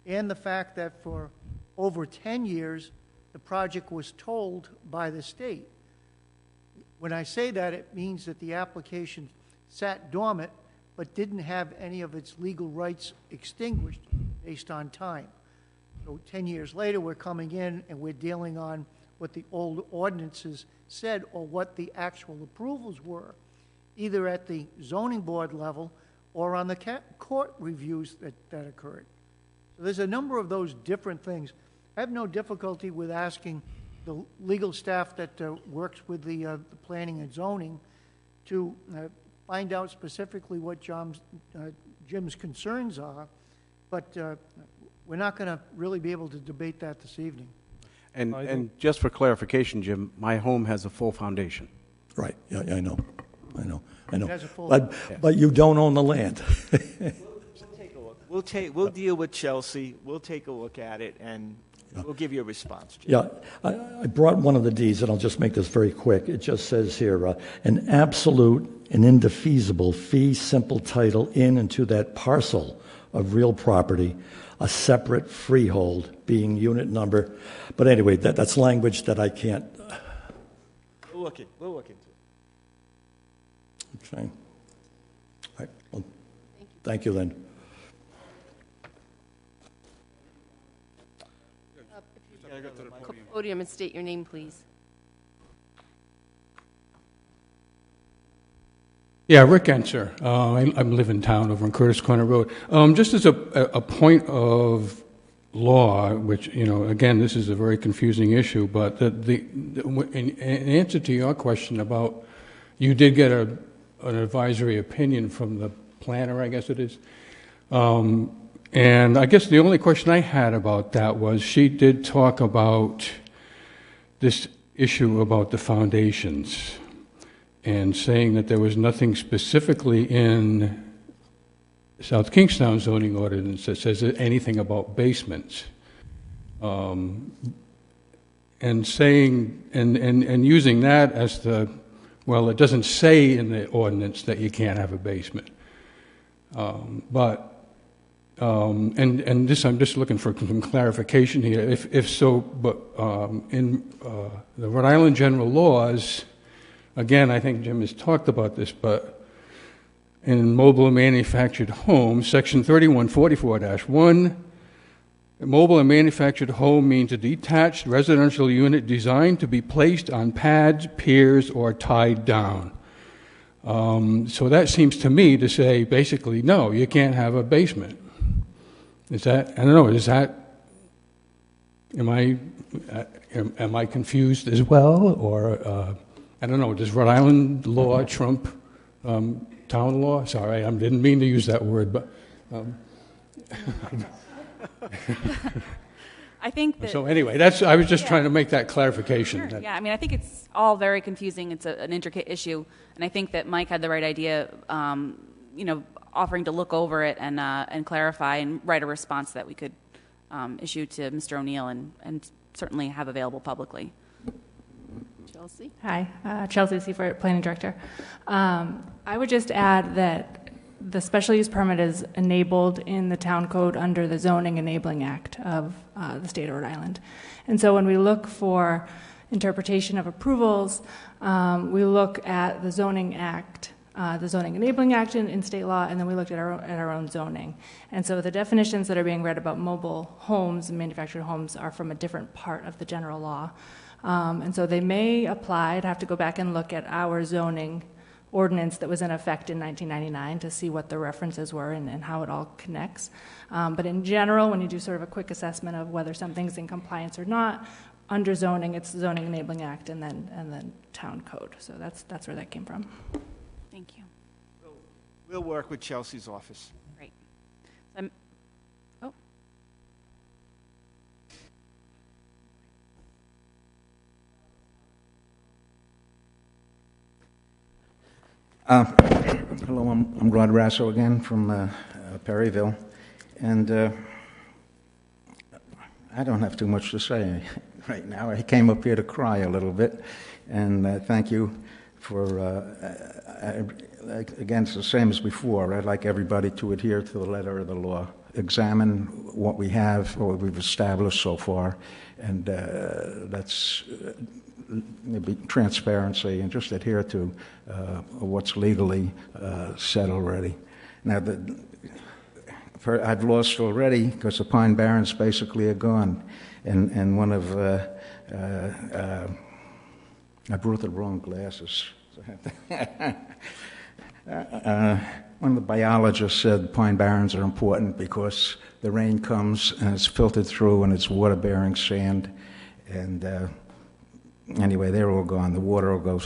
and the fact that for over 10 years, the project was tolled by the state. When I say that, it means that the application sat dormant but didn't have any of its legal rights extinguished based on time. So 10 years later, we're coming in and we're dealing on what the old ordinances said or what the actual approvals were, either at the zoning board level or on the court reviews that occurred. So there's a number of those different things. I have no difficulty with asking the legal staff that works with the planning and zoning to find out specifically what Jim's concerns are, but we're not going to really be able to debate that this evening. And just for clarification, Jim, my home has a full foundation. Right. Yeah, I know. It has a full but you don't own the land. We'll take a look. We'll deal with Chelsea. We'll take a look at it, and we'll give you a response, Jim. Yeah, I brought one of the deeds, and I'll just make this very quick. It just says here, an absolute and indefeasible fee simple title in and to that parcel of real property, a separate freehold being unit number. But anyway, that's language that I can't. We'll look into it. Okay. All right. Thank you, Lynn. Podium and state your name, please. Yeah, Rick Enser. I live in town over on Curtis Corner Road. Just as a point of law, which, again, this is a very confusing issue, but in answer to your question about, you did get an advisory opinion from the planner, I guess it is. And I guess the only question I had about that was, she did talk about this issue about the foundations and saying that there was nothing specifically in South Kingstown zoning ordinance that says anything about basements. And saying, and using that as the, well, it doesn't say in the ordinance that you can't have a basement. And this, I'm just looking for some clarification here. If so, but in the Rhode Island general laws, again, I think Jim has talked about this, but in mobile and manufactured homes, section 3144-1, a mobile and manufactured home means a detached residential unit designed to be placed on pads, piers, or tied down. So that seems to me to say, basically, no, you can't have a basement. Is that, I don't know, is that, am I confused as well? Or, I don't know, does Rhode Island law trump town law? Sorry, I didn't mean to use that word, but. I think that. So anyway, I was just trying to make that clarification. Sure. Yeah, I mean, I think it's all very confusing. It's an intricate issue, and I think that Mike had the right idea, offering to look over it and clarify and write a response that we could issue to Mr. O'Neill and certainly have available publicly. Chelsea? Hi, Chelsea Seifert, Planning Director. I would just add that the special use permit is enabled in the town code under the Zoning Enabling Act of the state of Rhode Island. And so when we look for interpretation of approvals, we look at the Zoning Act, the Zoning Enabling Act in state law, and then we looked at our own zoning. And so the definitions that are being read about mobile homes and manufactured homes are from a different part of the general law. And so they may apply. I'd have to go back and look at our zoning ordinance that was in effect in 1999 to see what the references were and how it all connects. But in general, when you do sort of a quick assessment of whether something's in compliance or not, under zoning, it's the Zoning Enabling Act and then town code. So that's where that came from. Thank you. We'll work with Chelsea's office. Great. Hello, I'm Rod Rasso again from Perryville, and I don't have too much to say right now. I came up here to cry a little bit, and thank you for, again, it's the same as before. I'd like everybody to adhere to the letter of the law, examine what we have or what we've established so far, and that's maybe transparency and just adhere to what's legally said already. Now, I've lost already because the Pine Barrens basically are gone, and one of I brought the wrong glasses. One of the biologists said Pine Barrens are important because the rain comes and it's filtered through and it's water-bearing sand, and anyway, they're all gone. The water will go,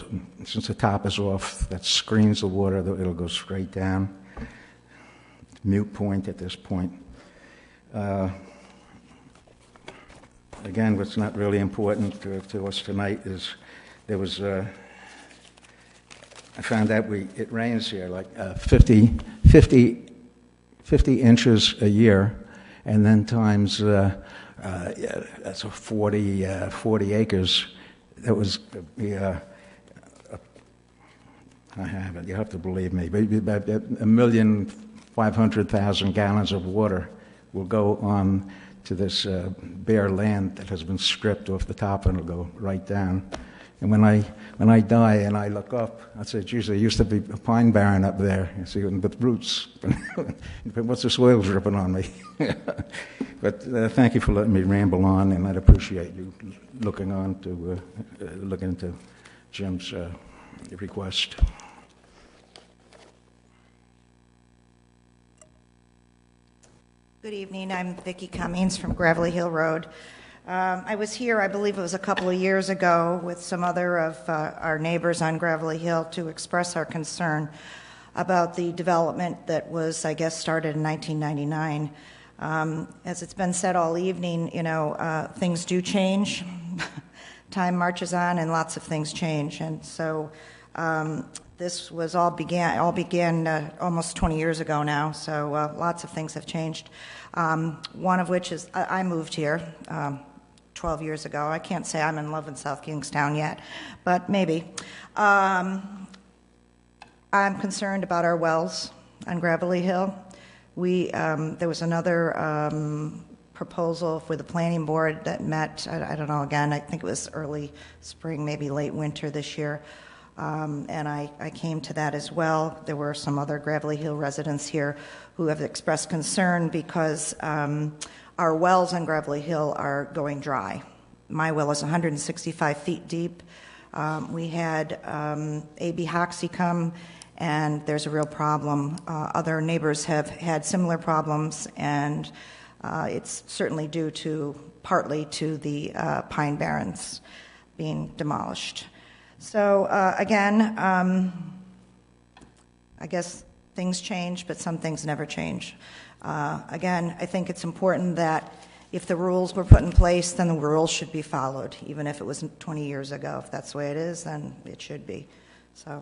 since the top is off, that screens the water, it'll go straight down. Mute point at this point. Again, what's not really important to us tonight is there was, I found out it rains here like 50 inches a year, and then times, that's 40 acres. That was I have it. You have to believe me. About 1,500,000 gallons of water will go on to this bare land that has been stripped off the top, and it'll go right down. And when I die and I look up, I say, geez, there used to be a pine barren up there, you see, with roots. But what's the soil dripping on me? But thank you for letting me ramble on, and I'd appreciate you looking into Jim's request. Good evening. I'm Vicki Cummings from Gravelly Hill Road. I was here, I believe it was a couple of years ago, with some other of our neighbors on Gravelly Hill to express our concern about the development that was, I guess, started in 1999. As it's been said all evening, things do change. Time marches on, and lots of things change. And so this was all began almost 20 years ago now. So lots of things have changed. One of which is I moved here 12 years ago. I can't say I'm in love with South Kingstown yet, but maybe. I'm concerned about our wells on Gravelly Hill. There was another proposal for the planning board that met, I don't know, again, I think it was early spring, maybe late winter this year, and I came to that as well. There were some other Gravelly Hill residents here who have expressed concern because our wells on Gravelly Hill are going dry. My well is 165 feet deep. We had A.B. Hoxie come, and there's a real problem. Other neighbors have had similar problems, and it's certainly due partly to the pine barrens being demolished. So again, I guess things change, but some things never change. Again, I think it's important that if the rules were put in place, then the rules should be followed, even if it was 20 years ago. If that's the way it is, then it should be. So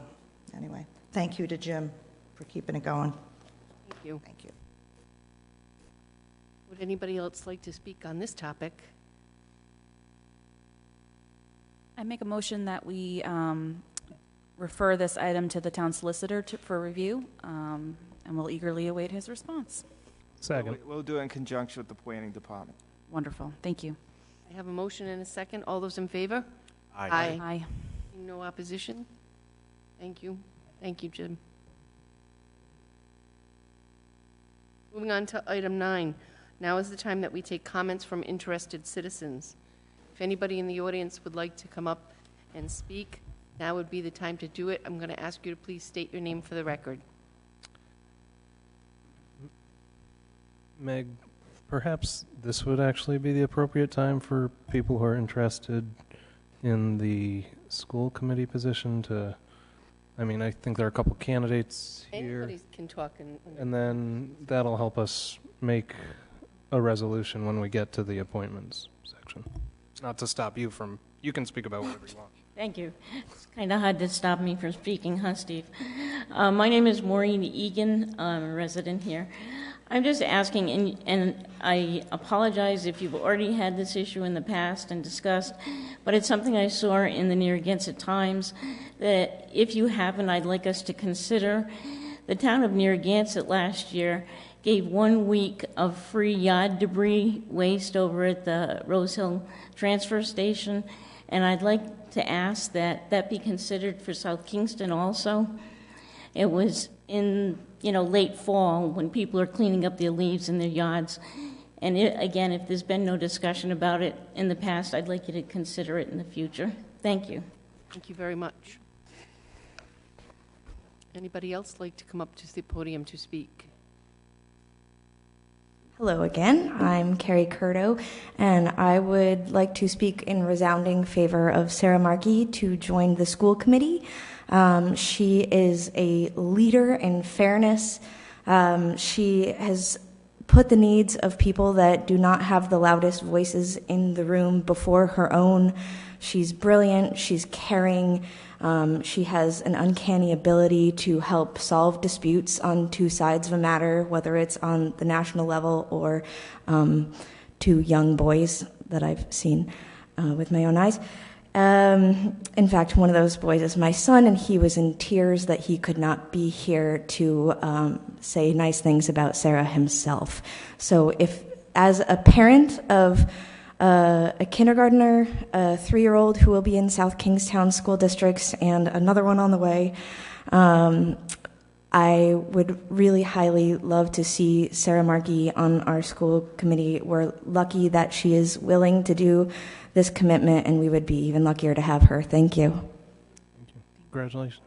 anyway, thank you to Jim for keeping it going. Thank you. Thank you. Would anybody else like to speak on this topic? I make a motion that we refer this item to the town solicitor for review, and we'll eagerly await his response. Second. We'll do it in conjunction with the planning department. Wonderful. Thank you. I have a motion and a second. All those in favor? Aye. Aye. No opposition? Thank you. Thank you, Jim. Moving on to item 9. Now is the time that we take comments from interested citizens. If anybody in the audience would like to come up and speak, now would be the time to do it. I'm going to ask you to please state your name for the record. Meg, perhaps this would actually be the appropriate time for people who are interested in the school committee position to, I think there are a couple candidates here. Anybody can talk. And then that'll help us make a resolution when we get to the appointments section. Not to stop you from, you can speak about whatever you want. Thank you. It's kind of hard to stop me from speaking, huh, Steve? My name is Maureen Egan. I'm a resident here. I'm just asking, and I apologize if you've already had this issue in the past and discussed, but it's something I saw in the Narragansett Times that if you haven't, I'd like us to consider. The town of Narragansett last year gave 1 week of free yard debris waste over at the Rose Hill transfer station, and I'd like to ask that that be considered for South Kingston also. It was in late fall when people are cleaning up their leaves in their yards, and again, if there's been no discussion about it in the past, I'd like you to consider it in the future. Thank you. Thank you very much. Anybody else like to come up to the podium to speak? Hello again. I'm Carrie Curto, and I would like to speak in resounding favor of Sarah Markey to join the school committee. She is a leader in fairness. She has put the needs of people that do not have the loudest voices in the room before her own. She's brilliant. She's caring. She has an uncanny ability to help solve disputes on two sides of a matter, whether it's on the national level or to young boys that I've seen with my own eyes. In fact, one of those boys is my son, and he was in tears that he could not be here to say nice things about Sarah himself. So if, as a parent of a kindergartner, a 3-year-old who will be in South Kingstown school districts, and another one on the way. I would really highly love to see Sarah Markey on our school committee. We're lucky that she is willing to do this commitment, and we would be even luckier to have her. Thank you. Congratulations.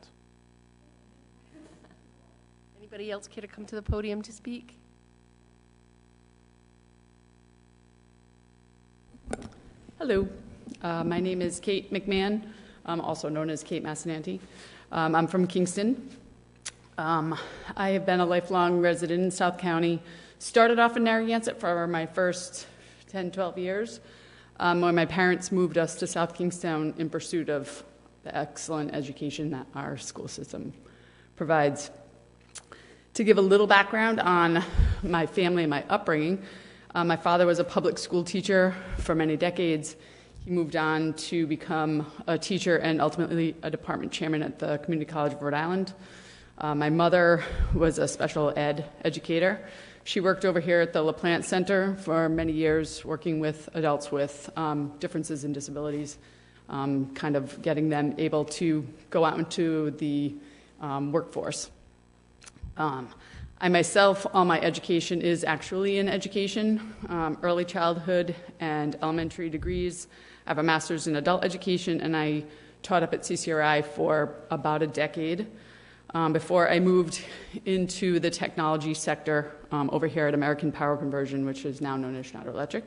Anybody else care to come to the podium to speak? Hello, my name is Kate McMahon, also known as Kate Massananti. I'm from Kingston. I have been a lifelong resident in South County. Started off in Narragansett for my first 10, 12 years, when my parents moved us to South Kingstown in pursuit of the excellent education that our school system provides. To give a little background on my family and my upbringing, my father was a public school teacher for many decades. He moved on to become a teacher and ultimately a department chairman at the Community College of Rhode Island. My mother was a special ed educator. She worked over here at the LaPlante Center for many years, working with adults with differences in disabilities, kind of getting them able to go out into the workforce. I myself, all my education is actually in education, early childhood and elementary degrees. I have a master's in adult education, and I taught up at CCRI for about a decade before I moved into the technology sector over here at American Power Conversion, which is now known as Schneider Electric.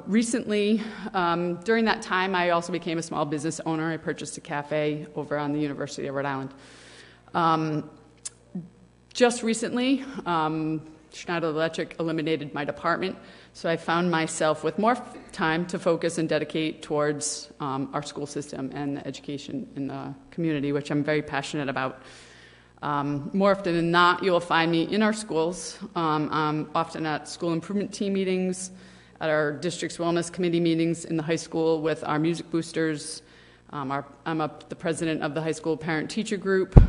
Recently, during that time, I also became a small business owner. I purchased a cafe over on the University of Rhode Island. Just recently, Schneider Electric eliminated my department, so I found myself with more time to focus and dedicate towards our school system and the education in the community, which I'm very passionate about. More often than not, you'll find me in our schools. I'm often at school improvement team meetings, at our district's wellness committee meetings in the high school with our music boosters. I'm the president of the high school parent-teacher group.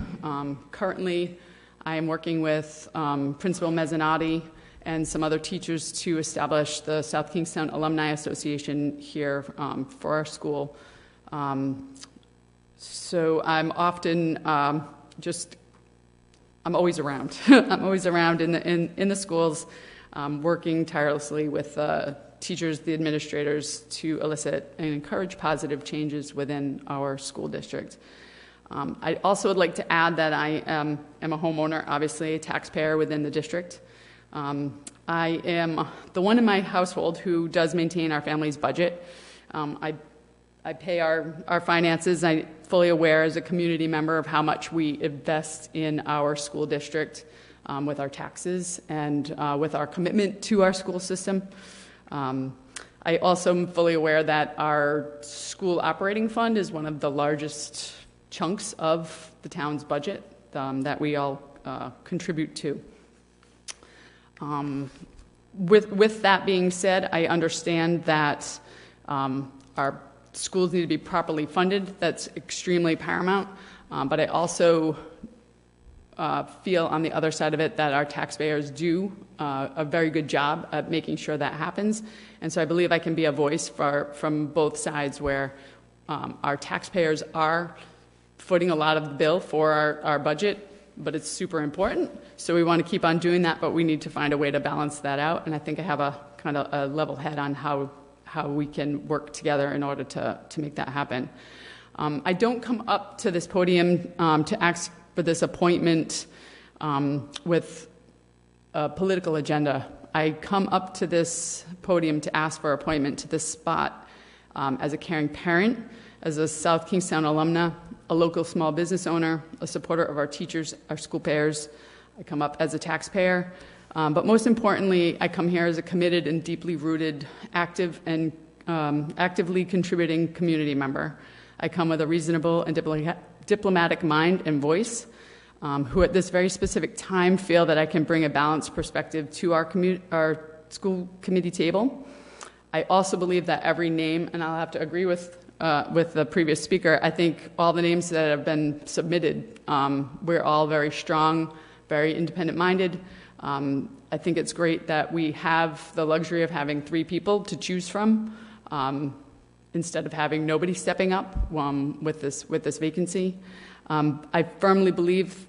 Currently, I am working with Principal Mezzanotte and some other teachers to establish the South Kingstown Alumni Association here for our school. So I'm often I'm always around. I'm always around in the schools, working tirelessly with teachers, the administrators, to elicit and encourage positive changes within our school district. I also would like to add that I am a homeowner, obviously a taxpayer within the district. I am the one in my household who does maintain our family's budget. I pay our finances. I'm fully aware as a community member of how much we invest in our school district with our taxes and with our commitment to our school system. I also am fully aware that our school operating fund is one of the largest chunks of the town's budget that we all contribute to. With that being said, I understand that our schools need to be properly funded. That's extremely paramount. But I also feel on the other side of it that our taxpayers do a very good job at making sure that happens. And so I believe I can be a voice from both sides where our taxpayers are footing a lot of the bill for our budget, but it's super important. So we want to keep on doing that, but we need to find a way to balance that out. And I think I have a kind of a level head on how we can work together in order to make that happen. I don't come up to this podium to ask for this appointment with a political agenda. I come up to this podium to ask for appointment to this spot as a caring parent, as a South Kingstown alumna, a local small business owner, a supporter of our teachers, our school payers. I come up as a taxpayer. But most importantly, I come here as a committed and deeply rooted, active and actively contributing community member. I come with a reasonable and diplomatic mind and voice, who at this very specific time feel that I can bring a balanced perspective to our school committee table. I also believe that every name, and I'll have to agree with the previous speaker, I think all the names that have been submitted, we're all very strong, very independent-minded. I think it's great that we have the luxury of having 3 people to choose from, instead of having nobody stepping up with this vacancy. I firmly believe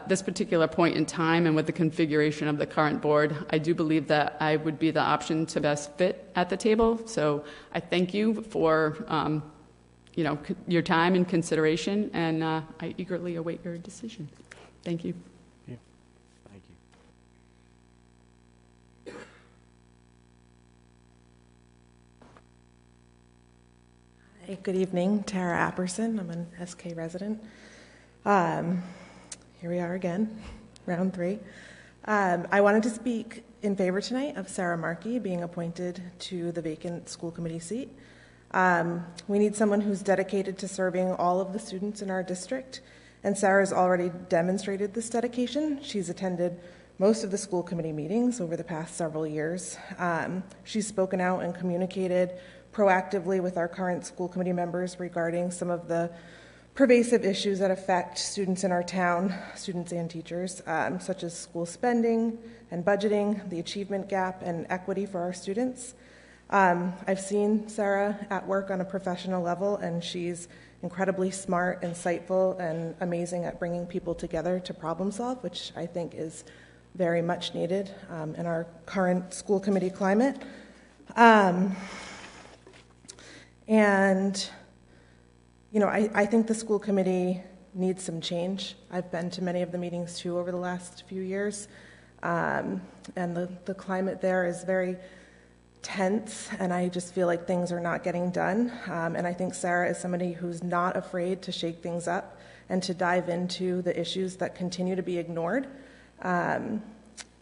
this particular point in time and with the configuration of the current board, I do believe that I would be the option to best fit at the table. So I thank you for your time and consideration, and I eagerly await your decision. Thank you. Thank you. Hi, good evening. Tara Apperson. I'm an SK resident. Here we are again, round 3. I wanted to speak in favor tonight of Sarah Markey being appointed to the vacant school committee seat. We need someone who's dedicated to serving all of the students in our district, and Sarah's already demonstrated this dedication. She's attended most of the school committee meetings over the past several years. She's spoken out and communicated proactively with our current school committee members regarding some of the pervasive issues that affect students in our town, students and teachers, such as school spending and budgeting, the achievement gap, and equity for our students. I've seen Sarah at work on a professional level, and she's incredibly smart, insightful, and amazing at bringing people together to problem solve, which I think is very much needed in our current school committee climate. I think the school committee needs some change. I've been to many of the meetings too over the last few years, and the climate there is very tense, and I just feel like things are not getting done. And I think Sarah is somebody who's not afraid to shake things up and to dive into the issues that continue to be ignored. And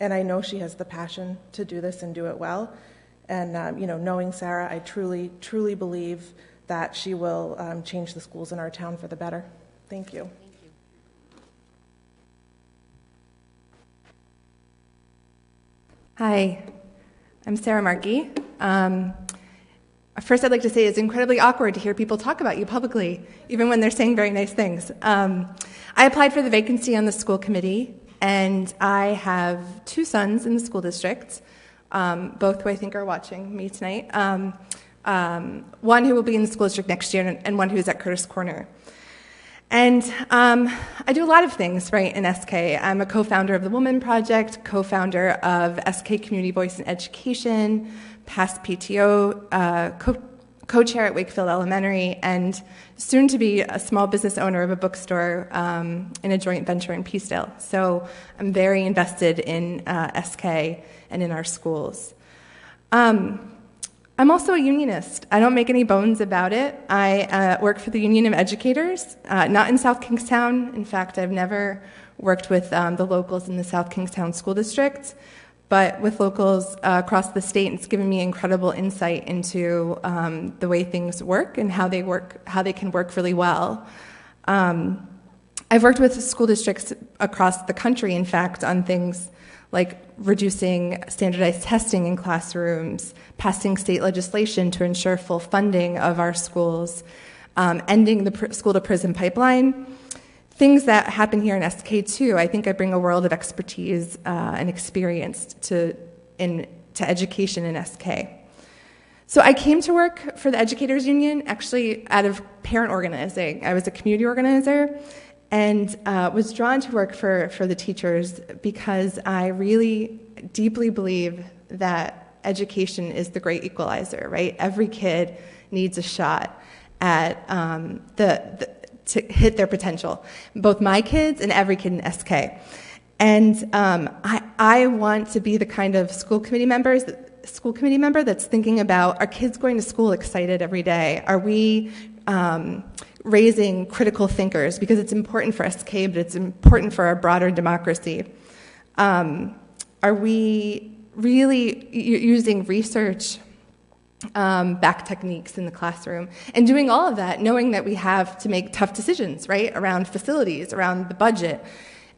I know she has the passion to do this and do it well. And knowing Sarah, I truly, truly believe that she will change the schools in our town for the better. Thank you. Hi, I'm Sarah Markey. First, I'd like to say it's incredibly awkward to hear people talk about you publicly, even when they're saying very nice things. I applied for the vacancy on the school committee, and I have 2 sons in the school district, both who I think are watching me tonight. One who will be in the school district next year, and one who's at Curtis Corner. And I do a lot of things, right, in SK. I'm a co-founder of the Woman Project, co-founder of SK Community Voice in Education, past PTO, co-chair at Wakefield Elementary, and soon to be a small business owner of a bookstore in a joint venture in Peacedale. So I'm very invested in SK and in our schools. I'm also a unionist. I don't make any bones about it. I work for the Union of Educators, not in South Kingstown. In fact, I've never worked with the locals in the South Kingstown School District, but with locals across the state. It's given me incredible insight into the way things work and how they can work really well. I've worked with school districts across the country, in fact, on things like reducing standardized testing in classrooms, passing state legislation to ensure full funding of our schools, ending the school-to-prison pipeline, things that happen here in SK too. I think I bring a world of expertise and experience to education in SK. So I came to work for the Educators Union actually out of parent organizing. I was a community organizer, and was drawn to work for the teachers because I really deeply believe that education is the great equalizer, right? Every kid needs a shot at to hit their potential, both my kids and every kid in SK. And I want to be the kind of school committee member that's thinking about, are kids going to school excited every day? Are we raising critical thinkers? Because it's important for SK, but it's important for our broader democracy. Are we really using research back techniques in the classroom and doing all of that, knowing that we have to make tough decisions, right, around facilities, around the budget?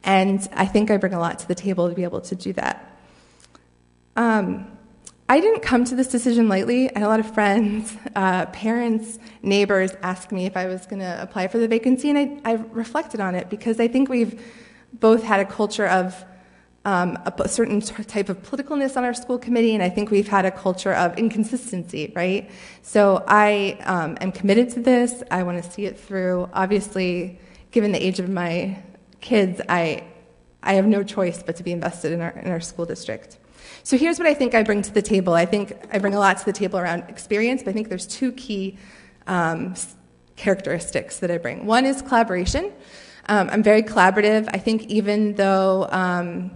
And I think I bring a lot to the table to be able to do that. I didn't come to this decision lightly. I had a lot of friends, parents, neighbors ask me if I was going to apply for the vacancy, and I reflected on it because I think we've both had a culture of a certain type of politicalness on our school committee, and I think we've had a culture of inconsistency, right? So I am committed to this. I want to see it through. Obviously, given the age of my kids, I have no choice but to be invested in our school district. So here's what I think I bring to the table. I think I bring a lot to the table around experience, but I think there's two key characteristics that I bring. One is collaboration. I'm very collaborative. I think even though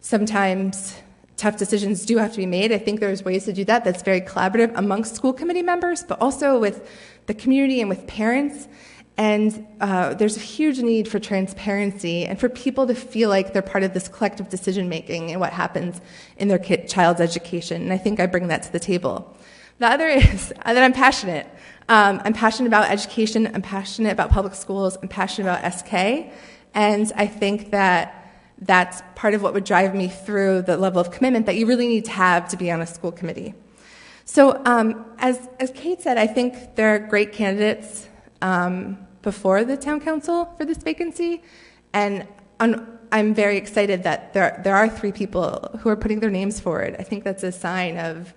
sometimes tough decisions do have to be made, I think there's ways to do that that's very collaborative amongst school committee members, but also with the community and with parents. And there's a huge need for transparency and for people to feel like they're part of this collective decision-making and what happens in their child's education. And I think I bring that to the table. The other is that I'm passionate. I'm passionate about education. I'm passionate about public schools. I'm passionate about SK. And I think that that's part of what would drive me through the level of commitment that you really need to have to be on a school committee. So as Kate said, I think there are great candidates before the town council for this vacancy. And I'm very excited that there are 3 people who are putting their names forward. I think that's a sign of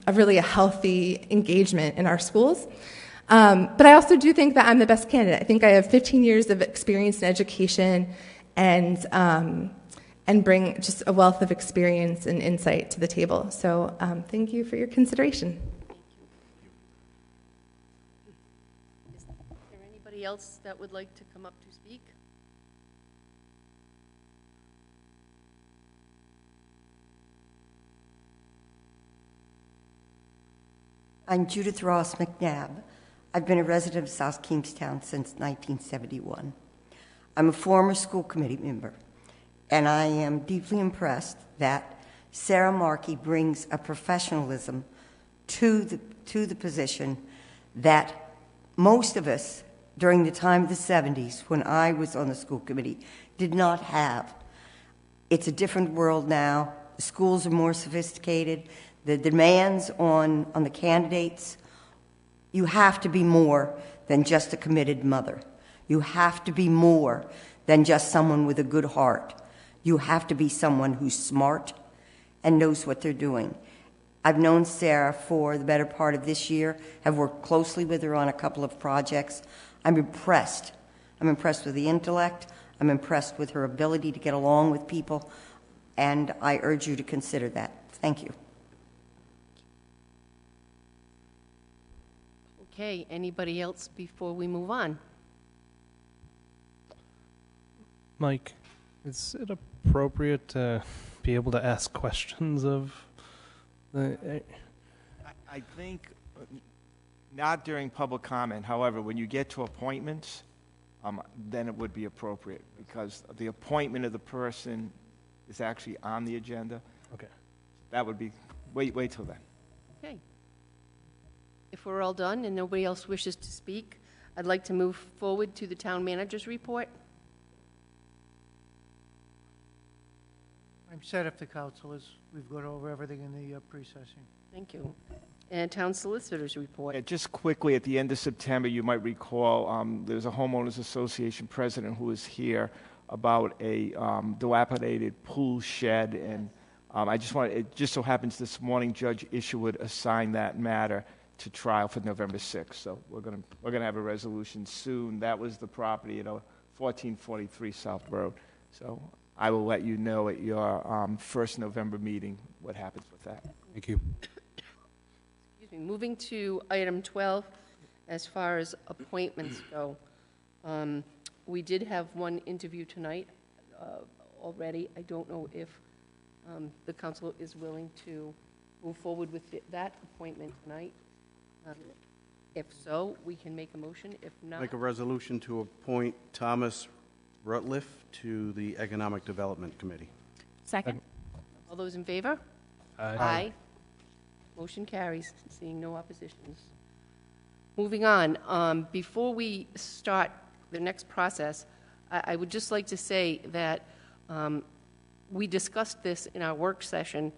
really a healthy engagement in our schools. But I also do think that I'm the best candidate. I think I have 15 years of experience in education and bring just a wealth of experience and insight to the table. So thank you for your consideration. Is there anybody else that would like to come up to speak? I'm Judith Ross McNabb. I've been a resident of South Kingstown since 1971. I'm a former school committee member, and I am deeply impressed that Sarah Markey brings a professionalism to the position that most of us during the time of the 70s, when I was on the school committee, did not have. It's a different world now. The schools are more sophisticated. The demands on the candidates, you have to be more than just a committed mother. You have to be more than just someone with a good heart. You have to be someone who's smart and knows what they're doing. I've known Sarah for the better part of this year, have worked closely with her on a couple of projects. I'm impressed. I'm impressed with the intellect. I'm impressed with her ability to get along with people, and I urge you to consider that. Thank you. Okay, anybody else before we move on? Mike, is it appropriate to be able to ask questions of the... I think not during public comment. However, when you get to appointments, then it would be appropriate because the appointment of the person is actually on the agenda. Okay. That would be, wait till then. Okay. If we're all done and nobody else wishes to speak, I'd like to move forward to the town manager's report. I'm set if the council is. We've gone over everything in the pre-session. Thank you. And town solicitor's report. Yeah, just quickly, at the end of September, you might recall there was a homeowners association president who was here about a dilapidated pool shed, and it just so happens this morning Judge Isherwood assigned that matter to trial for November 6th. So we're gonna have a resolution soon. That was the property, 1443 South Road. So I will let you know at your first November meeting what happens with that. Thank you. Excuse me. Moving to item 12, as far as appointments go, we did have one interview tonight already. I don't know if the council is willing to move forward with that appointment tonight. If so, we can make a motion. If not, Make a resolution to appoint Thomas Rutliff to the Economic Development Committee. Second. All those in favor? Aye. Motion carries, seeing no oppositions. Moving on, before we start the next process, I would just like to say that we discussed this in our work session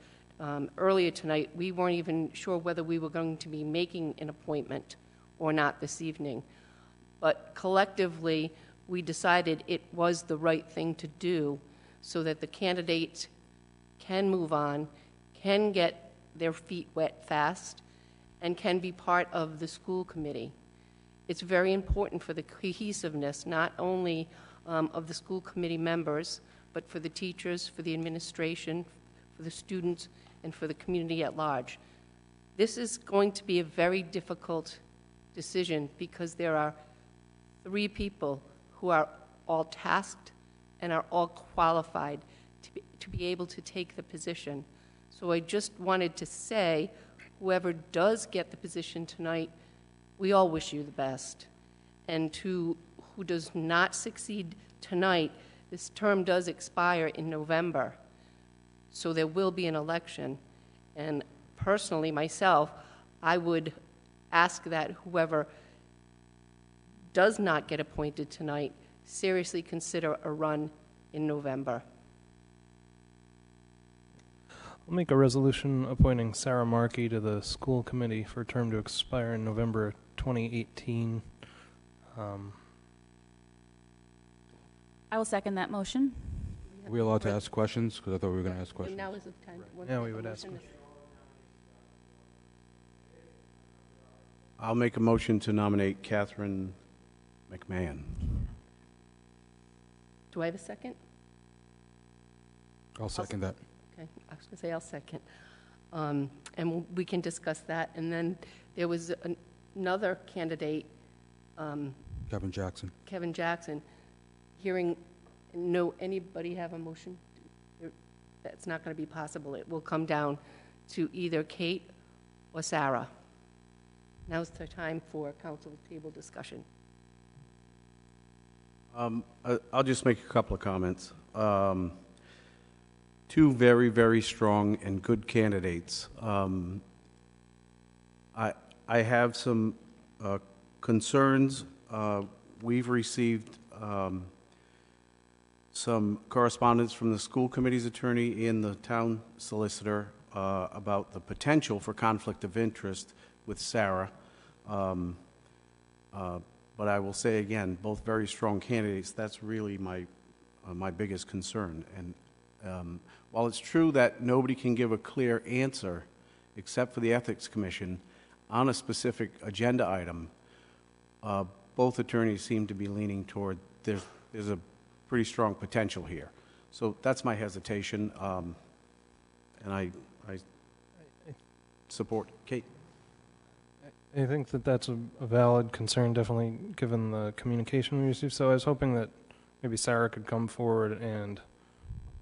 earlier tonight. We weren't even sure whether we were going to be making an appointment or not this evening. But collectively, we decided it was the right thing to do so that the candidates can move on, can get their feet wet fast, and can be part of the school committee. It's very important for the cohesiveness, not only of the school committee members, but for the teachers, for the administration, for the students, and for the community at large. This is going to be a very difficult decision because there are 3 people who are all tasked and are all qualified to be able to take the position. So I just wanted to say, whoever does get the position tonight, we all wish you the best. And to who does not succeed tonight, this term does expire in November. So there will be an election. And personally, myself, I would ask that whoever does not get appointed tonight seriously consider a run in November. I'll make a resolution appointing Sarah Markey to the school committee for a term to expire in November 2018. I will second that motion. Are we allowed to ask questions? Because I thought we were going to ask And questions. now is the time. Yeah, we would ask. I'll make a motion to nominate Catherine McMahon. Do I have a second? I'll second that. Okay, I was going to say I'll second. And we can discuss that. And then there was another candidate, Kevin Jackson. Kevin Jackson. Anybody have a motion? That's not going to be possible. It will come down to either Kate or Sarah. Now's the time for council table discussion. I'll just make a couple of comments. 2 very, very strong and good candidates. I have some concerns. We've received some correspondence from the school committee's attorney and the town solicitor about the potential for conflict of interest with Sarah. But I will say again, both very strong candidates. That's really my biggest concern. And while it's true that nobody can give a clear answer, except for the Ethics Commission, on a specific agenda item, both attorneys seem to be leaning toward there's a pretty strong potential here. So that's my hesitation, and I support Kate. I think that that's a valid concern, definitely, given the communication we received. So I was hoping that maybe Sarah could come forward and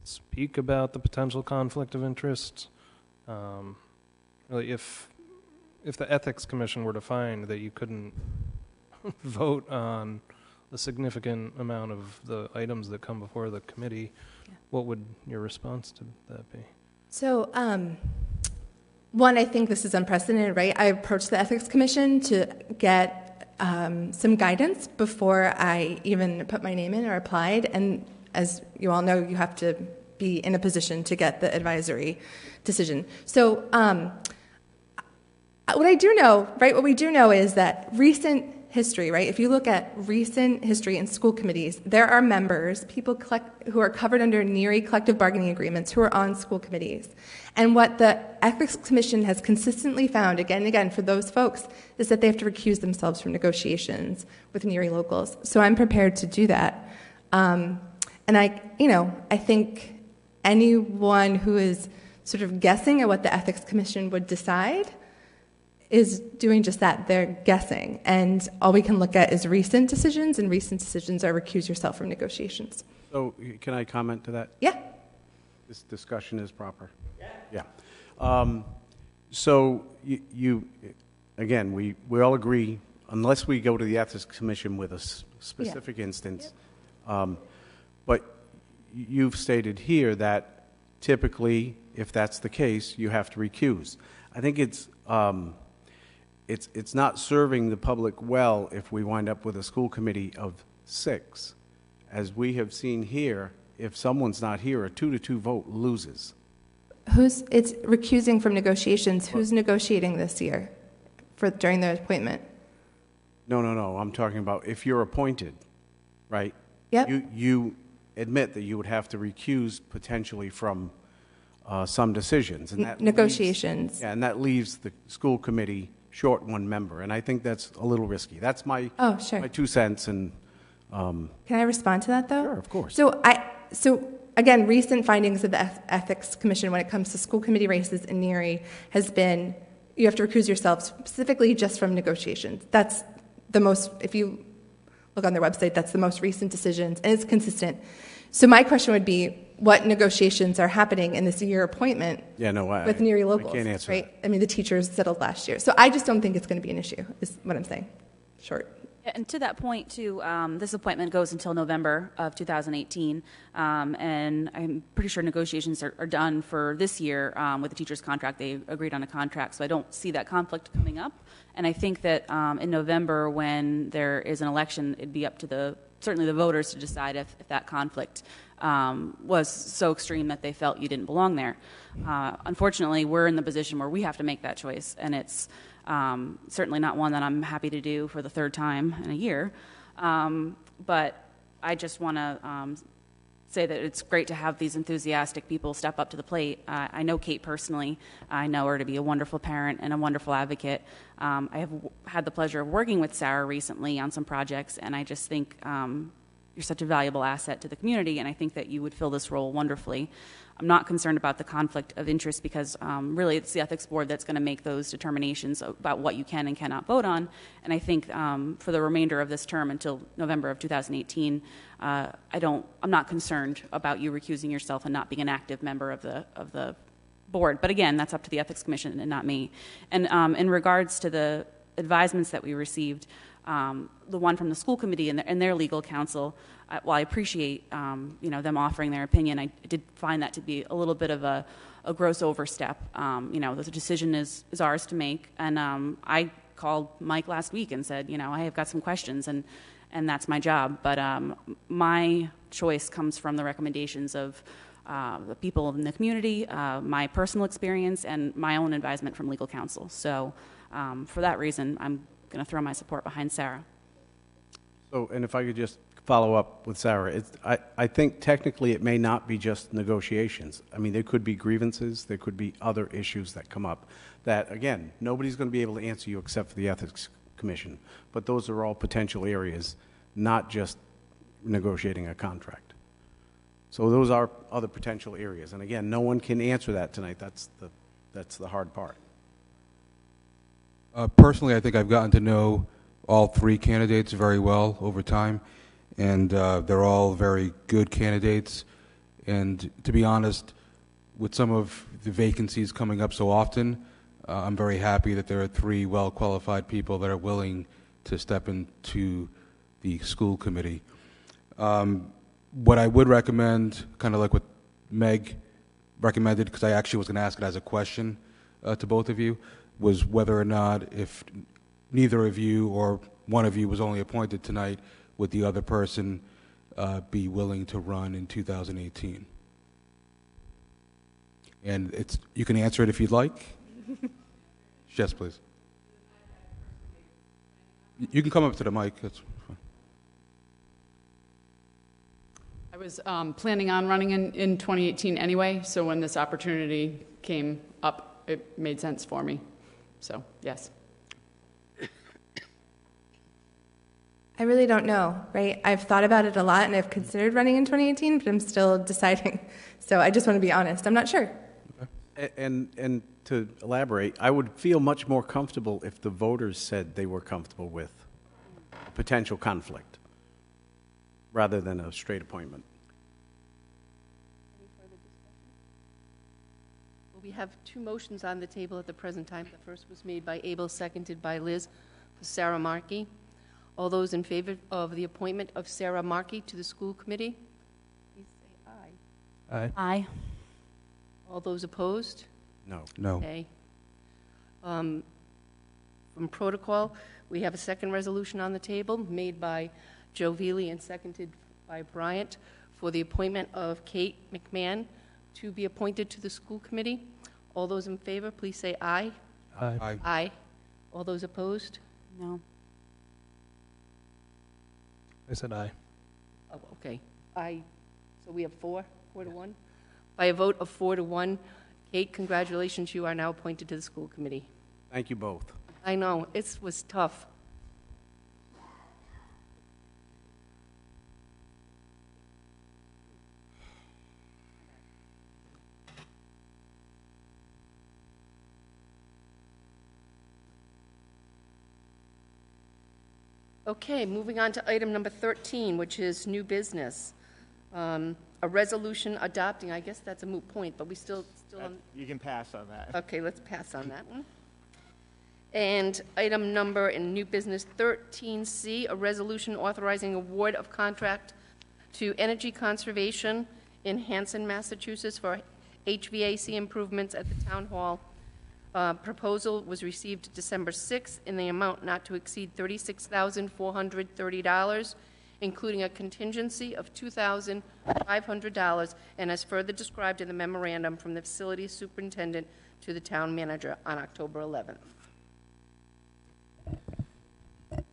speak about the potential conflict of interest. Really, if the Ethics Commission were to find that you couldn't vote on a significant amount of the items that come before the committee, what would your response to that be? So, one, I think this is unprecedented, right? I approached the Ethics Commission to get some guidance before I even put my name in or applied. And as you all know, you have to be in a position to get the advisory decision. So what I do know, right, what we do know is that recent history, right, if you look at recent history in school committees, there are members, people who are covered under NERI collective bargaining agreements who are on school committees. And what the Ethics Commission has consistently found, again and again, for those folks, is that they have to recuse themselves from negotiations with NERI locals. So I'm prepared to do that. And I think anyone who is sort of guessing at what the Ethics Commission would decide is doing just that. They're guessing. And all we can look at is recent decisions, and recent decisions are recuse yourself from negotiations. So can I comment to that? Yeah. This discussion is proper? Yeah. So you again, we all agree, unless we go to the Ethics Commission with a specific instance, but you've stated here that typically, if that's the case, you have to recuse. I think it's not serving the public well if we wind up with a school committee of 6. As we have seen here, if someone's not here, a 2-2 vote loses. It's recusing from negotiations. Who's negotiating this year during the appointment? No. I'm talking about if you're appointed, right? Yep. admit that you would have to recuse potentially from some decisions. And that Negotiations. and that leaves the school committee short one member. And I think that's a little risky. That's my, sure. my 2 cents. And Can I respond to that, though? Sure, of course. So again, recent findings of the Ethics Commission when it comes to school committee races in Neary has been you have to recuse yourself specifically just from negotiations. That's the most, if you look on their website, that's the most recent decisions, and it's consistent. So my question would be, what negotiations are happening in this year appointment with Neary locals? I can't answer right? that. I mean, the teachers settled last year. So I just don't think it's going to be an issue, is what I'm saying. Short. And to that point, too, this appointment goes until November of 2018, and I'm pretty sure negotiations are done for this year with the teacher's contract. They agreed on a contract, so I don't see that conflict coming up. And I think that in November, when there is an election, it'd be up to certainly the voters to decide if that conflict was so extreme that they felt you didn't belong there. Unfortunately, we're in the position where we have to make that choice, and it's certainly not one that I'm happy to do for the third time in a year. But I just want to say that it's great to have these enthusiastic people step up to the plate. I know Kate personally. I know her to be a wonderful parent and a wonderful advocate. I have had the pleasure of working with Sarah recently on some projects, and I just think you're such a valuable asset to the community, and I think that you would fill this role wonderfully. I'm not concerned about the conflict of interest because really it's the ethics board that's going to make those determinations about what you can and cannot vote on. And I think for the remainder of this term until November of 2018, I'm not concerned about you recusing yourself and not being an active member of the board. But again, that's up to the ethics commission and not me. And in regards to the advisements that we received, the one from the school committee and their legal counsel, while I appreciate them offering their opinion, I did find that to be a little bit of a gross overstep. The decision is ours to make, and I called Mike last week and said, I have got some questions, and that's my job. But my choice comes from the recommendations of the people in the community, my personal experience, and my own advisement from legal counsel. So for that reason, I'm going to throw my support behind Sarah. So, and if I could just follow up with Sarah, I think technically it may not be just negotiations. I mean, there could be grievances, there could be other issues that come up that, again, nobody's going to be able to answer you except for the Ethics Commission. But those are all potential areas, not just negotiating a contract. So those are other potential areas. And again, no one can answer that tonight. That's the hard part. Personally, I think I've gotten to know all three candidates very well over time, and they're all very good candidates. And to be honest, with some of the vacancies coming up so often, I'm very happy that there are three well-qualified people that are willing to step into the school committee. What I would recommend, kind of like what Meg recommended, because I actually was going to ask it as a question to both of you, was whether or not, if neither of you or one of you was only appointed tonight, would the other person be willing to run in 2018? And you can answer it if you'd like. Yes, please. You can come up to the mic. That's fine. I was planning on running in 2018 anyway, so when this opportunity came up, it made sense for me. So, yes. I really don't know, right? I've thought about it a lot, and I've considered running in 2018, but I'm still deciding. So I just want to be honest. I'm not sure. Okay. And to elaborate, I would feel much more comfortable if the voters said they were comfortable with a potential conflict rather than a straight appointment. We have two motions on the table at the present time. The first was made by Abel, seconded by Liz, for Sarah Markey. All those in favor of the appointment of Sarah Markey to the school committee, please say aye. Aye. Aye. All those opposed? No. No. Okay. From protocol, we have a second resolution on the table made by Joe Veely and seconded by Bryant for the appointment of Kate McMahon to be appointed to the school committee. All those in favor, please say aye. Aye. Aye. Aye. All those opposed? No. I said aye. Oh, okay. I So we have 4 to 1? By a vote of 4 to 1, Kate, congratulations, you are now appointed to the school committee. Thank you both. I know, it was tough. Okay, moving on to item number 13, which is new business. A resolution adopting, I guess that's a moot point, but we still on... You can pass on that. Okay, let's pass on that one. And item number in new business 13C, a resolution authorizing award of contract to Energy Conservation in Hanson, Massachusetts for HVAC improvements at the town hall. Proposal was received December 6th in the amount not to exceed $36,430, including a contingency of $2,500, and as further described in the memorandum from the facilities superintendent to the town manager on October 11th.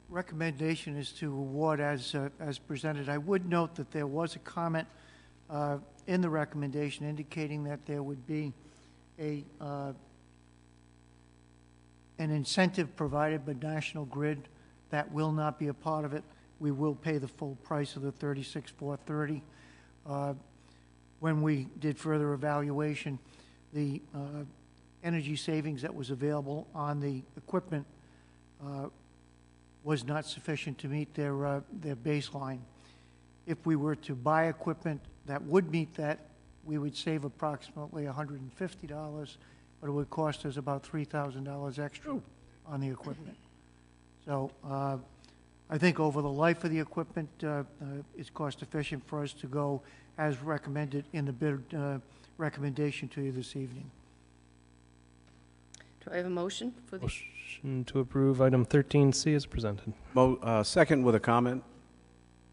Recommendation is to award as presented. I would note that there was a comment in the recommendation indicating that there would be an incentive provided by National Grid. That will not be a part of it. We will pay the full price of the $36,430. When we did further evaluation, the energy savings that was available on the equipment was not sufficient to meet their baseline. If we were to buy equipment that would meet that, we would save approximately $150, but it would cost us about $3,000 extra on the equipment. So I think over the life of the equipment, it's cost efficient for us to go as recommended in the bid recommendation to you this evening. Do I have a motion for the... Motion to approve item 13C as presented. Second with a comment.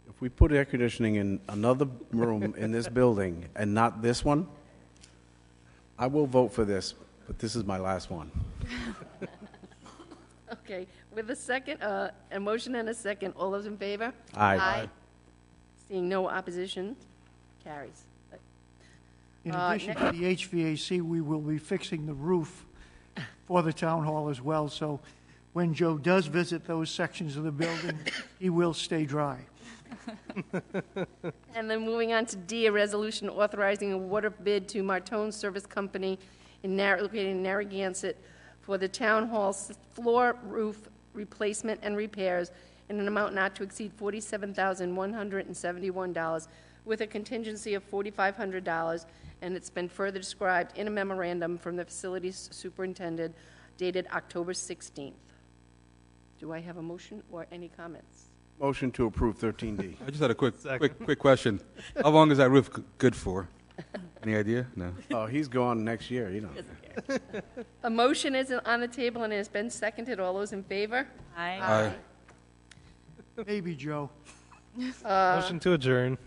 If we put air conditioning in another room in this building and not this one, I will vote for this, but this is my last one. Okay, with a second, a motion and a second, all those in favor? Aye. Aye. Seeing no opposition, carries. In addition to the HVAC, we will be fixing the roof for the town hall as well, so when Joe does visit those sections of the building, he will stay dry. And then moving on to D, a resolution authorizing a water bid to Martone Service Company located in Narragansett for the town hall's floor roof replacement and repairs in an amount not to exceed $47,171 with a contingency of $4,500, and it's been further described in a memorandum from the facilities superintendent dated October 16th. Do I have a motion or any comments? Motion to approve 13D. I just had a quick question. How long is that roof good for? Any idea? No. Oh, he's gone next year, you know. A motion is on the table and it has been seconded. All those in favor? Aye. Aye. Maybe Joe. Motion to adjourn.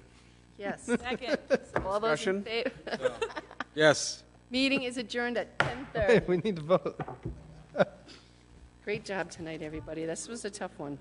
Yes. Second. All those in Discussion? favor? Yes. Meeting is adjourned at 10:30. We need to vote. Great job tonight, everybody. This was a tough one.